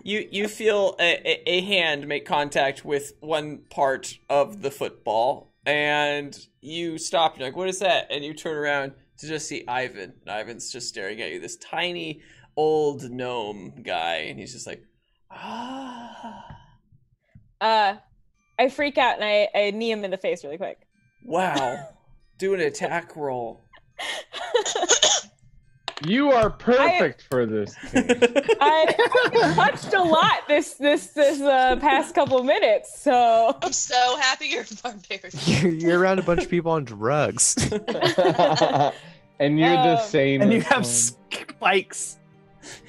You feel a hand make contact with one part of the football, and you stop. You're like, "What is that?" And you turn around to just see Ivan. And Ivan's just staring at you. This tiny old gnome guy, and he's just like, "Ah." I freak out and I knee him in the face really quick. Wow. Do an attack roll. You are perfect for this. I touched a lot this past couple minutes, so I'm so happy you're a barbarian. You're around a bunch of people on drugs. And you're the same. And you as have one. spikes.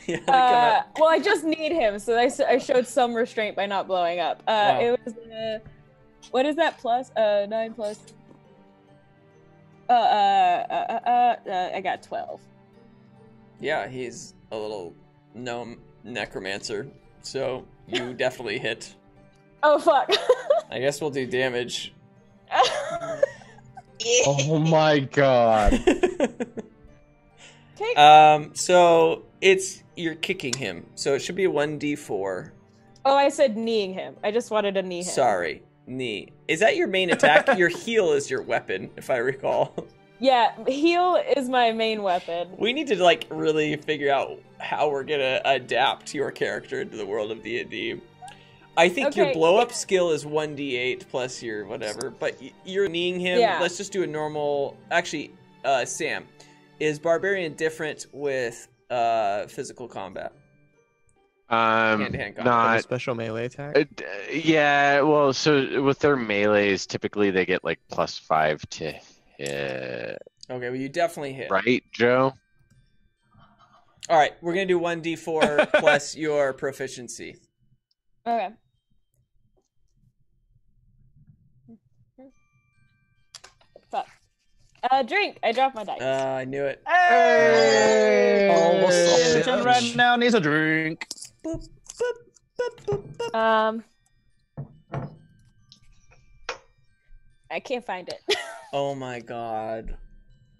Yeah, come on. well, I just need him, so I showed some restraint by not blowing up. Wow. It was what is that plus 9 plus? I got 12. Yeah, he's a little gnome necromancer, so you definitely hit. Oh fuck! I guess we'll do damage. Oh my god. Okay. So you're kicking him, so it should be a 1d4. Oh, I said kneeing him. I just wanted to knee him. Sorry, knee. Is that your main attack? Your heel is your weapon, if I recall. Yeah, heal is my main weapon. We need to like really figure out how we're gonna adapt your character into the world of D&D. I think your Okay. blow up skill is 1d8 plus your whatever, but you're kneeing him. Yeah. Let's just do a normal. Actually, Sam, is barbarian different with physical combat? Hand-to-hand combat. A not. special melee attack? Yeah, well, so with their melees, typically they get like +5 to hit. Okay, well you definitely hit. Right, Joe? All right, we're gonna do 1d4 plus your proficiency. Okay. Fuck. Drink. I dropped my dice. I knew it. Hey! Hey! Jen right now needs a drink. Boop, boop, boop, boop, boop. I can't find it. Oh my god.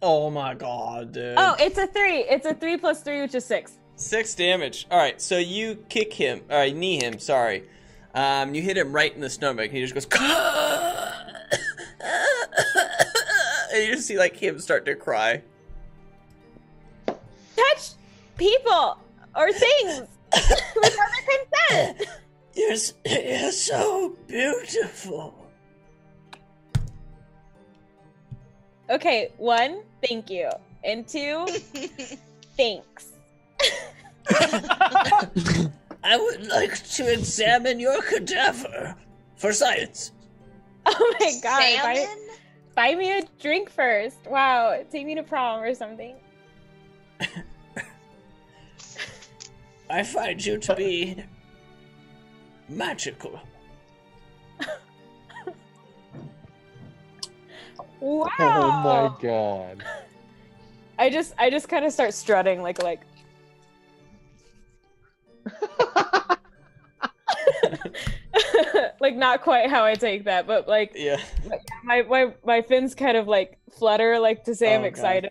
Oh my god, dude. Oh, it's a 3. It's a 3 plus 3, which is 6. 6 damage. All right, so you kick him. All right, knee him. Sorry. You hit him right in the stomach. And he just goes. And you just see like him start to cry. Touch people or things without their consent. You're so beautiful. Okay, 1, thank you. And 2, thanks. I would like to examine your cadaver for science. Oh my god. Salmon? Buy me a drink first. Wow, take me to prom or something. I find you to be magical. Wow. Oh my god. I just kind of start strutting like like not quite how I take that, but like Yeah. my fins kind of like flutter like to say Oh, I'm God. excited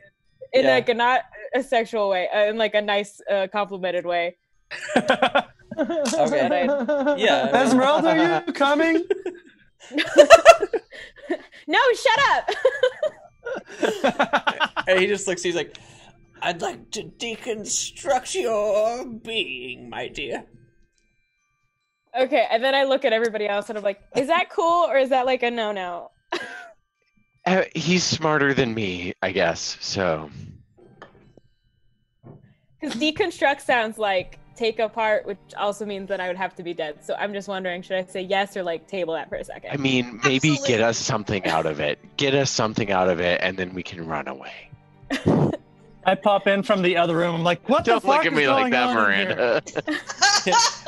in Yeah. like a not a sexual way, in like a nice complimented way. Okay. Yeah. Esmeralda, are you coming? No, shut up. And he just looks. He's like, "I'd like to deconstruct your being, my dear." Okay, and then I look at everybody else and I'm like, is that cool or is that like a no-no? He's smarter than me, I guess. So. Because deconstruct sounds like take apart, which also means that I would have to be dead. So I'm just wondering, should I say yes or like table that for a second? I mean, maybe get us something out of it. Get us something out of it, and then we can run away. I pop in from the other room. I'm like, what Don't the fuck look at is me like going that, on in here? Miranda.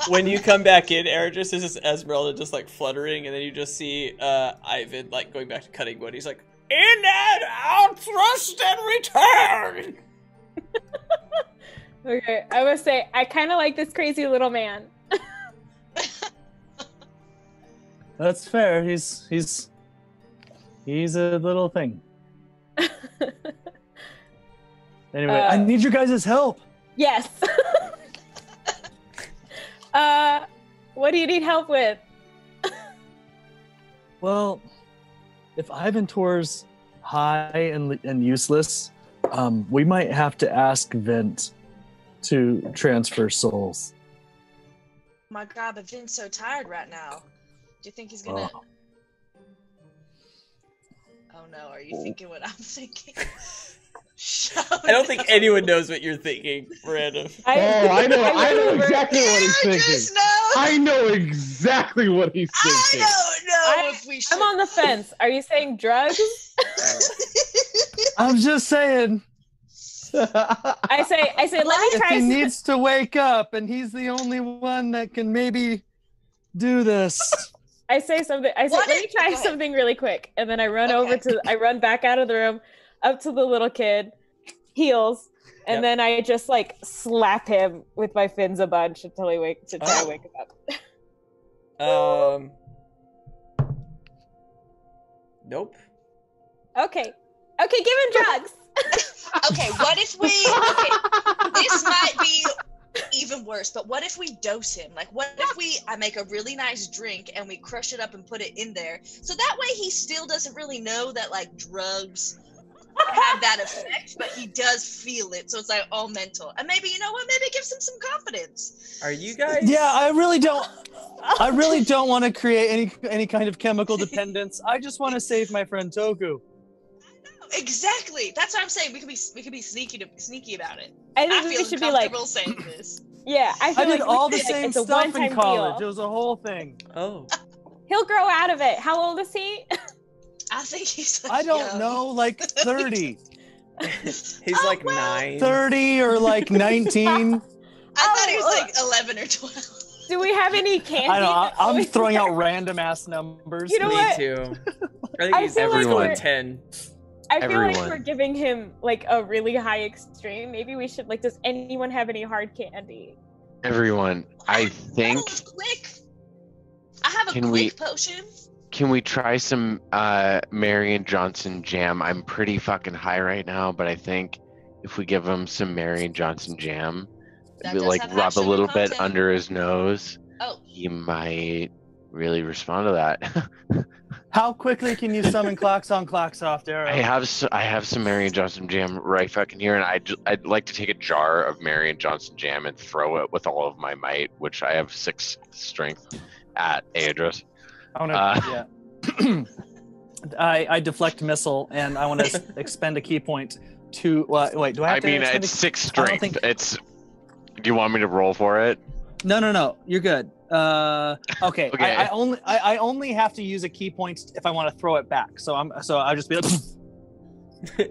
When you come back in, Eridris is just Esmeralda just like fluttering, and then you just see Ivan like going back to cutting wood. He's like, in and out, thrust and return. Okay, I would say I kind of like this crazy little man. That's fair. He's a little thing. Anyway, I need you guys' help. Yes. What do you need help with? Well, if Ivantor's high and useless, we might have to ask Vint to transfer souls. My God, but Vin's so tired right now. Do you think he's gonna? Oh no, are you thinking what I'm thinking? I don't think anyone knows what you're thinking, Miranda. I know exactly what he's thinking. Knows. I know exactly what he's thinking. I don't know if we should. I'm on the fence. Are you saying drugs? I'm just saying. I say. Let me try. He needs to wake up, and he's the only one that can maybe do this. I say something. I say, let me try something really quick, and then I run over to. I run back out of the room, up to the little kid, heals, and then I just like slap him with my fins a bunch until he try to wake him up. Nope. Okay, give him drugs. Okay, what if we? Okay, this might be even worse. But what if we dose him? Like, what if I make a really nice drink and we crush it up and put it in there, so that way he still doesn't really know that like drugs have that effect, but he does feel it. So it's like all mental, and maybe maybe it gives him some confidence. Are you guys? Yeah, I really don't want to create any kind of chemical dependence. I just want to save my friend Toku. Exactly. That's what I'm saying. We could be sneaky about it. I think we should be like saying this. Yeah, I did all the same stuff in college. It was a whole thing. Oh. He'll grow out of it. How old is he? I think he's like I don't know, like 30. He's like 9. 30 or like 19. I thought he was like 11 or 12. Do we have any candy? I know. I'm throwing out random ass numbers. You know Me what? too. I think he's everyone. 10. I feel like we're giving him like a really high extreme. Maybe we should like. Does anyone have any hard candy? Everyone, I think. Quick. I have a quick potion. Can we try some Marion Johnson jam? I'm pretty fucking high right now, but I think if we give him some Marion Johnson jam, like rub a little bit under his nose, he might really respond to that. How quickly can you summon clocks on clocks off, Darrow? I have some Marion Johnson jam right fucking here, and I'd like to take a jar of Marion Johnson jam and throw it with all of my might, which I have 6 strength at Aedris. I want to. I deflect missile, and I want to expend a key point to. Wait, do I have to? I mean, it's 6 strength. It's. Do you want me to roll for it? No. You're good. Okay. I only have to use a key point if I want to throw it back. So I'll just be like.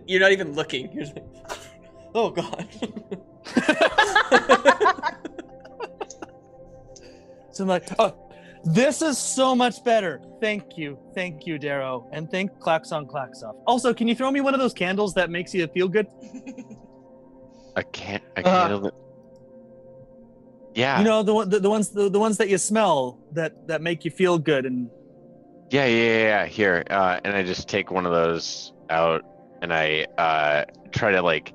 You're not even looking. You're just like, oh god. So I'm like, oh, this is so much better. Thank you, Darrow, and thank Clacks on Clacks off. Also, can you throw me one of those candles that makes you feel good? A candle. Yeah. You know the ones that you smell that make you feel good and. Yeah. Here, and I just take one of those out, and I try to like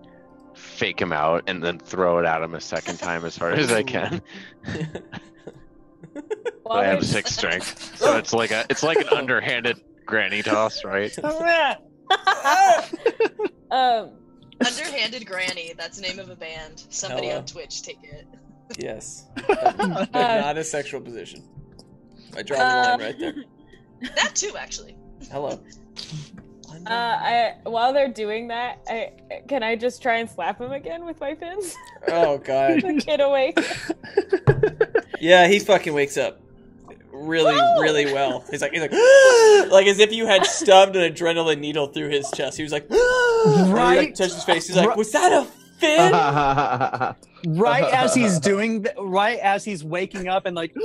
fake him out, and then throw it at him a second time as hard as I can. I have 6 strength, so it's like an underhanded granny toss, right? Underhanded granny. That's the name of a band. Somebody on Twitch take it. Yes, but not a sexual position. I draw the line right there. That too, actually. Hello. While they're doing that, can I just try and slap him again with my pins? Oh god. The kid awake. Yeah, he fucking wakes up really well. He's like like as if you had stubbed an adrenaline needle through his chest. He was like, right. He like, touched his face. He's like, was that a fin? Right as he's doing, right as he's waking up, and like,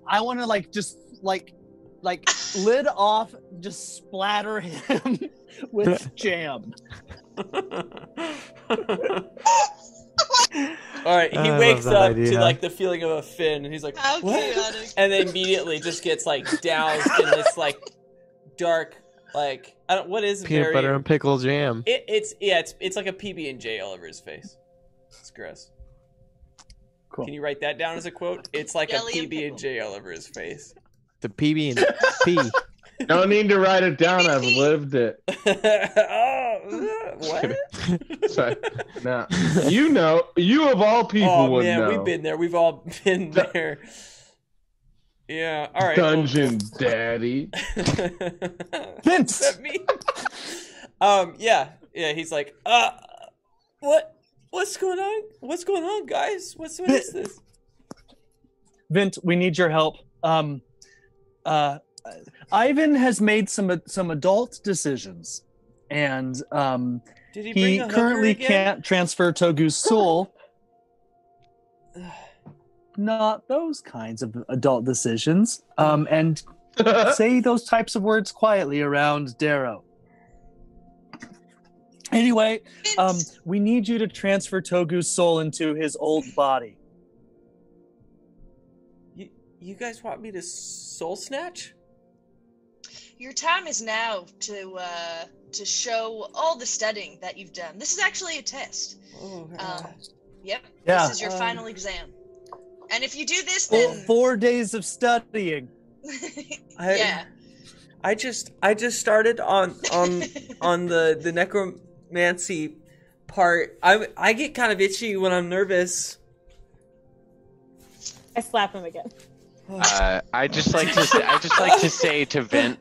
I want to like just like lid off, just splatter him with jam. All right, he wakes up to like the feeling of a fin, and he's like, "What?" And then immediately just gets like doused in this like dark, like what is peanut butter and pickle jam? It's like a PB&J all over his face. It's gross. Cool. Can you write that down as a quote? It's like a PB&J all over his face. The PB&P. No need to write it down. I've lived it. What? Sorry. Nah. You of all people would know. We've been there. We've all been there. Yeah. All right. Dungeon Daddy. Vince. Is that me? Yeah. He's like, what's going on? What's going on, guys? What is this? Vint, we need your help. Ivan has made some adult decisions, and Did he currently can't transfer Togu's soul. Not those kinds of adult decisions. And say those types of words quietly around Darrow. Anyway, we need you to transfer Togu's soul into his old body. You guys want me to soul snatch? Your time is now to show all the studying that you've done. This is actually a test. Oh, yep. Yeah. This is your final exam. And if you do this, then 4 days of studying. Yeah. I just started on the necromancy part. I get kind of itchy when I'm nervous. I slap him again. I just like to say to Vint,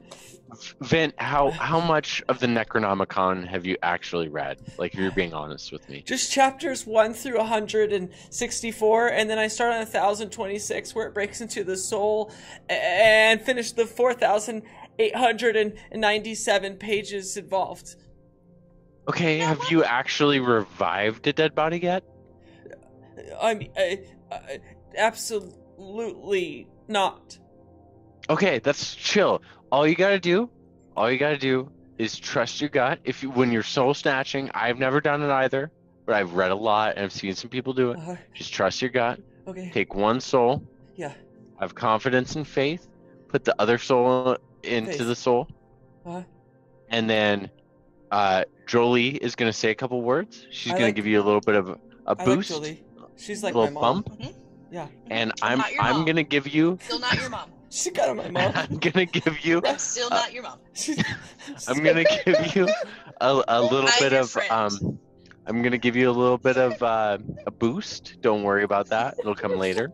how much of the Necronomicon have you actually read? Like, if you're being honest with me. Just chapters 1 through 164, and then I start on 1026 where it breaks into the soul, and finish the 4,897 pages involved. Okay, have you actually revived a dead body yet? I mean, absolutely not. Okay, that's chill. All you gotta do is trust your gut. When you're soul snatching, I've never done it either, but I've read a lot and I've seen some people do it. Just trust your gut. Okay. Take one soul. Yeah. Have confidence and faith. Put the other soul into the soul. And then Jolie is gonna say a couple words. She's gonna give you a little bit of a boost. Like Jolie. She's like a little my mom. bump. Mm-hmm. Yeah. And I'm gonna give you. Still not your mom. She's kind of my mom. I'm gonna give you. That's still not your mom. I'm gonna give you a little bit of I'm gonna give you a little bit of a boost. Don't worry about that. It'll come later.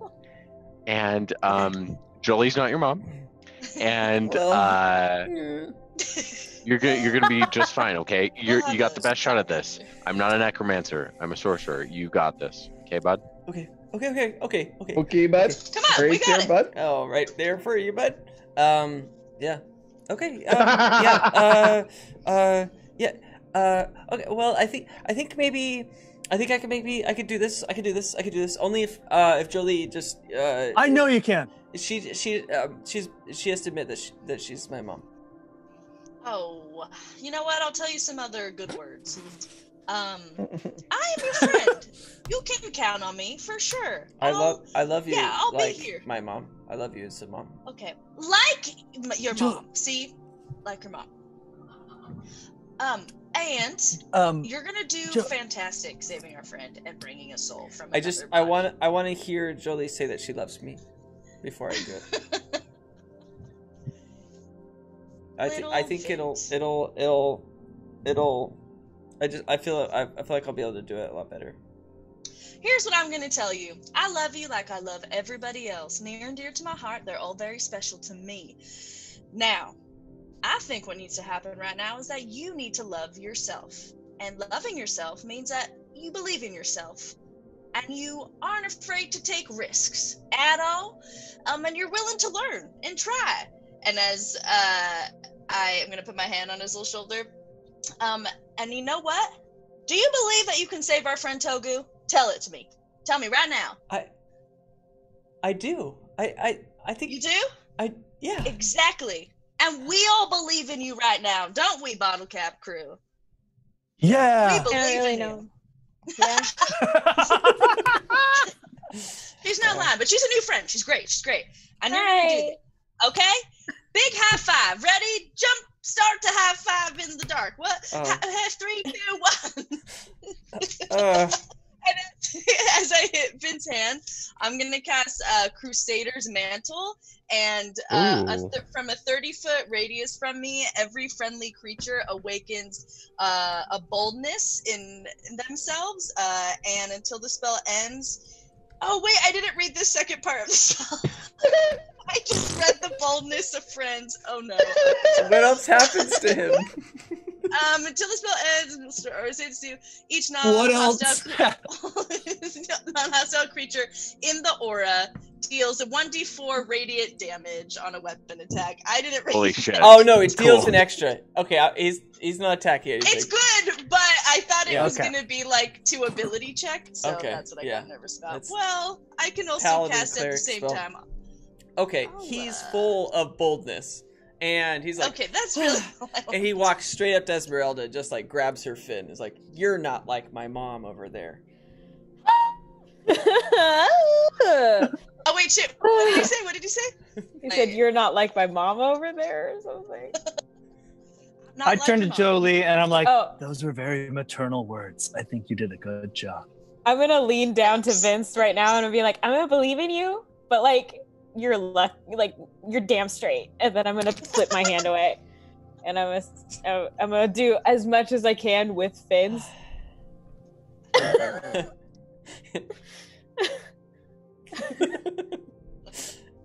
And Jolie's not your mom. And you're gonna be just fine. Okay. You got the best shot at this. I'm not a necromancer. I'm a sorcerer. You got this. Okay, bud. Okay, bud. Okay, bud. Come on, we got it. Bud. Oh, right there for you, bud. Yeah. Okay. Okay. Well, I think I could do this. I could do this. Only if Jolie just. I know you can. She has to admit that she's my mom. Oh, you know what? I'll tell you some other good words. I am your friend. You can count on me for sure. I love you. Yeah, I'll like be here. My mom. I love you as a mom. Okay, like your mom. See, like your mom. And you're gonna do fantastic saving our friend and bringing a soul from. I want to hear Jolie say that she loves me before I do it. I think it'll. I feel like I'll be able to do it a lot better. Here's what I'm going to tell you. I love you like I love everybody else. Near and dear to my heart, they're all very special to me. Now, I think what needs to happen right now is that you need to love yourself. And loving yourself means that you believe in yourself. And you aren't afraid to take risks at all. And you're willing to learn and try. And as I am going to put my hand on his little shoulder. And you know what? Do you believe that you can save our friend Togu? Tell it to me. Tell me right now. I do. I think you do? Yeah. Exactly. And we all believe in you right now, don't we, Bottlecap crew? Yeah. We believe in know. you. Yeah. She's not lying, but she's a new friend. She's great. She's great. I knew you could do this. Okay? Big high five. Ready? Jump. Start to high five in the dark. What? 3, 2, 1. And as I hit Vince's hand, I'm going to cast Crusader's Mantle. And from a 30-foot radius from me, every friendly creature awakens a boldness in themselves. And until the spell ends... Oh, wait, I didn't read the second part of the spell. I just read the boldness of friends. Oh, no. What else happens to him? Until the spell ends, or says to each non-hostile creature in the aura deals a 1d4 radiant damage on a weapon attack. I didn't read. Holy shit! Oh no, it deals an extra. Okay, he's not attacking anything. It's good, but I thought it was gonna be like 2 ability check, so that's what I got nervous about. Well, I can also cast at the same time. Okay, he's full of boldness. And he's like, okay, that's really. And he walks straight up to Esmeralda, just like grabs her fin. Is like, you're not like my mom over there. Oh wait, shit! What did you say? What did you say? He said, "You're not like my mom over there," or something. I turned to Jolie and I'm like, "Those were very maternal words. I think you did a good job." I'm gonna lean down to Vince right now and I'll be like, "I'm gonna believe in you, but like." You're damn straight," and then I'm gonna flip my hand away, and I'm gonna do as much as I can with fins.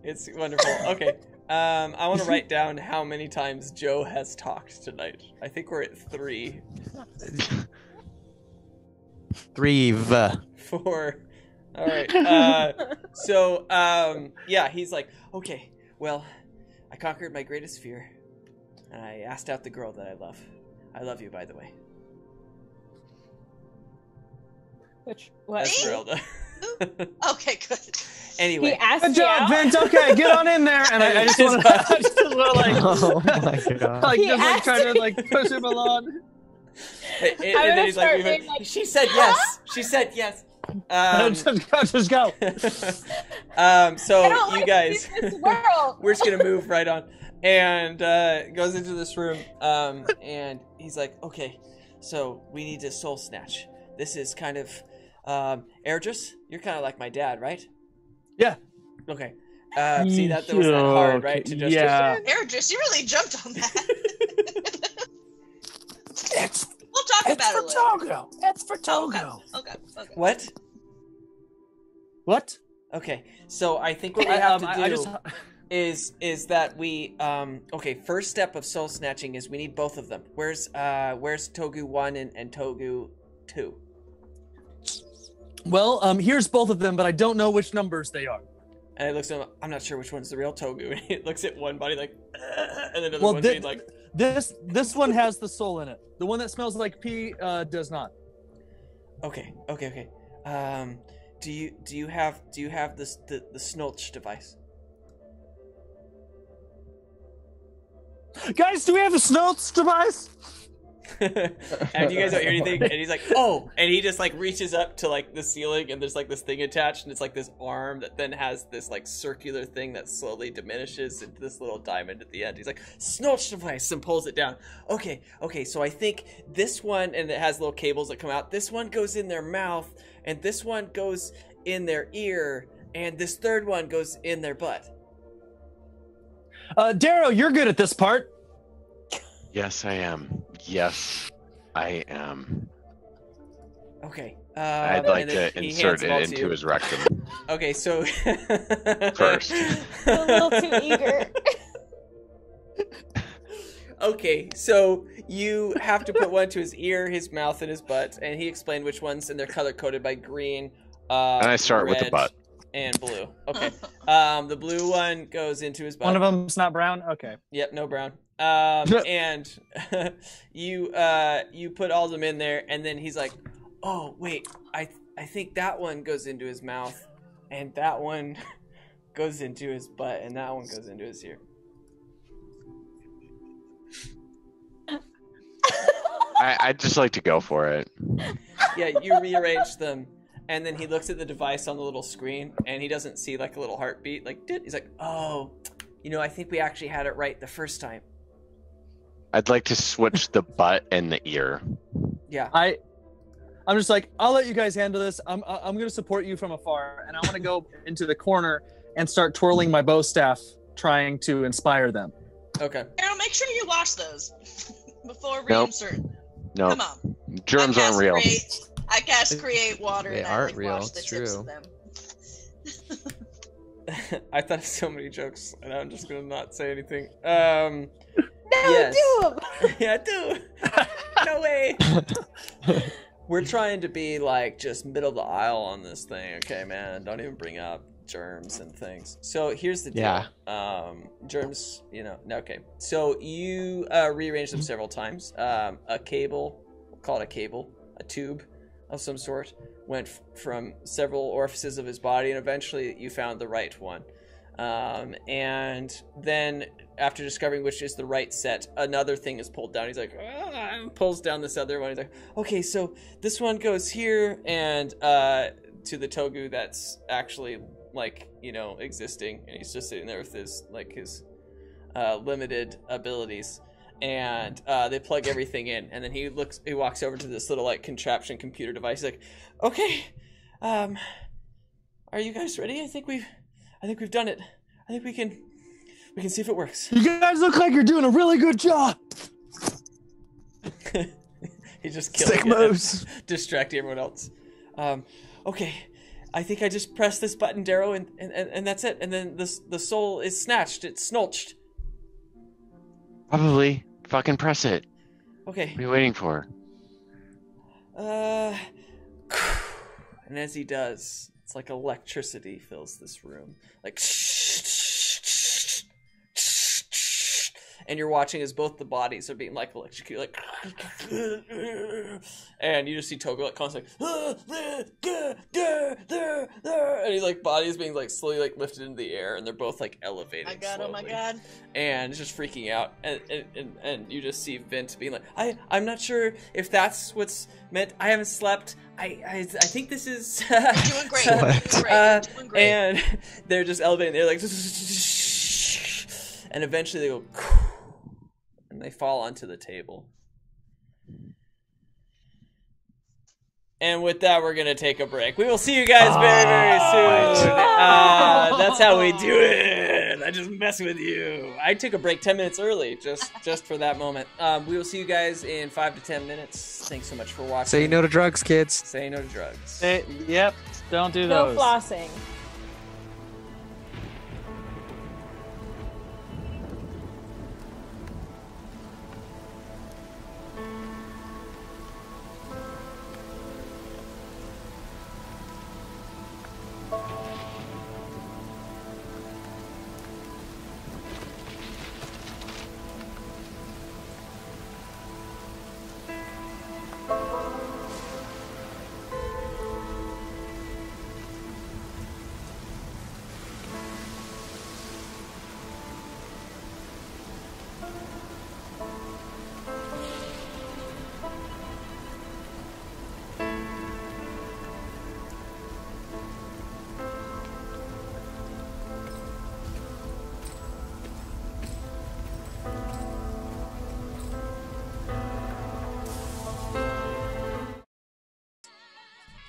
It's wonderful. Okay, I want to write down how many times Joe has talked tonight. I think we're at 3. 3. 4. All right. Yeah, he's like, okay, well, I conquered my greatest fear, and I asked out the girl that I love. I love you, by the way. What? Esmeralda. Okay, good. Anyway. He asked good job, Vince. Okay, get on in there. And I just want to like, oh my god, like just like try to like push him along. And then he's like, she said yes. She said yes. Just go. So you guys, we're just gonna move right on, and goes into this room, and he's like, okay, so we need to soul snatch. This is kind of, Erdris, you're kind of like my dad, right? Yeah. Okay. See that was not hard, right? To just Erdris, you really jumped on that. We'll talk about it later. It's for Togo. Okay. What? What? Okay, so I think what we have to do is that we first step of soul snatching is we need both of them. Where's Togu 1 and Togu 2? Well, here's both of them, but I don't know which numbers they are. And it looks at him, I'm not sure which one's the real Togu. And it looks at one body like, and then another one being like, this one has the soul in it. The one that smells like pee does not. Okay. Do you have this the Snulch device? Guys, do we have a Snulch device? And you guys don't hear anything, and he's like, oh, and he just like reaches up to like the ceiling, and there's like this thing attached, and it's like this arm that then has this like circular thing that slowly diminishes into this little diamond at the end. He's like, Snulch device, and pulls it down. Okay, so I think this one, and it has little cables that come out, this one goes in their mouth, and this one goes in their ear, and this third one goes in their butt. Darrow, you're good at this part. Yes, I am. Yes, I am. Okay. I'd like to insert it into his rectum. Okay, so first. A little too eager. Okay, so you have to put one to his ear, his mouth, and his butt, and he explained which ones, and they're color-coded by green, and I start with the red, butt. and blue. Okay. The blue one goes into his butt. One of them's not brown? Okay. Yep, no brown. And you put all of them in there, and then he's like, oh, wait, I think that one goes into his mouth, and that one goes into his butt, and that one goes into his ear. I'd just like to go for it. Yeah, you rearrange them, and then he looks at the device on the little screen, and he doesn't see like a little heartbeat. Like, he's like, oh, I think we actually had it right the first time. I'd like to switch the butt and the ear. Yeah. I'm just like, I'll let you guys handle this. I'm gonna support you from afar, and I want to go into the corner and start twirling my bow staff, trying to inspire them. Okay. Arrow, make sure you wash those before reinsert. No. Come on. Germs aren't real. I cast create water. They and I, aren't like, real, wash the it's tips true. of them. I thought of so many jokes, and I'm just gonna not say anything. No, Yes. do 'em. Yeah, do. No way. We're trying to be like just middle of the aisle on this thing, okay, man? Don't even bring up germs and things. So here's the deal. Yeah. Germs, okay. So you rearrange them several times. A cable, we'll call it a cable, a tube of some sort, went from several orifices of his body, and eventually you found the right one. And then after discovering which is the right set, another thing is pulled down. He's like, and pulls down this other one. He's like, okay, so this one goes here, and to the Togu that's actually existing, and he's just sitting there with his limited abilities, and they plug everything in, and then he walks over to this little contraption computer device. He's like, okay, are you guys ready? I think we've done it. I think we can see if it works. You guys look like you're doing a really good job. He just killing moves, distracting everyone else. Okay, I think I just press this button, Darrow, and that's it. And then the soul is snatched. It's snulched. Probably. Fucking press it. Okay. What are you waiting for? And as he does, it's like electricity fills this room. Like, and you're watching as both the bodies are being electrocuted, and you just see Togo constantly, and he's body is being slowly lifted into the air, and they're both elevating. My God, slowly. oh my God. And just freaking out, and you just see Vint being like, I'm not sure if that's what's meant. I haven't slept. I think this is doing great. Doing great. And they're just elevating. They're like, and eventually they go, and they fall onto the table. And with that, we're gonna take a break. We will see you guys very, very soon. That's how we do it. I just mess with you. I took a break 10 minutes early, just for that moment. We will see you guys in 5 to 10 minutes. Thanks so much for watching. Say no to drugs, kids. Say no to drugs. Yep. Don't do No those. flossing.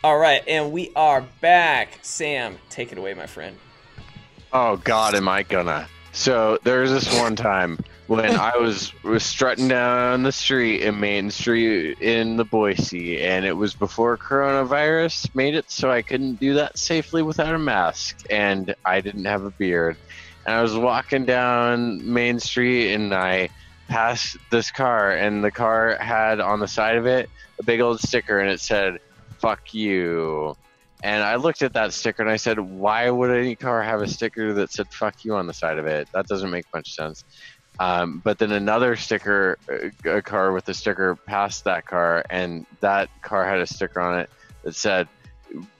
All right, and we are back. Sam, take it away, my friend. Oh God, am I gonna? So there was this one time when I was strutting down the street in Main Street in the Boise, and it was before coronavirus made it so I couldn't do that safely without a mask, and I didn't have a beard. And I was walking down Main Street, and I past this car, and the car had on the side of it a big old sticker, and it said, "Fuck you." And I looked at that sticker and I said, why would any car have a sticker that said "fuck you" on the side of it? That doesn't make much sense. But then another sticker, a car with a sticker passed that car, and that car had a sticker on it that said,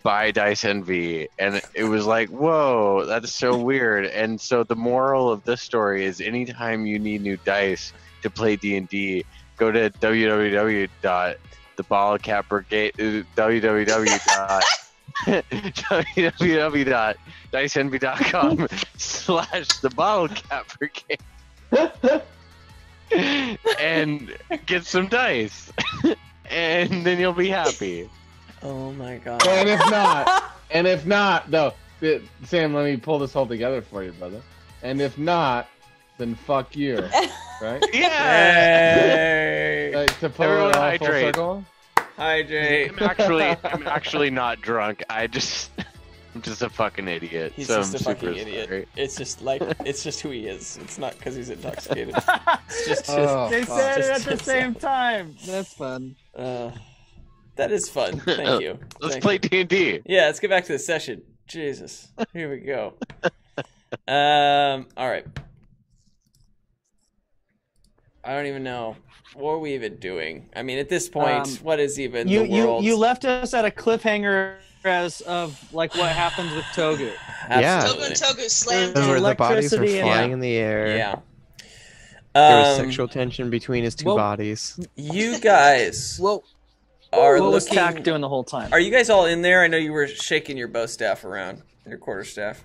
"Buy Dice Envy." And it was like, whoa, that's so weird. And so the moral of this story is anytime you need new dice to play D&D, go to www.Bottlecap Brigade, www.diceenvy.com/Bottlecap Brigade and get some dice, and then you'll be happy. Oh my god. And if not, no, Sam, let me pull this all together for you, brother. And if not, then fuck you, right? Yay! Like, to pull Everyone it all full hydrate. circle. Hydrate. I'm actually not drunk. I'm just a fucking idiot. He's so just I'm a fucking super idiot. sorry. It's just like, it's just who he is. It's not because he's intoxicated. It's just Oh, They fuck. said it Just at the same time. That's fun. that is fun. Thank you. Let's Thank play you. D&D. Yeah, let's get back to the session. Jesus. Here we go. All right. I don't even know. What are we even doing? I mean, at this point, what is even the world? You left us at a cliffhanger as of like what happens with Togu. Absolutely. Togu and Togu slammed Those him. where the bodies were Electricity and- flying in the air. Yeah. There was sexual tension between his two Well- bodies. You guys Well, are what was looking. Tack doing the whole time? Are you guys all in there? I know you were shaking your bow staff around, your quarterstaff.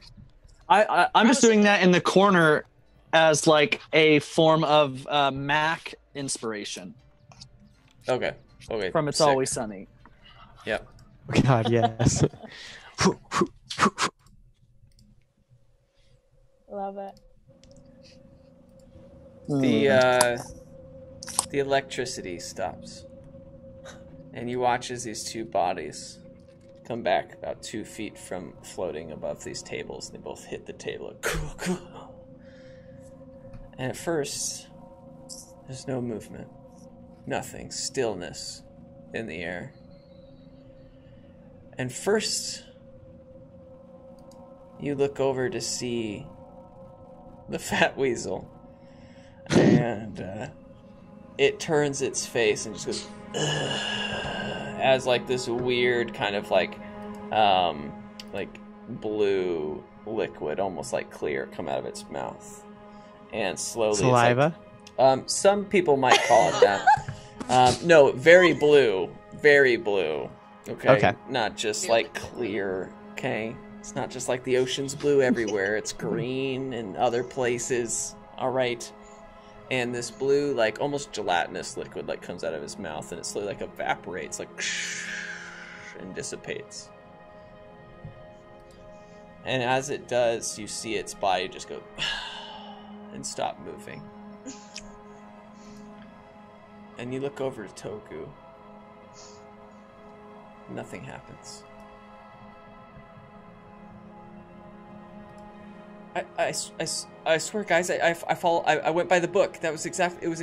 I'm just doing that in the corner as like a form of Mac inspiration Okay. Okay. from It's sick. Always Sunny. Yep. God, yes. Love it. The electricity stops, and you watch as these two bodies come back about 2 feet from floating above these tables. They both hit the table. And at first, there's no movement, nothing, stillness in the air. And first, you look over to see the fat weasel. And it turns its face and just goes as like this weird kind of like blue liquid, almost like clear, come out of its mouth, and slowly Saliva? It's like, some people might call it that. No, very blue. Okay. Not just like clear. Okay. It's not just like the ocean's blue everywhere. It's green in other places. All right. And this blue, like almost gelatinous liquid, like comes out of his mouth, and it slowly like evaporates, like and dissipates. And as it does, you see its body just go and stop moving. And you look over to Toku. Nothing happens. I swear, guys, I went by the book. That was exactly what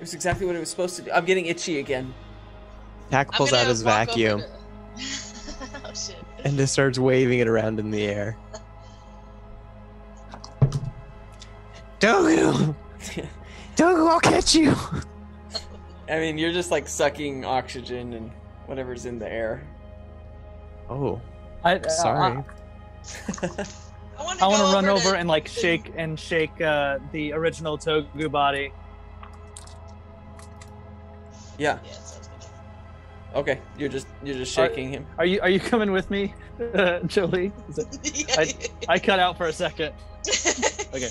it was supposed to do. I'm getting itchy again. Tack pulls out his vacuum Oh shit. and just starts waving it around in the air. Dogu! Dogu, I'll catch you! I mean, you're just like sucking oxygen and whatever's in the air. Oh, I sorry. I want to run over and like shake the original Togu body. Yeah. Yeah, sounds good. Okay. You're just shaking him. Are you coming with me, Jolie? I cut out for a second. Okay.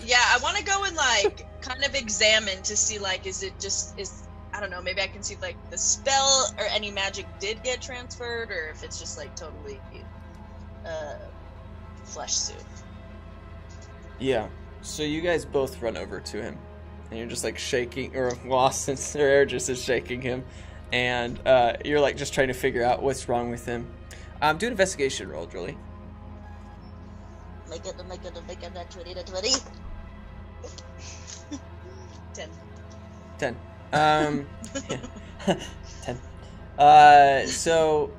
Yeah, I want to go and like kind of examine to see like is I don't know, maybe I can see if like the spell or any magic did get transferred, or if it's just like totally flesh suit. Yeah. So you guys both run over to him, and you're just like shaking, or Lawson or Ergis is shaking him, and you're like just trying to figure out what's wrong with him. Do an investigation roll, Julie. Make it that 20 to 20. 10. Yeah. 10. So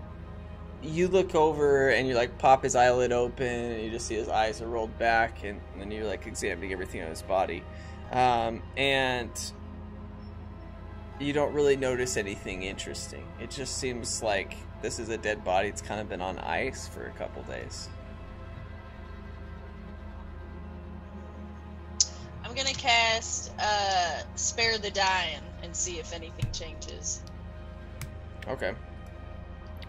you look over and you like pop his eyelid open and you just see his eyes are rolled back, and then you're like examining everything on his body. And you don't really notice anything interesting. It just seems like this is a dead body. It's kind of been on ice for a couple days. I'm gonna cast Spare the Dying and see if anything changes. Okay.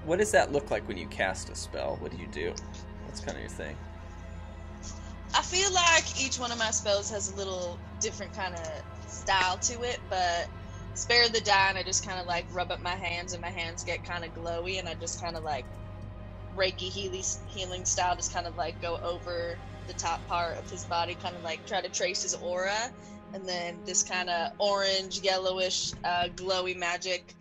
What does that look like when you cast a spell? What do you do? What's kind of your thing? I feel like each one of my spells has a little different kind of style to it, but Spare the Dying, I just kind of like rub up my hands and my hands get kind of glowy, and I just kind of like Reiki healing style, just kind of like go over the top part of his body, kind of like try to trace his aura, and then this kind of orange, yellowish, glowy magic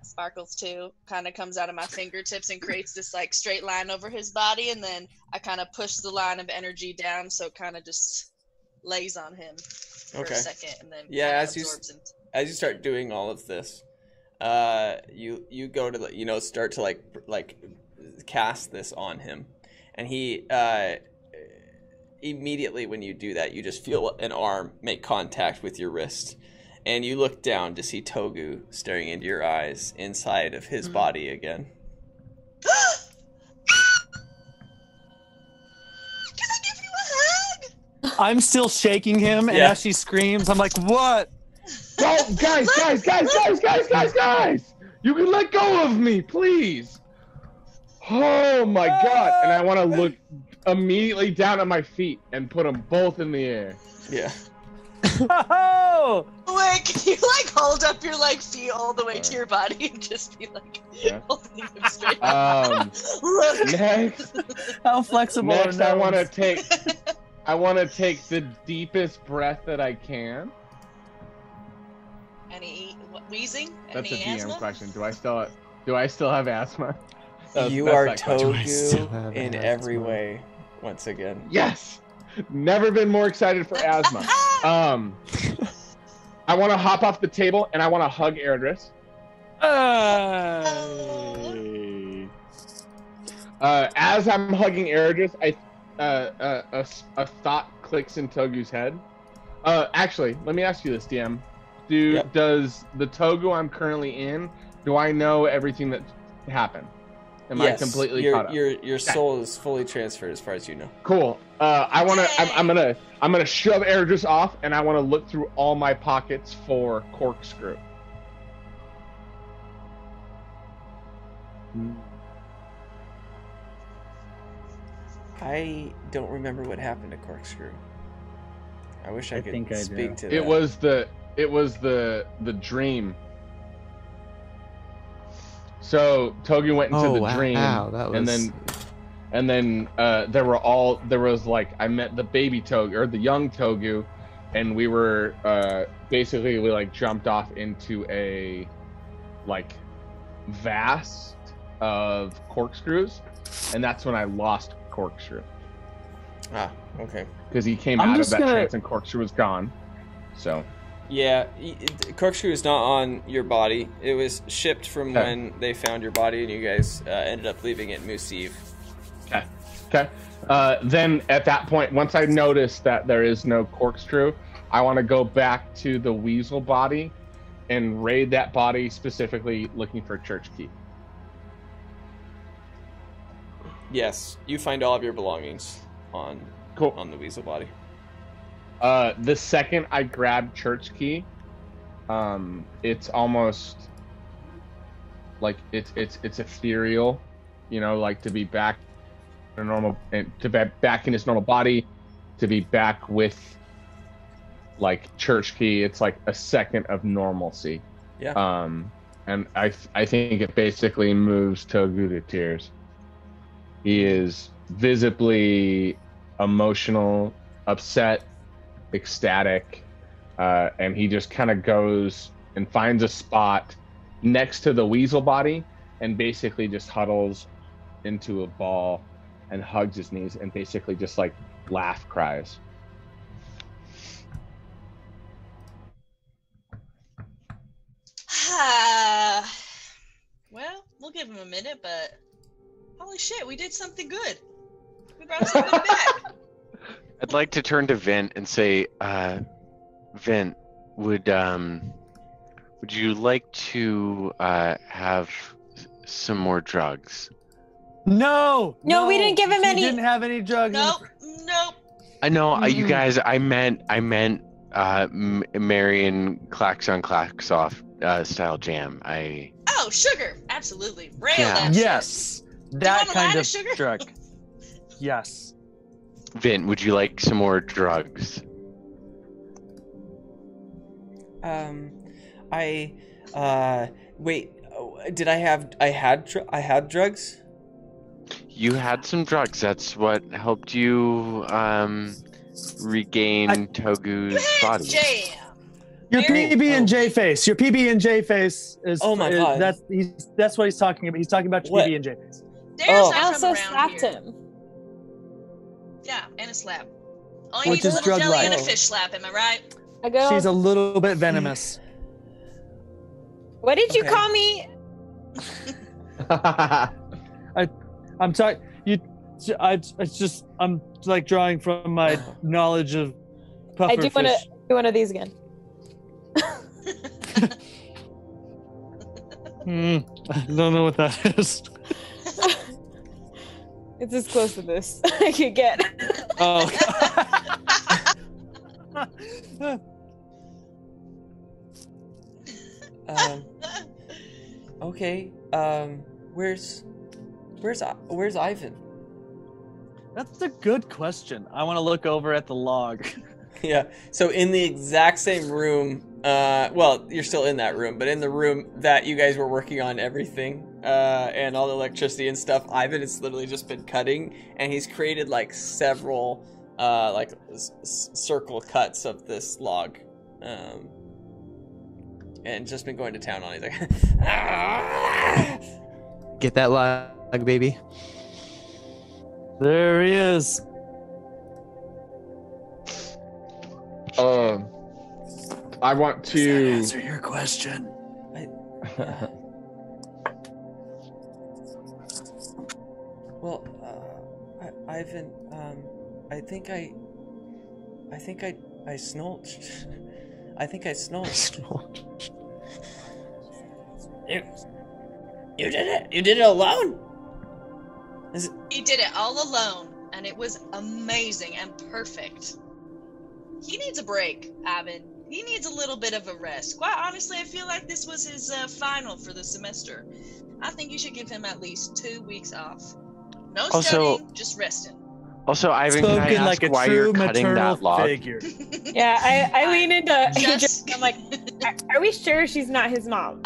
sparkles too, kind of comes out of my fingertips and creates this like straight line over his body, and then I kind of push the line of energy down so it kind of just lays on him for a second, and then as you start doing all of this, you go to start to like cast this on him, and he immediately when you do that, you just feel an arm make contact with your wrist. And you look down to see Togu staring into your eyes inside of his body again. Can I give you a hug? I'm still shaking him, and as she screams, I'm like, what? Oh, guys! You can let go of me, please! Oh my god! And I want to look immediately down at my feet and put them both in the air. Yeah. Oh! Wait, can you like hold up your like feet all the way to your body and just be like holding them straight up? Look. Next, how flexible. Next, I want to take the deepest breath that I can. Any wheezing? That's Any a DM asthma? question. Do I still have asthma? You are Togu in every way. Once again. Yes. Never been more excited for asthma. I want to hop off the table and I want to hug Erdris. As I'm hugging Erdris, a thought clicks in Togu's head. Actually, let me ask you this, DM. Does the Togu I'm currently in, do I know everything that happened? Am I completely caught up? Your soul is fully transferred as far as you know. Cool. I'm gonna shove Erdris off, and I want to look through all my pockets for corkscrew. I don't remember what happened to corkscrew. I wish I could speak to that. It was the dream. So Togu went into the dream, and then there was like I met the baby Togu or the young Togu, and we were basically we like jumped off into a like vast of corkscrews, and that's when I lost corkscrew. Ah, okay. Because he came out of that trance and corkscrew was gone. So. Yeah, corkscrew is not on your body. It was shipped from when they found your body, and you guys ended up leaving it in Moose Eve. Okay. Then at that point, once I notice that there is no corkscrew, I want to go back to the weasel body and raid that body, specifically looking for church key. Yes, you find all of your belongings on the weasel body. The second I grab church key, it's almost like it's ethereal, like to be back in normal, to be back in his normal body, to be back with like church key. It's like a second of normalcy. Yeah. And I think it basically moves Togu to tears. He is visibly emotional, upset, ecstatic, and he just kind of goes and finds a spot next to the weasel body and basically just huddles into a ball and hugs his knees and basically just like laugh cries. a minute, but holy shit, we did something good. We brought something back. I'd like to turn to Vint and say, Vint, would you like to have some more drugs? No, we didn't give him any. He didn't have any drugs. Nope. I know, you guys. I meant Marion Klaxon Klaxoff style jam. Oh, sugar, absolutely. Rail Yeah. that. Yes, you that want a kind line of of sugar? drug. Yes. Vint, would you like some more drugs? Wait. Did I had drugs? You had some drugs. That's what helped you regain Togu's body. Jam. Your Mary- PB and J face. Your PB and J face is. Oh my God. That's what he's talking about. He's talking about your What? PB and J face. Daryl's Oh. I not from also around slapped here. him. Yeah, and a slap. All you Which need is is a little jelly drug-like. and a fish slap, am I right? I go. She's a little bit venomous. What did you Okay. call me? I'm sorry. It's just I'm like drawing from my knowledge of puffer I do want to fish. do one of these again. I don't know what that is. It's as close to this I could get. Oh. Okay. Where's Ivan? That's a good question. I want to look over at the log. Yeah. So in the exact same room, well, you're still in that room, but in the room that you guys were working on everything, and all the electricity and stuff, Ivan has literally just been cutting, and he's created like several, circle cuts of this log, and just been going to town on it. He's like, Get that log, baby. There he is. I want Does that to. answer your question? Well, Ivan, I think I snulched. I think I snulched. You did it? You did it alone? He did it all alone, and it was amazing and perfect. He needs a break, Ivan. He needs a little bit of a rest. Quite honestly, I feel like this was his final for the semester. I think you should give him at least 2 weeks off. No studying, just resting. Also, Ivan, can I Spoken ask like a why true you're cutting maternal that log? figure. Yeah, I lean into Just- I'm like, are we sure she's not his mom?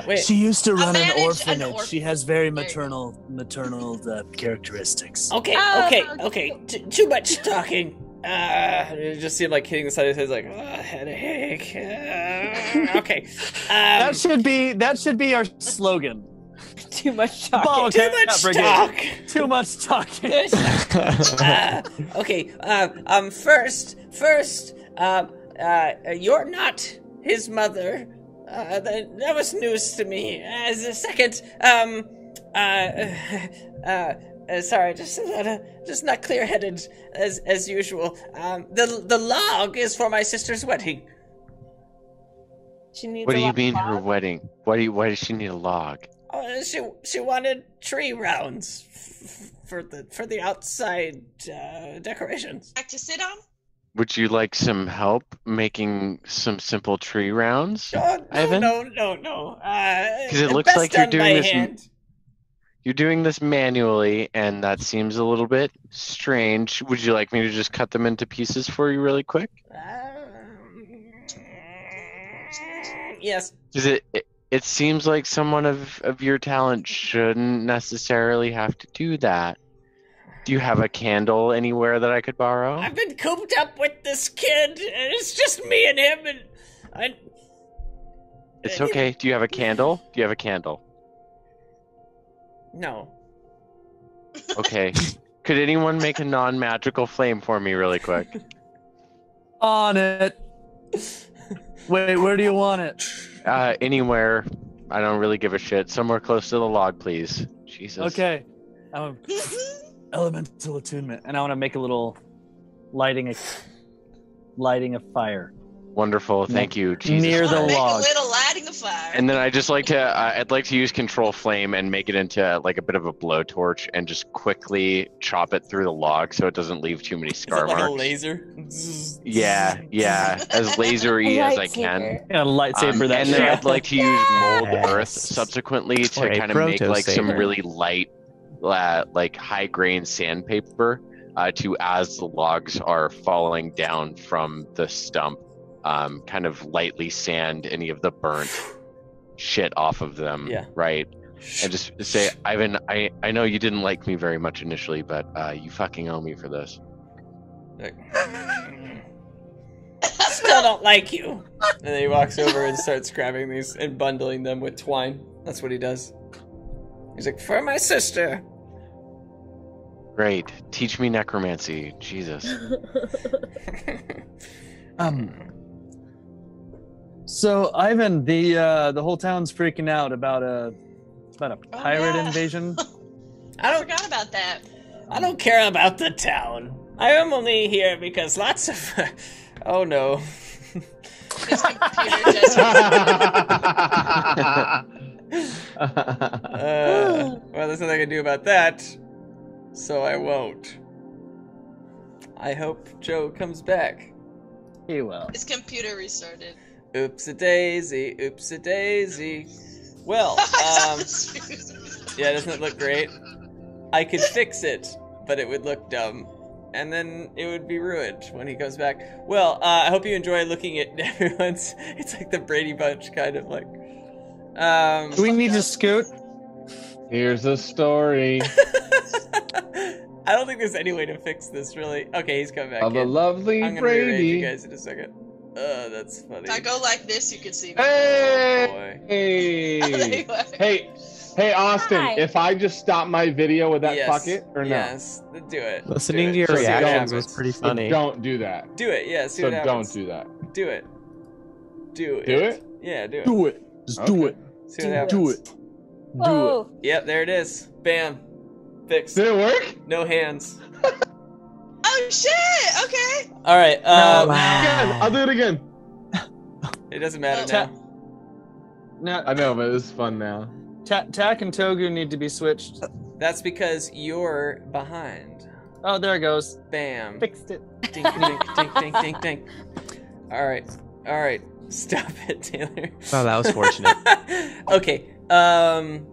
Wait, She used to run managed an an orphanage. orphan- She has very There you maternal characteristics. okay, Oh, okay. Too much talking. It just seemed like hitting the side of his head, like, I had a headache. Okay. That should be our slogan. Too much talking. Bottlecap Too much Brigade. talk. Too much talking. Okay. First, you're not his mother. That was news to me. As a second, sorry, just not clear-headed as usual. The log is for my sister's wedding. She needs What a do you lot mean of her love. wedding? Why does she need a log? She wanted tree rounds for the outside decorations. Back to sit on? Would you like some help making some simple tree rounds, Oh, Ivan? no. Because it looks best like you're done by doing this. hand. You're doing this manually, and that seems a little bit strange. Would you like me to just cut them into pieces for you really quick? Yes. Because it seems like someone of your talent shouldn't necessarily have to do that. Do you have a candle anywhere that I could borrow? I've been cooped up with this kid, and it's just me and him, and It's okay. Do you have a candle? Do you have a candle? No. Okay. Could anyone make a non-magical flame for me really quick? On it. Wait, where do you want it? Anywhere. I don't really give a shit. Somewhere close to the log, please. Jesus. Okay. Elemental attunement, and I want to make a little lighting a fire. Wonderful. Thank you. Jesus. Near the Make log. a little lighting a fire. And then I'd like to use control flame and make it into like a bit of a blowtorch and just quickly chop it through the log so it doesn't leave too many Is it scar like marks. a laser? Yeah, as lasery as I can. Yeah, lightsaber that and shit. then I'd like to use mold Yes. earth subsequently Or to a kind of make like some proto-saber. really light, like high grain sandpaper to as the logs are falling down from the stump. Kind of lightly sand any of the burnt shit off of them, Yeah. right? And just say, Ivan, I know you didn't like me very much initially, but you fucking owe me for this. Like, still don't like you. And then he walks over and starts grabbing these and bundling them with twine. That's what he does. He's like, for my sister. Great. Teach me necromancy. Jesus. So Ivan, the whole town's freaking out about a pirate yeah. invasion. I forgot about that. I don't care about the town. I am only here because lots of... oh no. His computer just. Well, there's nothing I can do about that. So I won't. I hope Joe comes back. He will. His computer restarted. Oops-a-daisy, oops-a-daisy. Well, yeah, doesn't it look great? I could fix it, but it would look dumb. And then it would be ruined when he comes back. Well, I hope you enjoy looking at everyone's... It's like the Brady Bunch, kind of like... Do we need to scoot? Here's a story I don't think there's any way to fix this, really. Okay, he's coming back of a in. lovely I'm gonna rearrange you Brady. guys in a second. That's funny. If I go like this, you can see me. Hey, Oh, boy. hey, Austin! Hi. If I just stop my video, would that Yes. fuck it or no? Yes, do it. Listening Do to it. your See what reactions happens. was pretty So funny. don't do that. Do it, yeah, see So what happens. don't do that. Do it. Do it. Do it? Yeah, do it. Do it. Just do it. See what happens. Do it. Whoa. Yep, there it is. Bam. Fixed. Did it work? No hands. Oh shit! Okay. All right. wow. Again, I'll do it again. It doesn't matter Ta- now. Now, I know, but it's fun now. Tak and Togu need to be switched. That's because you're behind. Oh, there it goes. Bam. Fixed it. Dink, dink, dink, dink, dink, dink. All right. Stop it, Taylor. Oh, that was fortunate. Okay. I don't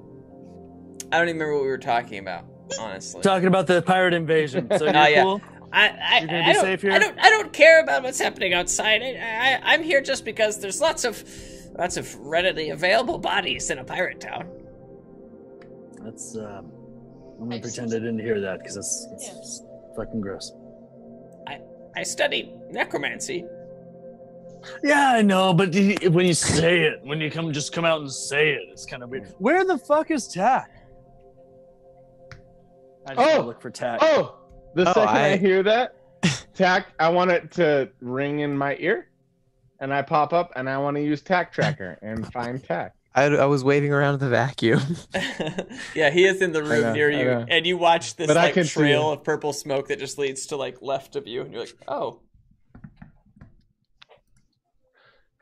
even remember what we were talking about, honestly. Talking about the pirate invasion. So you're yeah. cool? You're gonna be safe here? I don't care about what's happening outside. I'm here just because there's lots of readily available bodies in a pirate town. That's I'm gonna pretend I didn't hear that because it's fucking gross. I studied necromancy. Yeah, I know, but when you say it, when you come out and say it, it's kind of weird. Where the fuck is Tak? I just gotta look for Tak. Oh, the second I I- hear that, tack, I want it to ring in my ear, and I pop up, and I want to use tack tracker and find tack. I was waving around the vacuum. Yeah, he is in the room know, near I you, know. and you watch this But I like can see trail it. of purple smoke that just leads to like left of you, and you're like, oh.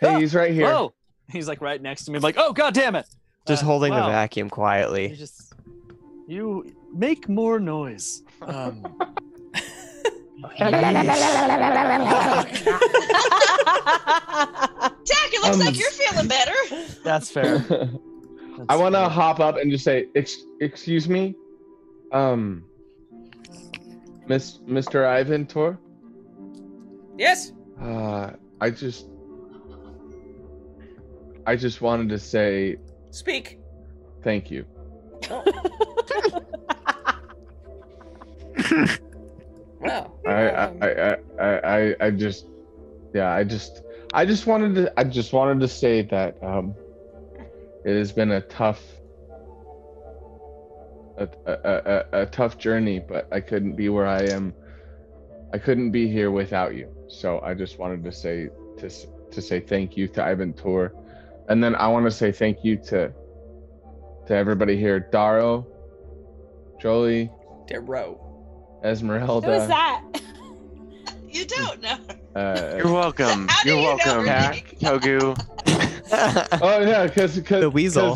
Hey, he's right here. Whoa! He's like right next to me. I'm like, oh god damn it! Just holding the wow. vacuum quietly. You make more noise. Tak, it looks like you're feeling better. That's fair. I want to hop up and just say, excuse me, Mr. Ivan Tor. Yes. I just wanted to say Speak. thank you. Well. I just wanted to say that it has been a tough journey, but I couldn't be where I am. I couldn't be here without you. So I just wanted to say thank you to Ivan Tor, and then I want to say thank you to to everybody here. Daro, Jolie, Daro. Esmeralda. Who is that? You don't know. You're welcome. How do You're you know welcome, her name? Togu. Oh yeah, because The weasel.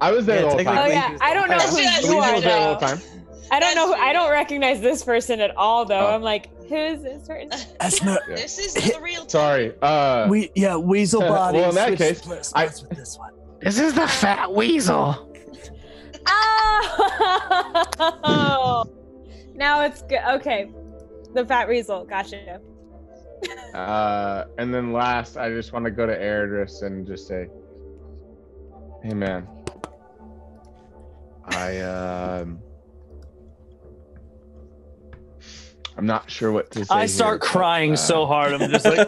I was there the whole technically time. Oh yeah, I don't know who The you weasel are was there the whole though. time. I don't know. That's I don't weird. recognize this person at all though. Oh. I'm like, who's this person? Yeah. This is the real. Sorry. Weasel body. Well, in that switch case, splits I- with this one. This is the fat weasel. Oh, now it's good. Okay, the fat weasel. Gotcha. And then last, I just want to go to Eredris and just say, "Hey, man, I'm not sure what to say." I start here, crying but, so hard. I'm just like,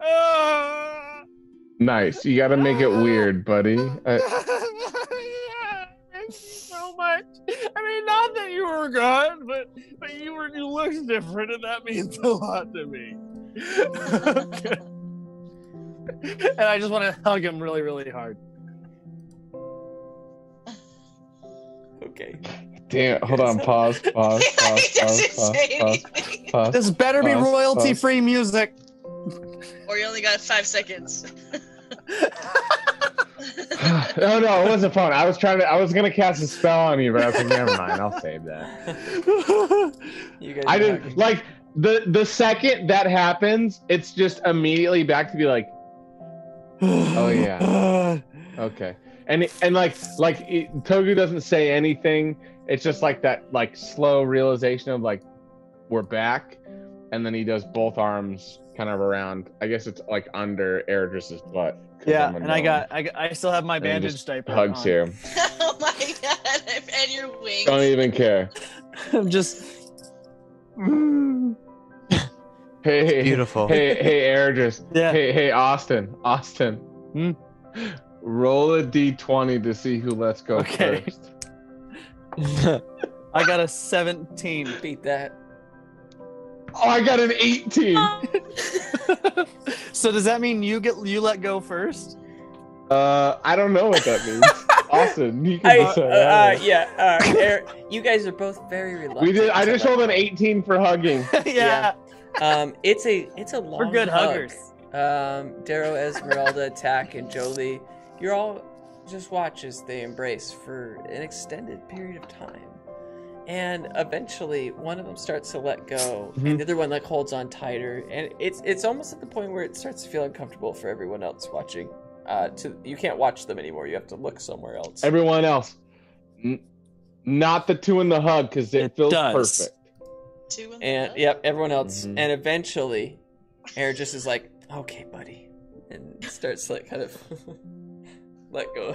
Oh. Nice. You got to make it weird, buddy. so much. I mean, not that you were gone, but you looked different, and that means a lot to me. Okay. And I just want to hug him really, really hard. Okay. Damn. Hold on. Pause. He doesn't say anything. Pause. This better be Pause, royalty-free music. Or you only got 5 seconds. No, it wasn't fun. I was gonna cast a spell on you, but I was like, never mind. I'll save that. You guys. I are didn't hugging. like the second that happens, it's just immediately back to be like, oh yeah, okay. And Togu doesn't say anything. It's just like that, like slow realization of like we're back, and then he does both arms kind of around. I guess it's like under Eredris's butt. 'Cause Yeah, I'm a and gnome. I still have my And he bandage just diaper. hugs on. you. Oh my god! And your wings. Don't even care. I'm just. Hey, Beautiful. Hey, Eredris. Yeah. Hey, Austin. Hmm? Roll a d20 to see who lets go Okay. first. I got a 17. Beat that. Oh, I got an 18. So does that mean you let go first? I don't know what that means. Austin, you can decide. You guys are both very reluctant. We did. I to just let rolled an go. 18 for hugging. Yeah. It's a long. We're good hug. huggers. Darrow, Esmeralda, Tack, and Jolie, you're all just watch as they embrace for an extended period of time. And eventually one of them starts to let go, and the other one like holds on tighter, and it's almost at the point where it starts to feel uncomfortable for everyone else watching. You can't watch them anymore. You have to look somewhere else. Everyone else, not the two in the hug, because it feels does. perfect. 2 in the And butt? yep, everyone else. Mhm. And eventually, Aaron just is like, "Okay, buddy," and starts to, like kind of let go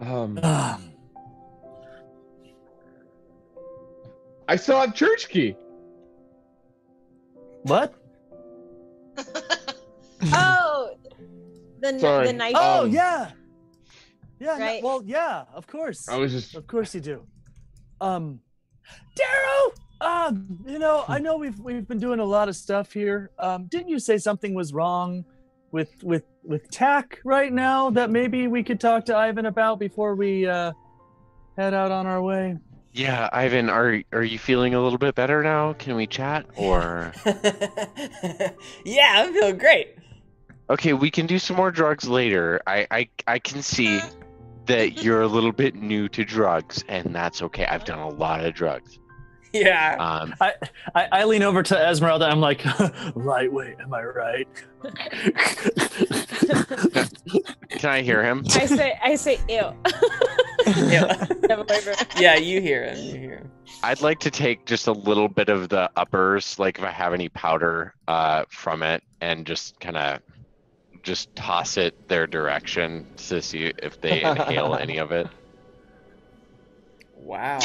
of him. I still have church key. What? Oh, Sorry. the night. Oh yeah. Yeah. Right. Well, yeah. Of course. I was just. Of course you do. Darrow. I know we've been doing a lot of stuff here. Didn't you say something was wrong with Tack right now that maybe we could talk to Ivan about before we head out on our way? Yeah, Ivan, are you feeling a little bit better now? Can we chat or? Yeah, I'm feeling great. Okay, we can do some more drugs later. I can see that you're a little bit new to drugs, and that's okay. I've done a lot of drugs. Yeah. I lean over to Esmeralda. I'm like, lightweight, am I right? Can I hear him? I say ew. Yeah. Never mind. Yeah, you hear him. You hear him. I'd like to take just a little bit of the uppers, like if I have any powder from it, and just kind of just toss it their direction to see if they inhale any of it. Wow.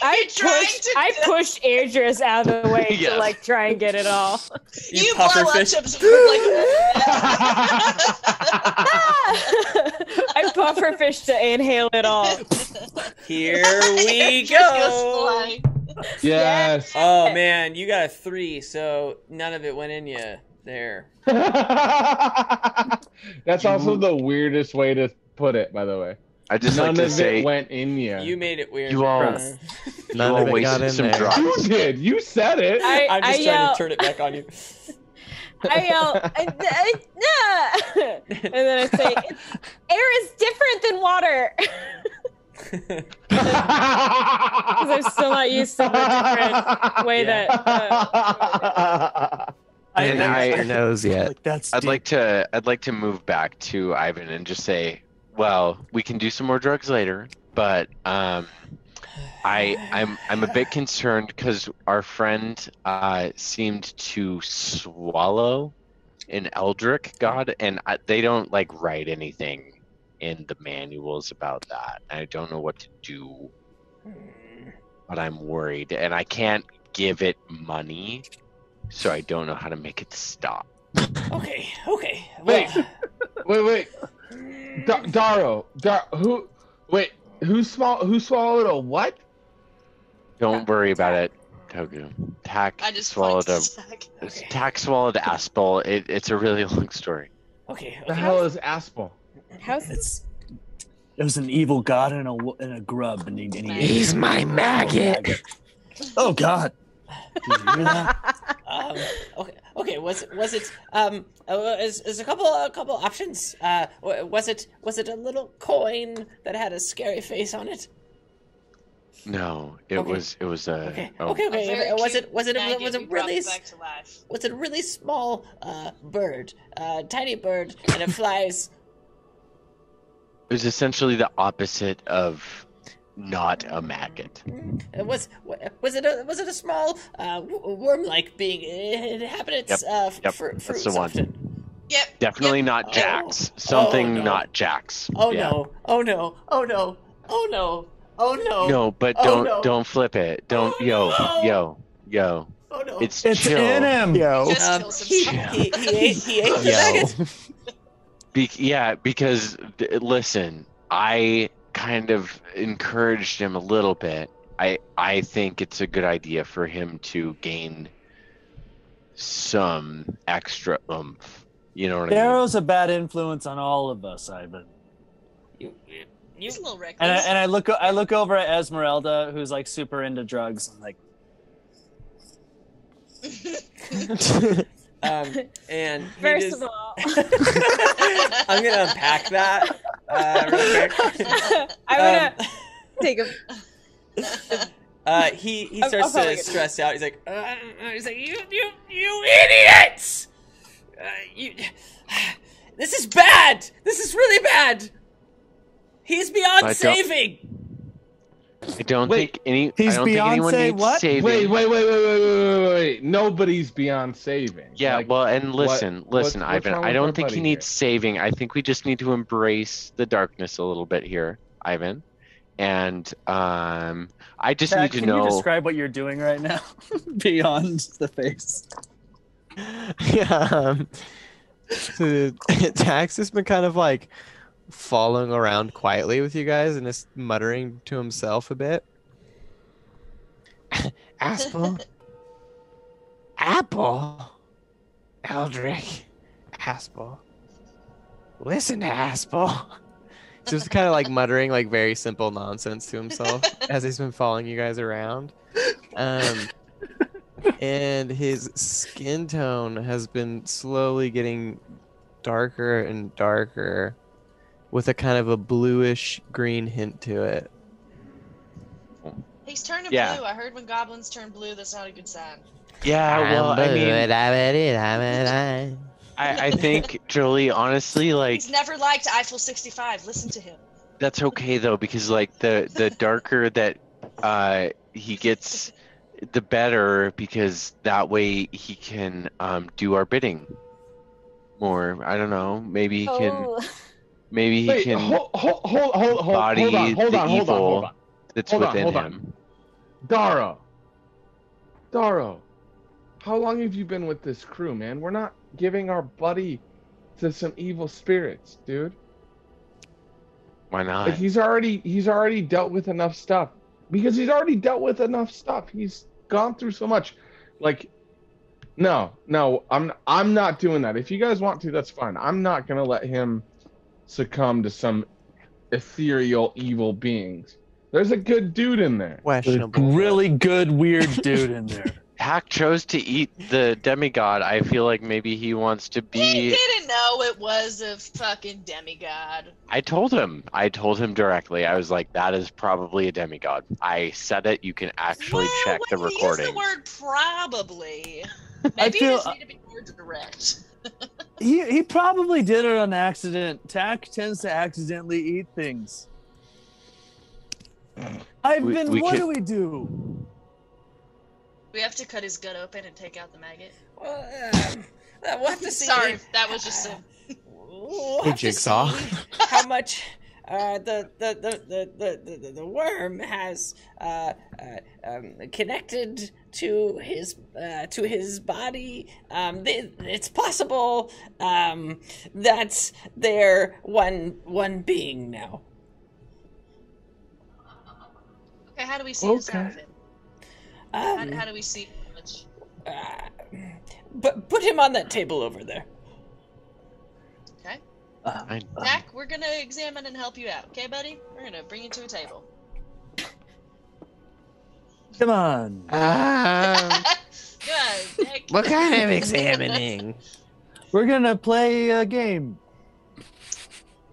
I pushed Idris out of the way Yes. to like try and get it all. You blow puffer up fish. some I puffer fish to inhale it all. Here we Just goes go. flying. Yes. Oh man, you got a 3, so none of it went in you. There. That's also the weirdest way to put it, by the way. I just None like to of say it went in you. You made it weird. You all- man. None of it got wasted in some there. drugs. You did. You said it. I'm just trying yell, to turn it back on you. I yell, nah! And then I say, air is different than water. Because I'm still not used to the different way Yeah. that. I And didn't I- your nose yet. Like, that's I'd deep. like to move back to Ivan and just say, well, we can do some more drugs later, but I'm a bit concerned because our friend seemed to swallow an Eldritch god, and they don't like write anything in the manuals about that. I don't know what to do, but I'm worried, and I can't give it money, so I don't know how to make it stop. Okay. Wait. Well, Wait. Daro. Who swallowed a what? Don't worry about it, Togu. Tack I just swallowed a Okay. Tack swallowed Aspel. It's a really long story. Okay. The hell is Aspel? How's It was an evil god and a grub, and he He's my maggot. Oh God! Did you hear that? Okay. Was it? There's a couple options. Was it a little coin that had a scary face on it? No, it Okay. was a. Okay. oh, Okay. Was it Maggot we brought really? back to life. Was it a really small bird, tiny bird, and it flies? It was essentially the opposite of not a maggot. Was it a small worm-like being? It inhabits Yep, fruits that's the one. often. Yep. Definitely Yep. not Oh. Jax. Something no. not Jax. Oh Yeah. no! Oh no! Oh no! Oh no! Oh no! No, but Oh, no. don't flip it. Don't Oh, no. yo. Oh no! It's It's chill. in him. Yo. Just kills he himself. ate the Yo. maggot. Because listen, I kind of encouraged him a little bit. I think it's a good idea for him to gain some extra oomph. You know what I mean? Darrow's a bad influence on all of us, Ivan. He's a little reckless. And I look over at Esmeralda, who's like super into drugs. I'm like, And he First just- of all, I'm gonna unpack that real quick. I'm gonna take a. He I'll starts probably to get stress out. He's like, you idiots! This is bad. This is really bad. He's beyond I don't- saving. I don't Wait, think any. he's I don't think anyone Beyonce needs what? saving. Wait. Nobody's beyond saving. Yeah, Like, well, and listen, what's Ivan. wrong I with don't our think he buddy needs saving. I think we just need to embrace the darkness a little bit here, Ivan. And I just Pat, need to can know. you describe what you're doing right now beyond the face? Yeah. So Tax has been kind of like following around quietly with you guys and just muttering to himself a bit. Aspel. Apple. Eldrick. Aspel. Listen to Aspel. Just kind of like muttering like very simple nonsense to himself as he's been following you guys around. And his skin tone has been slowly getting darker and darker with a kind of a bluish green hint to it. He's turning Yeah. blue. I heard when goblins turn blue, that's not a good sign. Yeah, well, I mean, I think Jolie, honestly, like He's never liked Eiffel 65. Listen to him. that's okay though, because like the darker that he gets, the better, because that way he can do our bidding more. I don't know. Maybe he can. Oh. Maybe he Wait, can hold body on, hold the on. evil that's Hold on, within hold on. him. Daro, how long have you been with this crew, man? We're not giving our buddy to some evil spirits, dude. Why not? Like he's already dealt with enough stuff. Because he's already dealt with enough stuff. He's gone through so much. Like No, I'm not doing that. If you guys want to, that's fine. I'm not gonna let him succumb to some ethereal evil beings. There's a good dude in there. Questionable. Really good weird dude in there. Hack chose to eat the demigod. I feel like maybe he wants to be. He didn't know it was a fucking demigod. I told him directly. I was like, that is probably a demigod. I said it. You can actually check the recording. He used the word probably. Maybe you just need to be more direct. He probably did it on accident. Tack tends to accidentally eat things. What do we do? We have to cut his gut open and take out the maggot. Well, we'll have to see. Sorry, that was just a... We'll Hey, have to Jigsaw. see how much the worm has connected to his body. It's possible that they're one being now. Okay, how do we see this out of him? How do we see how much? But put him on that table over there. Okay. Zach, we're gonna examine and help you out. Okay, buddy? We're gonna bring you to a table. Come on. Good. Zach. What kind of examining? We're gonna play a game.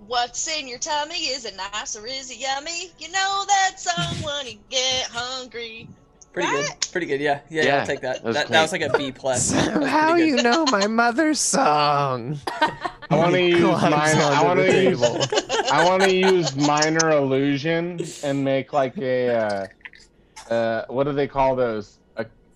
What's in your tummy? Is it nice or is it yummy? You know that song when you get hungry. Pretty good. Yeah, I'll take that. That was like a B plus. How you know my mother's song? I want to use I want to use minor illusion and make like a what do they call those?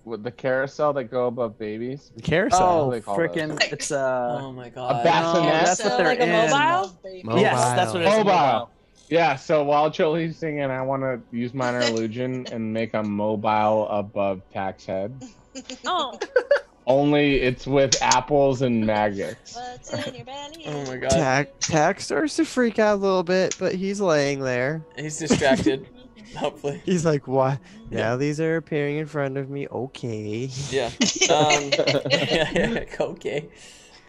The carousel that go above babies. Carousel. Frickin'! It's Oh my god. A bassinet. that's what they're like a in. mobile? Yes, that's what it is. Mobile. Yeah, so while Jolie's singing, I want to use minor illusion and make a mobile above Tack's head. Oh. Only it's with apples and maggots. What's in your belly? Oh my god. Tack starts to freak out a little bit, but he's laying there. He's distracted. Hopefully. He's like, "What? Now these are appearing in front of me. Okay." Yeah. Okay.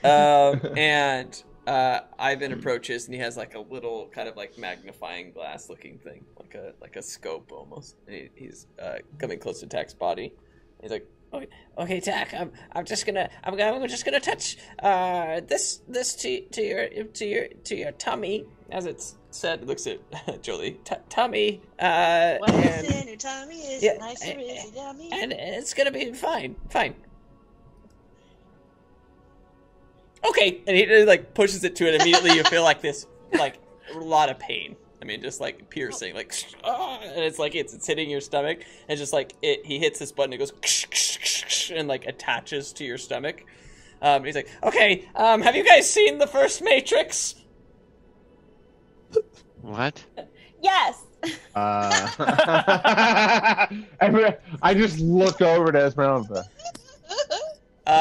And Ivan approaches and he has like a little kind of like magnifying glass looking thing, like a scope almost. And he's coming close to Tack's body. He's like, okay, Tack, I'm just gonna touch this to your tummy, as it's said. Looks at Jolie. Tummy. What's in your tummy? Is it nice or is it yummy? And it's gonna be fine. Okay, and he like pushes it to it. Immediately, you feel like this, like a lot of pain. I mean, just like piercing, like, and it's like it's hitting your stomach, and just like he hits this button, it goes and like attaches to your stomach. He's like, okay, have you guys seen the first Matrix? What? Yes. I just look over to Esperanza.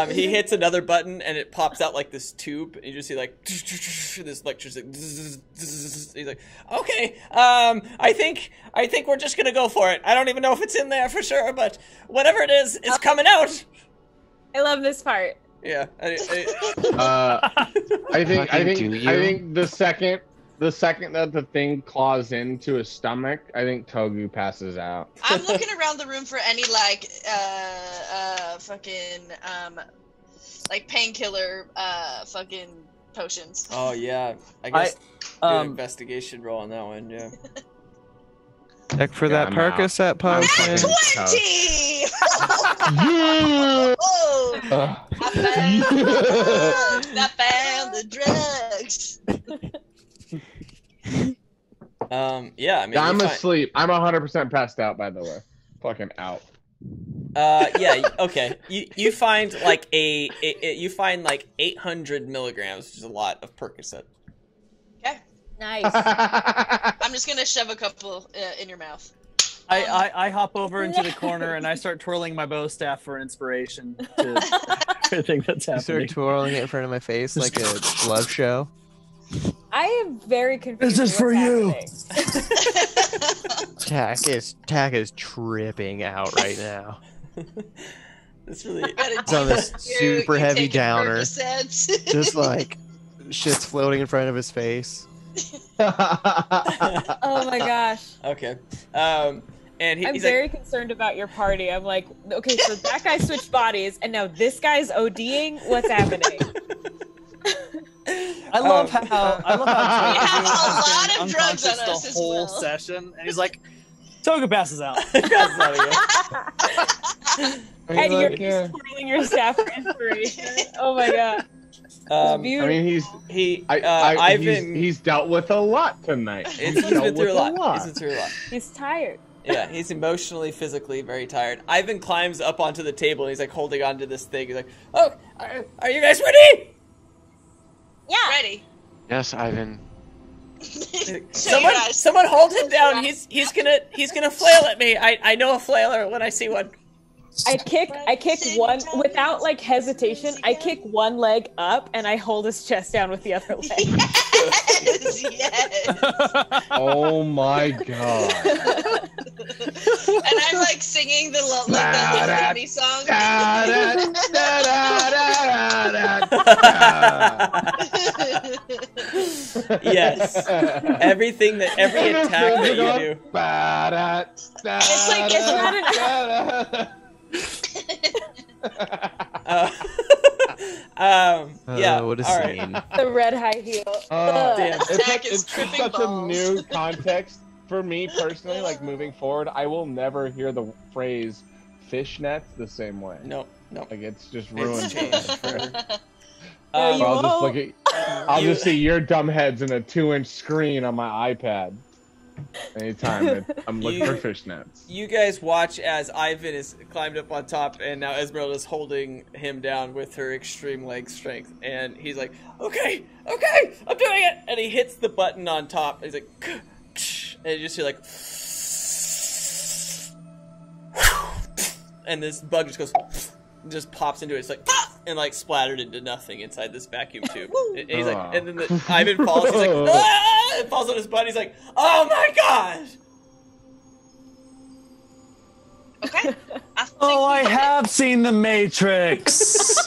He hits another button and it pops out like this tube, and you just see like this electricity. He's like, okay, I think we're just gonna go for it. I don't even know if it's in there for sure, but whatever it is, it's coming out. I love this part. Yeah. I think the second that the thing claws into his stomach, I think Togu passes out. I'm looking around the room for any like fucking like painkiller fucking potions. Oh yeah, I guess do an investigation roll on that one. Yeah. Check for that Percocet potion. 20! I found the drugs. Yeah, I mean, I'm asleep. I'm 100% passed out, by the way. Fucking out. Yeah, okay. You find like you find like 800 milligrams, which is a lot of Percocet. Okay. Nice. I'm just gonna shove a couple in your mouth. I hop over into the corner and I start twirling my bow staff for inspiration to everything that's I happening. start twirling it in front of my face like a glove show. I am very confused. This is for you. Tack is tripping out right now. It's really. It's on this super heavy downer. Just like shit's floating in front of his face. Oh my gosh. Okay. And I'm he's very like, concerned about your party. I'm like, okay, so that guy switched bodies, and now this guy's ODing. What's happening? I love how We have a lot of drugs on the us as whole well. session, and he's like, Toga passes out. And you're just twirling your staff for inspiration. Oh my god. I mean, he's dealt with a lot tonight. He's been through a lot. He's tired. Yeah, he's emotionally, physically very tired. Ivan climbs up onto the table and he's like holding onto this thing. He's like, "Oh, are you guys ready?" Yeah. Ready. Yes, Ivan. Someone hold him down. He's gonna flail at me. I know a flailer when I see one. I kick one without like hesitation. I kick one leg up and I hold his chest down with the other leg. Yes. Oh my god. And I'm like singing the Little Baby song. Yes. Every attack that you do. It's like it's not yeah. What a all scene. right. the red high heel. Damn. It's such tripping a balls. new context for me personally. Like moving forward, I will never hear the phrase fishnets the same way. No. Like it's just It's ruined. changed forever. I'll just look at. I'll just see your dumb heads in a 2-inch screen on my iPad. Anytime that I'm looking for fishnets. You guys watch as Ivan is climbed up on top, and now Esmeralda's holding him down with her extreme leg strength, and he's like, "Okay, I'm doing it!" And he hits the button on top. And he's like, and you just hear like, and this bug just goes, just pops into it. It's like, and like splattered into nothing inside this vacuum tube. And he's like, and then Ivan falls. He's like, ah! And falls on his butt. He's like, "Oh my god!" Okay. Oh, I have seen The Matrix.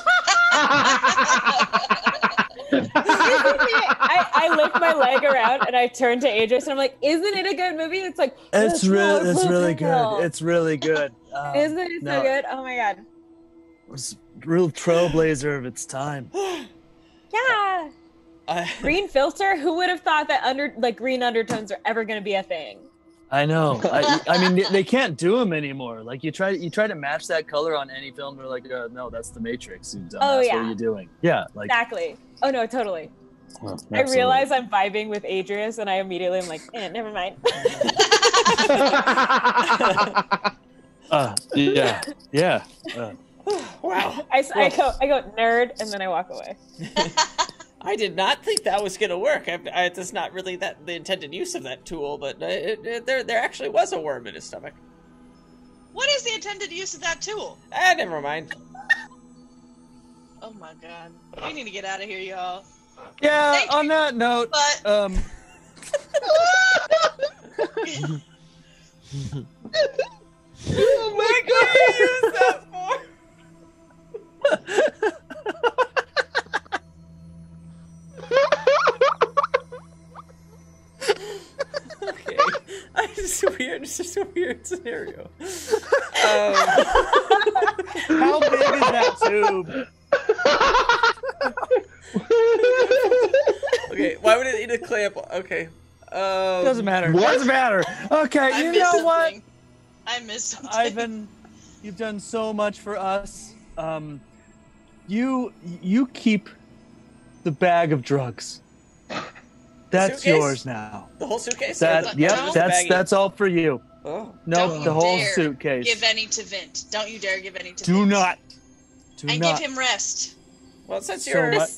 I lift my leg around and I turn to Adris and I'm like, "Isn't it a good movie?" It's like, It's really good. It's really good. Isn't it so good? Oh my god. It's a real trailblazer of its time. Yeah. Green filter? Who would have thought that green undertones are ever going to be a thing? I know. I mean, they can't do them anymore. Like you try to match that color on any film, they're like, no, that's The Matrix. What are you doing? Yeah, like exactly. Oh no, totally. Well, I realize I'm vibing with Adrius, and I immediately am like, never mind. Yeah. Wow. I go nerd, and then I walk away. I did not think that was going to work. That's not really the intended use of that tool, but there actually was a worm in his stomach. What is the intended use of that tool? Never mind. Oh my god. We need to get out of here, y'all. Yeah, on that note, But Oh my god, you used that for? Okay. It's just a weird scenario. how big is that tube? Okay, why would it need a clamp? Okay. Doesn't matter. Doesn't matter. Okay, you know what? I missed something. Ivan, you've done so much for us. You keep the bag of drugs. That's suitcase? yours now. The whole suitcase? That's all for you. Oh. No, Don't the whole dare suitcase. Give any to Vint. Don't you dare give any to Do Vint. not. And give him rest. Well, since So you're much.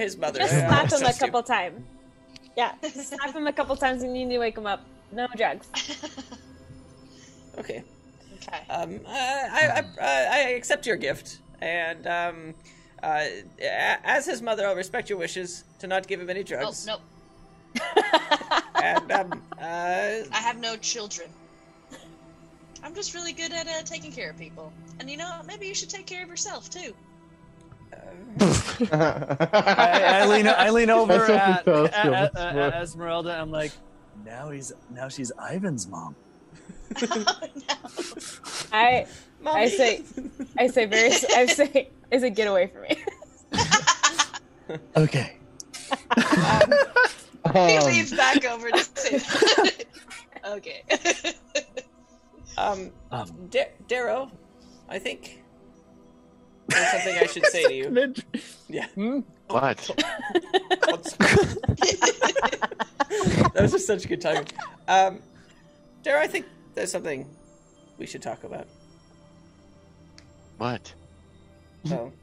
his mother, Just I slap him a trust you. couple times. Yeah, just slap him a couple times and you need to wake him up. No drugs. Okay. Okay. I accept your gift, and as his mother, I'll respect your wishes to not give him any Oh, drugs. nope. And I have no children. I'm just really good at taking care of people. And you know, maybe you should take care of yourself too. I lean over That's what at the telescope is. Esmeralda. I'm like, now she's Ivan's mom. Oh, no. I say, get away from me. Okay. He leans back over to say that. Okay. Darrow, I think there's something I should say to you. Yeah. What? That was just such good timing. Darrow, I think there's something we should talk about. What? So,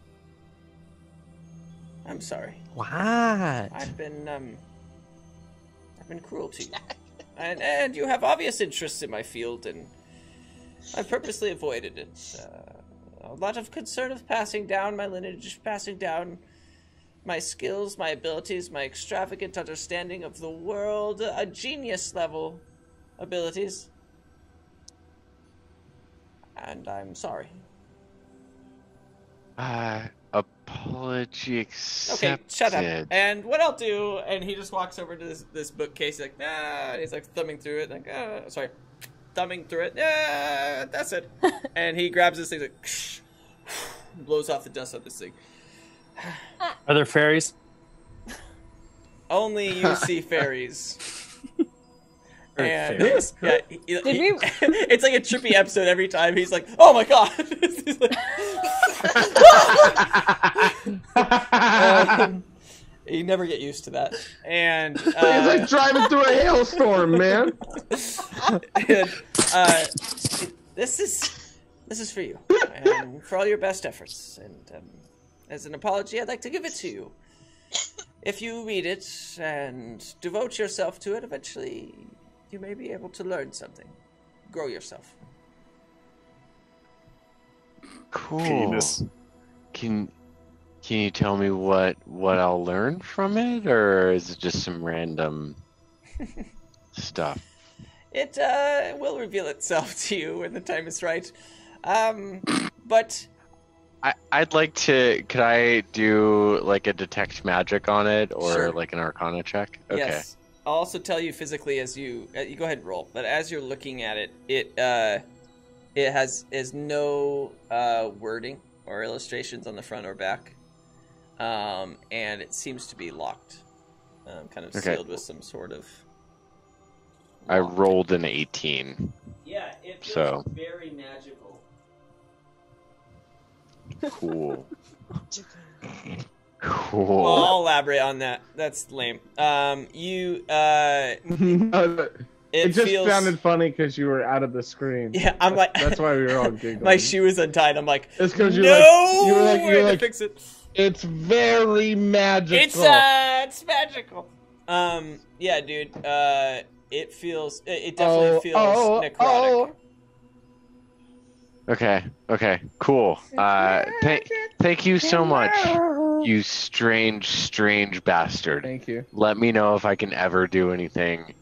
I'm sorry. What? I've been cruel to you, and you have obvious interests in my field, and I've purposely avoided it. A lot of concern of passing down my lineage, passing down my skills, my abilities, my extravagant understanding of the world, a genius level abilities, and I'm sorry. Apology accepted. Okay, shut up. And what I'll do, and he just walks over to this bookcase, he's like, nah, and he's like thumbing through it, like, thumbing through it, yeah, that's it. And he grabs this thing, like, blows off the dust of this thing. Are there fairies? Only you see fairies. And fairies. yeah, it's like a trippy episode every time. He's like, "Oh my god!" He's like, you never get used to that. And He's like driving through a hailstorm, man. and, this is for you, and for all your best efforts. And as an apology, I'd like to give it to you. If you read it and devote yourself to it, eventually you may be able to learn something. Grow yourself. Cool. Can you tell me what I'll learn from it, or is it just some random stuff? It will reveal itself to you when the time is right. But I'd like to. Could I do like a detect magic on it, or Sure. like an Arcana check? Okay. yes, I'll also tell you physically as you go ahead and roll. But as you're looking at it, it has no wording or illustrations on the front or back, and it seems to be locked, kind of Okay. sealed with some sort of. I lock. rolled an 18. Yeah, it feels So. very magical. Cool. Well, Cool. I'll elaborate on that. That's lame. It It just feels. sounded funny because you were out of the screen. Yeah, I'm like. That's why we were all giggling. My shoe is untied. I'm like. It's because No, you were I had like, to fix it. it's very magical. It's magical. Yeah, dude. It feels. It definitely feels necrotic. Okay, cool. Thank you so much, you strange bastard. Thank you. Let me know if I can ever do anything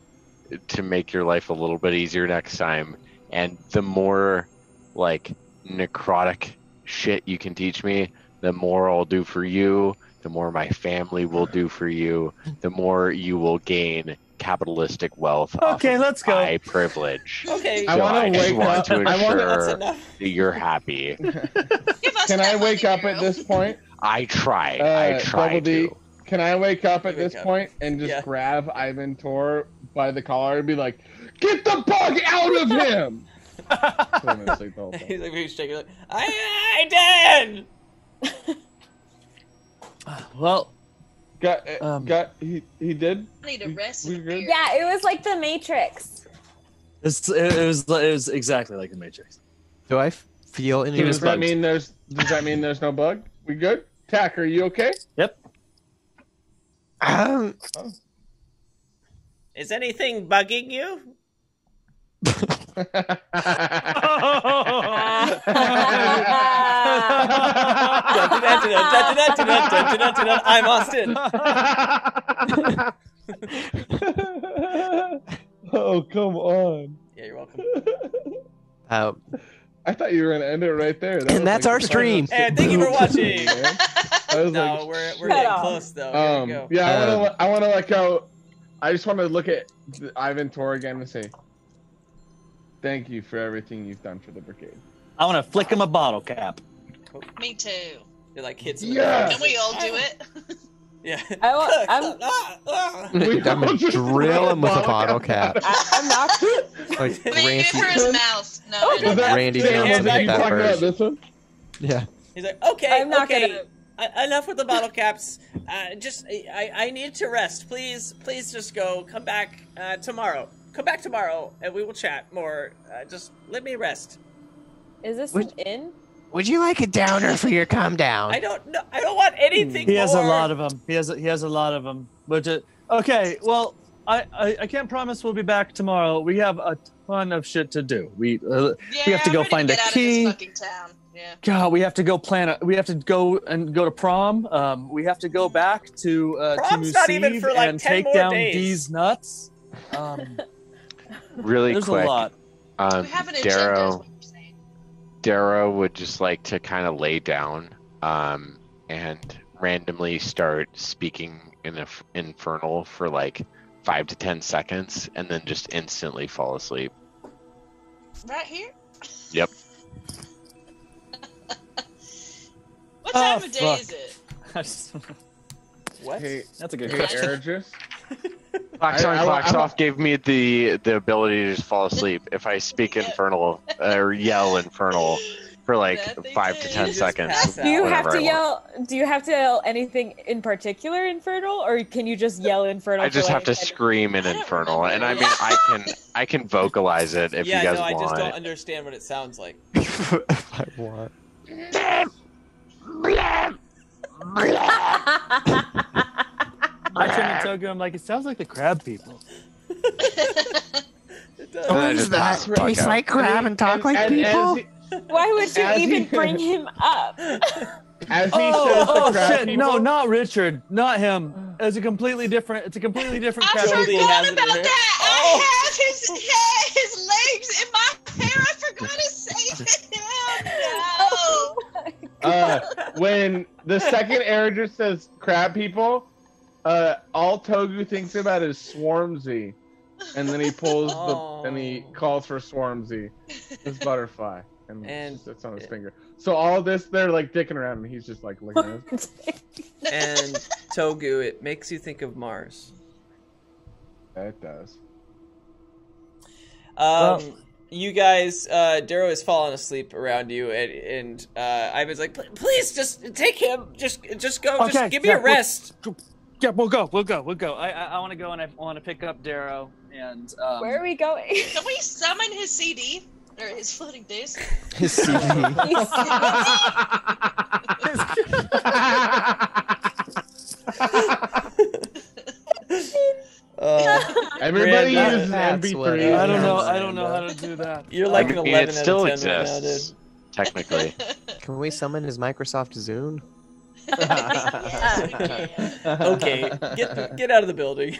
to make your life a little bit easier next time. And the more, like, necrotic shit you can teach me, the more I'll do for you, the more my family will do for you, the more you will gain capitalistic wealth off Okay, of let's go. my privilege. Okay. I So wanna I just wake want up- to I wanna- That's ensure enough. that you're happy. Give us Can that I wake money, up at girl. this point? I try Double D, to. can I wake up at You wake this up. point and just Yeah. grab Ivan Tor by the collar and be like, "Get the bug out of him!" So I'm gonna sleep the whole time. He's like, he's shaking. Like, I did. Well, He did? I need a rest. We good? Yeah, it was like the Matrix. it was exactly like the Matrix. Do I feel any Does that response? mean there's no bug? We good? Tack, are you okay? Yep. Is anything bugging you? I'm Austin. Oh, come on. Yeah, you're welcome. I thought you were gonna end it right there. And that's our stream. And thank you for watching. I was No, like, we're getting close though. Here we go. yeah, I want to let go. I just want to look at Ivan Tor again and say, thank you for everything you've done for the brigade. I want to flick him a bottle cap. Me too. It like hits him. Yeah. Can we all do it? Yeah. I'm I'm drill him with a bottle cap. I'm not. Like Maybe Randy, for his mouth. No. Is that Randy Sam, Johnson are did you that talking about first. this one? Yeah. He's like, okay, I'm not okay. Enough with the bottle caps. I need to rest. Please just go. Come back tomorrow. Come back tomorrow, and we will chat more. Just let me rest. Is this an inn? Would you like a downer for your calm down? I don't know. I don't want anything. He has a more. lot of them. He has a lot of them. But okay, well, I can't promise we'll be back tomorrow. We have a ton of shit to do. We have to go find a key. Out of this fucking town. Yeah. God, we have to go plan. We have to go to prom. We have to go back to Prom's not even for like and 10 take more down days. D's nuts. Really There's quick. a lot. We have an agenda, is what you're saying. Darrow would just like to kind of lay down and randomly start speaking in infernal for like 5 to 10 seconds and then just instantly fall asleep. Right here? Yep. What time of day is it? What? Hey, That's a good hey, question. Ergis. Clocks on, I- clocks off gave me the ability to just fall asleep if I speak infernal or yell infernal for like That they 5 to did. 10 Just seconds. pass out. Do you whenever have to I want. yell? Do you have to yell anything in particular, infernal, or can you just yell infernal? I just for, have to like, scream in I don't infernal, and I remember. mean I can vocalize it if Yeah, you guys no, I want. just don't understand what it sounds like. If I want. I turn to Togo. I'm like, it sounds like the crab people. It does. And I just pass the fuck out. crab and talk like people? Why would you As even he- bring him up? As he says the crab Shit! people, No, not Richard. Not him. It's a completely different crab Totally people. has forgot it in about her. that. Oh. I have his legs in my hair. I forgot to say to him. No. when the second Ergis says crab people, all Togu thinks about is Swarmzy, and then he pulls and he calls for Swarmzy, his butterfly, and And- sits on his finger. So all this, they're like dicking around, and he's just like looking at us. And Togu, it makes you think of Mars. It does. You guys, Darrow has fallen asleep around you, and Ivan's like, please, just take him. Just go. Okay, just give me a rest. Yeah, we'll go. I want to go and I want to pick up Darrow and. Where are we going? Can we summon his CD or his floating disc? His CD. Everybody Miranda, uses that's what MP3. it I don't know. Yeah, I don't know how to do that. You're like an I mean, 11 it out still of 10 right now, dude. exists, technically. Can we summon his Microsoft Zune? Yes, we can. Okay, get out of the building.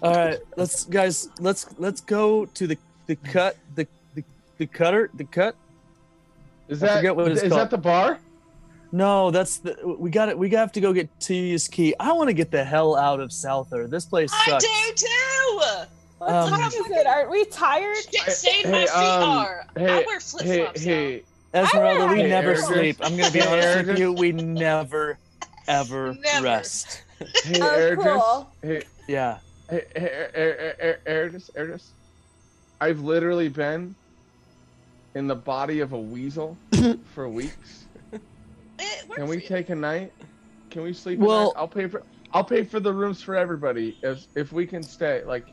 All right, let's go to the cut. Is I that forget what it's is called. that the bar? No, that's we got it. We have to go get T's key. I want to get the hell out of Souther. This place I sucks. do too. What time is it? Aren't we tired? Get insane my feet are. I wear flip flops now. Esmeralda, we Hey, never Ergis. sleep. I'm gonna be Hey, honest with Ergis. you. We never, ever Never. rest. Hey, Oh, Ergis. cool. Hey, Yeah. Ergis. I've literally been in the body of a weasel for weeks. It worked Can we for you. take a night? Can we sleep? Well- a night? I'll pay for the rooms for everybody if we can stay. Like,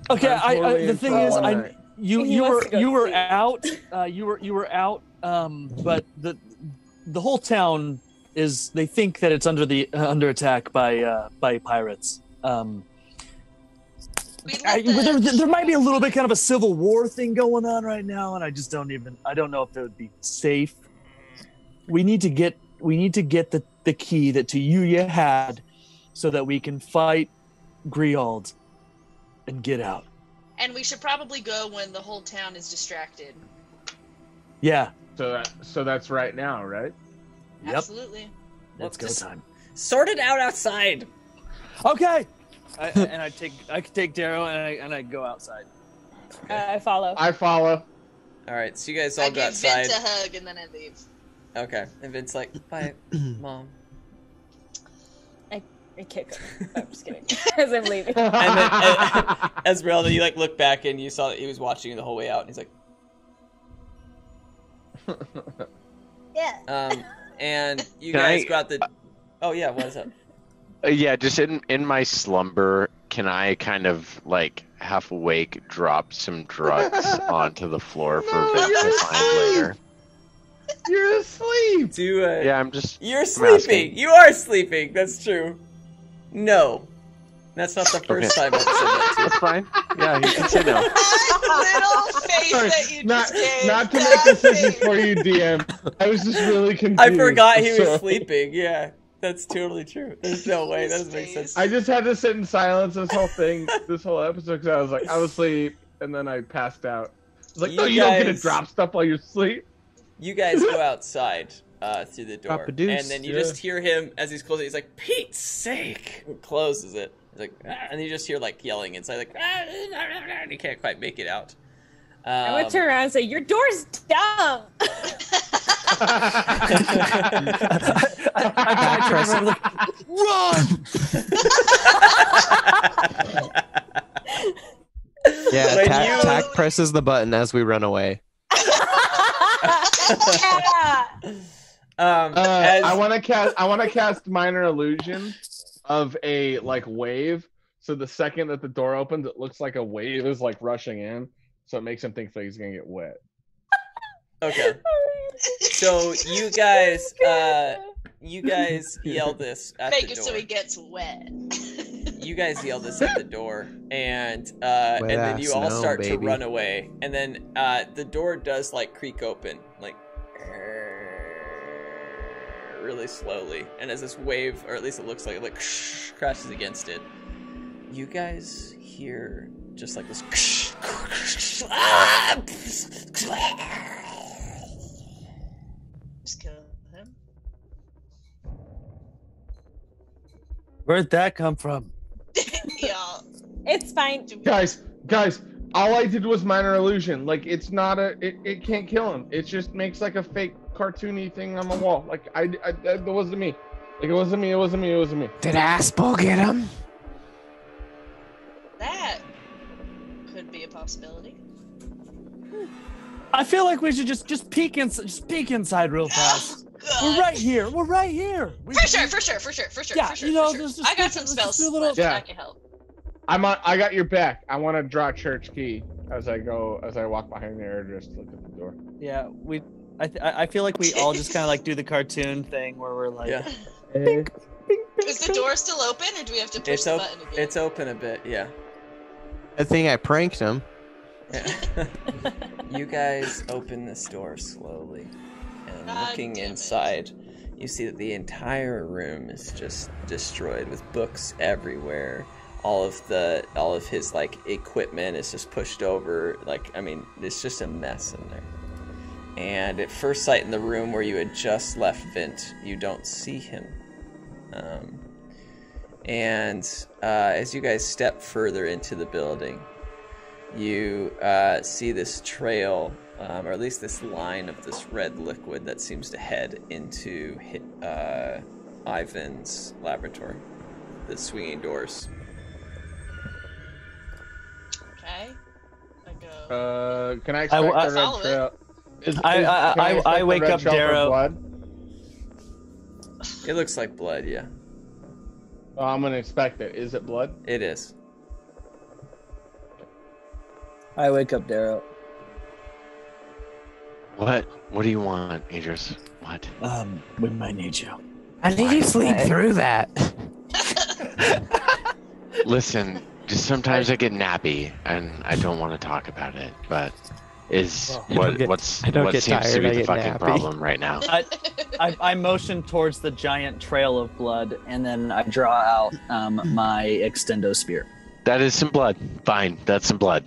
Okay. I'm totally The in thing for is, one I night. you He you wants were to go you were sleep. out. You were out. But the whole town is. They think that it's under attack by pirates. We let the- There might be a little bit kind of a civil war thing going on right now, and I don't know if it would be safe. We need to get the key that Tuyuya had, so that we can fight Griald and get out. And we should probably go when the whole town is distracted. Yeah. So that's right now, right? Yep. Absolutely. Let's go time. Sort it out outside. Okay. I take Darrow and I go outside. I follow. I follow. All right, so you guys all I go give outside. Vince a hug and then I leave. Okay, and Vince's like, bye, Mom. I kick him. I'm just kidding. As I'm leaving. And then Esmeralda, you like look back and you saw that he was watching you the whole way out, and he's like, Yeah. And you Can guys I- go out the. Oh yeah, what is up? Yeah, just in my slumber, can I kind of like half awake drop some drugs onto the floor for Vince to find later? You're asleep. Do Yeah, I'm just. You're I'm sleeping. asking. You are sleeping. That's true. No, that's not the first time I've said that That's fine. Yeah, you can say no. That little face Sorry, that you not just gave. not to make that decisions face. for you, DM. I was just really to. confused. I forgot he was so- sleeping. Yeah, that's totally true. There's no way. That doesn't make sense. I just had to sit in silence this whole episode, because I was like, I was asleep, and then I passed out. I was like, You no, you don't get to guys- drop stuff while you're asleep. You guys go outside through the door, Drop a deuce. and then you Yeah. just hear him as he's closing. He's like, "Pete's sake!" and closes it. He's like, "Ah," and you just hear like yelling inside, like, "Ah," and you can't quite make it out. I'm gonna turn around and say, "Your door's dumb." I turn over, like, run! Yeah, When Tack presses the button as we run away. Yeah. As- I want to cast minor illusion of a like wave. So the second that the door opens, it looks like a wave is like rushing in. So it makes him think that he's gonna get wet. Okay. So you guys yell this at Make the it door. so he gets wet. You guys yell this at the door, and then you all snow, start to baby. run away, and then the door does like creak open, like really slowly, and as this wave, or at least it looks like it, like crashes against it, you guys hear just like this. Just kill him. Where'd that come from? Y'all. It's fine. Guys, all I did was minor illusion. Like it's not it can't kill him. It just makes like a fake cartoony thing on the wall. Like it wasn't me. Like it wasn't me. Did Aspel get him? That could be a possibility. I feel like we should just peek inside real fast. We're right here. We're right here. For sure. Yeah, you know, there's just- I got some let's spells just do a little- left Yeah. that can help. I got your back. I want to draw church key as I walk behind the airdress to look at the door. Yeah, I feel like we all just kind of like do the cartoon thing where we're like, Yeah, Is the door still open, or do we have to push it's the open. button again? It's open a bit. Yeah. I think I pranked him. Yeah. You guys open this door slowly, and God looking damn it. inside, you see that the entire room is just destroyed with books everywhere. All of his like equipment is just pushed over. Like, I mean, it's just a mess in there. And at first sight in the room where you had just left Vint, you don't see him. As you guys step further into the building, you see this trail, or at least this line of this red liquid that seems to head into Ivan's laboratory. The swinging doors. Okay. I go. Can I expect I the red follow trail? Can I expect the wake red up trail for Darrow. blood? It looks like blood, yeah. Oh, I'm gonna expect it. Is it blood? It is. I wake up Darrow. What? What do you want, Idris? What? We might need you. I need you to sleep through that. Listen, just sometimes I get nappy and I don't want to talk about it, but what get seems tired, to be I the get fucking nappy. problem right now? I motion towards the giant trail of blood, and then I draw out my extendo spear. That is some blood. Fine, that's some blood.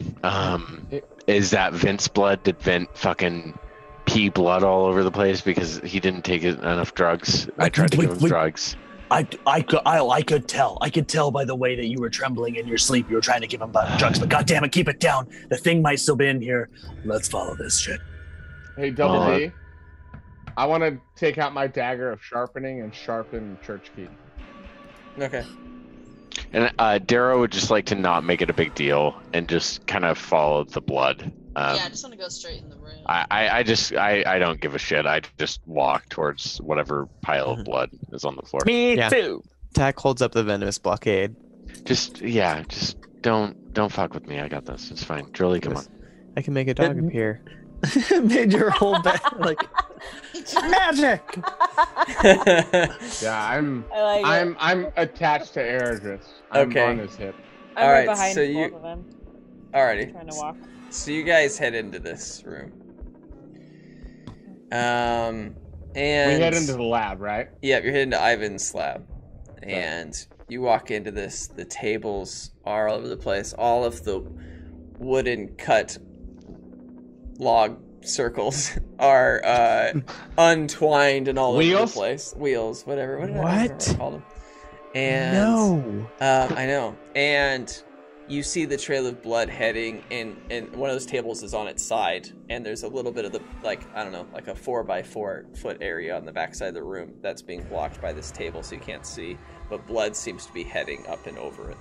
Is that Vint's blood? Did Vint fucking pee blood all over the place because he didn't take enough drugs? I tried to give him drugs. I could tell. I could tell by the way that you were trembling in your sleep. You were trying to give him drugs, but goddamn it, keep it down. The thing might still be in here. Let's follow this shit. Hey, Double D. I want to take out my dagger of sharpening and sharpen Church Key. Okay. And Darrow would just like to not make it a big deal and just kind of follow the blood. Yeah, I just want to go straight in the room. I don't give a shit. I just walk towards whatever pile of blood is on the floor. Me too. Tack holds up the venomous blockade. Just don't fuck with me. I got this. It's fine. Julie, come on. I can make a dog appear. Made your whole bed like magic. Yeah, I like I'm attached to Eredris. I'm Okay. on his hip. I'm All right right, behind so both you- of them, Alrighty. trying to walk. So you guys head into this room. And We head into the lab, right? yeah, you're heading to Ivan's lab. And you walk into this, the tables are all over the place. All of the wooden cut log circles are untwined and all over the place. Wheels, whatever. What? I call them. And No. I know. And you see the trail of blood heading in, and one of those tables is on its side, and there's a little bit of the, like, I don't know, like a 4x4 foot area on the backside of the room that's being blocked by this table so you can't see, but blood seems to be heading up and over it.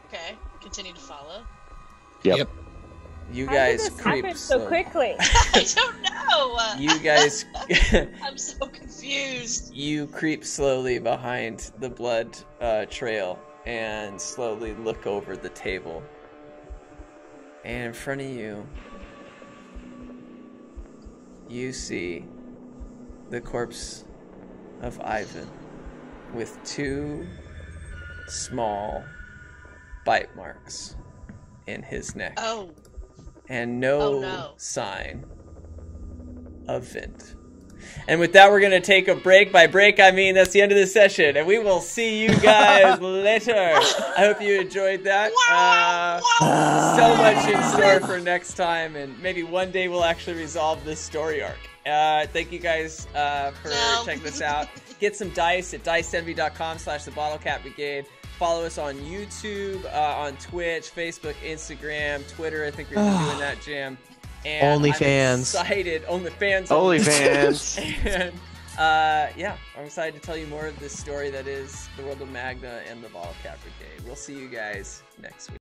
Okay, continue to follow. Yep. You How guys did this creep happen so quickly? I don't know. You guys I'm so confused. you creep slowly behind the blood trail and slowly look over the table. And in front of you, you see the corpse of Ivan with 2 small bite marks in his neck. Oh, And no, Oh, no. sign of Vint. And with that, we're going to take a break. By break, I mean that's the end of the session. And we will see you guys later. I hope you enjoyed that. So much in store for next time. And maybe one day we'll actually resolve this story arc. Thank you guys for checking this out. Get some dice at diceenvy.com/the Brigade. Follow us on YouTube, on Twitch, Facebook, Instagram, Twitter. I think we're doing that, Jim. And OnlyFans. I'm excited. OnlyFans. OnlyFans. And yeah, I'm excited to tell you more of this story that is the world of Magna and the Bottlecap Brigade. We'll see you guys next week.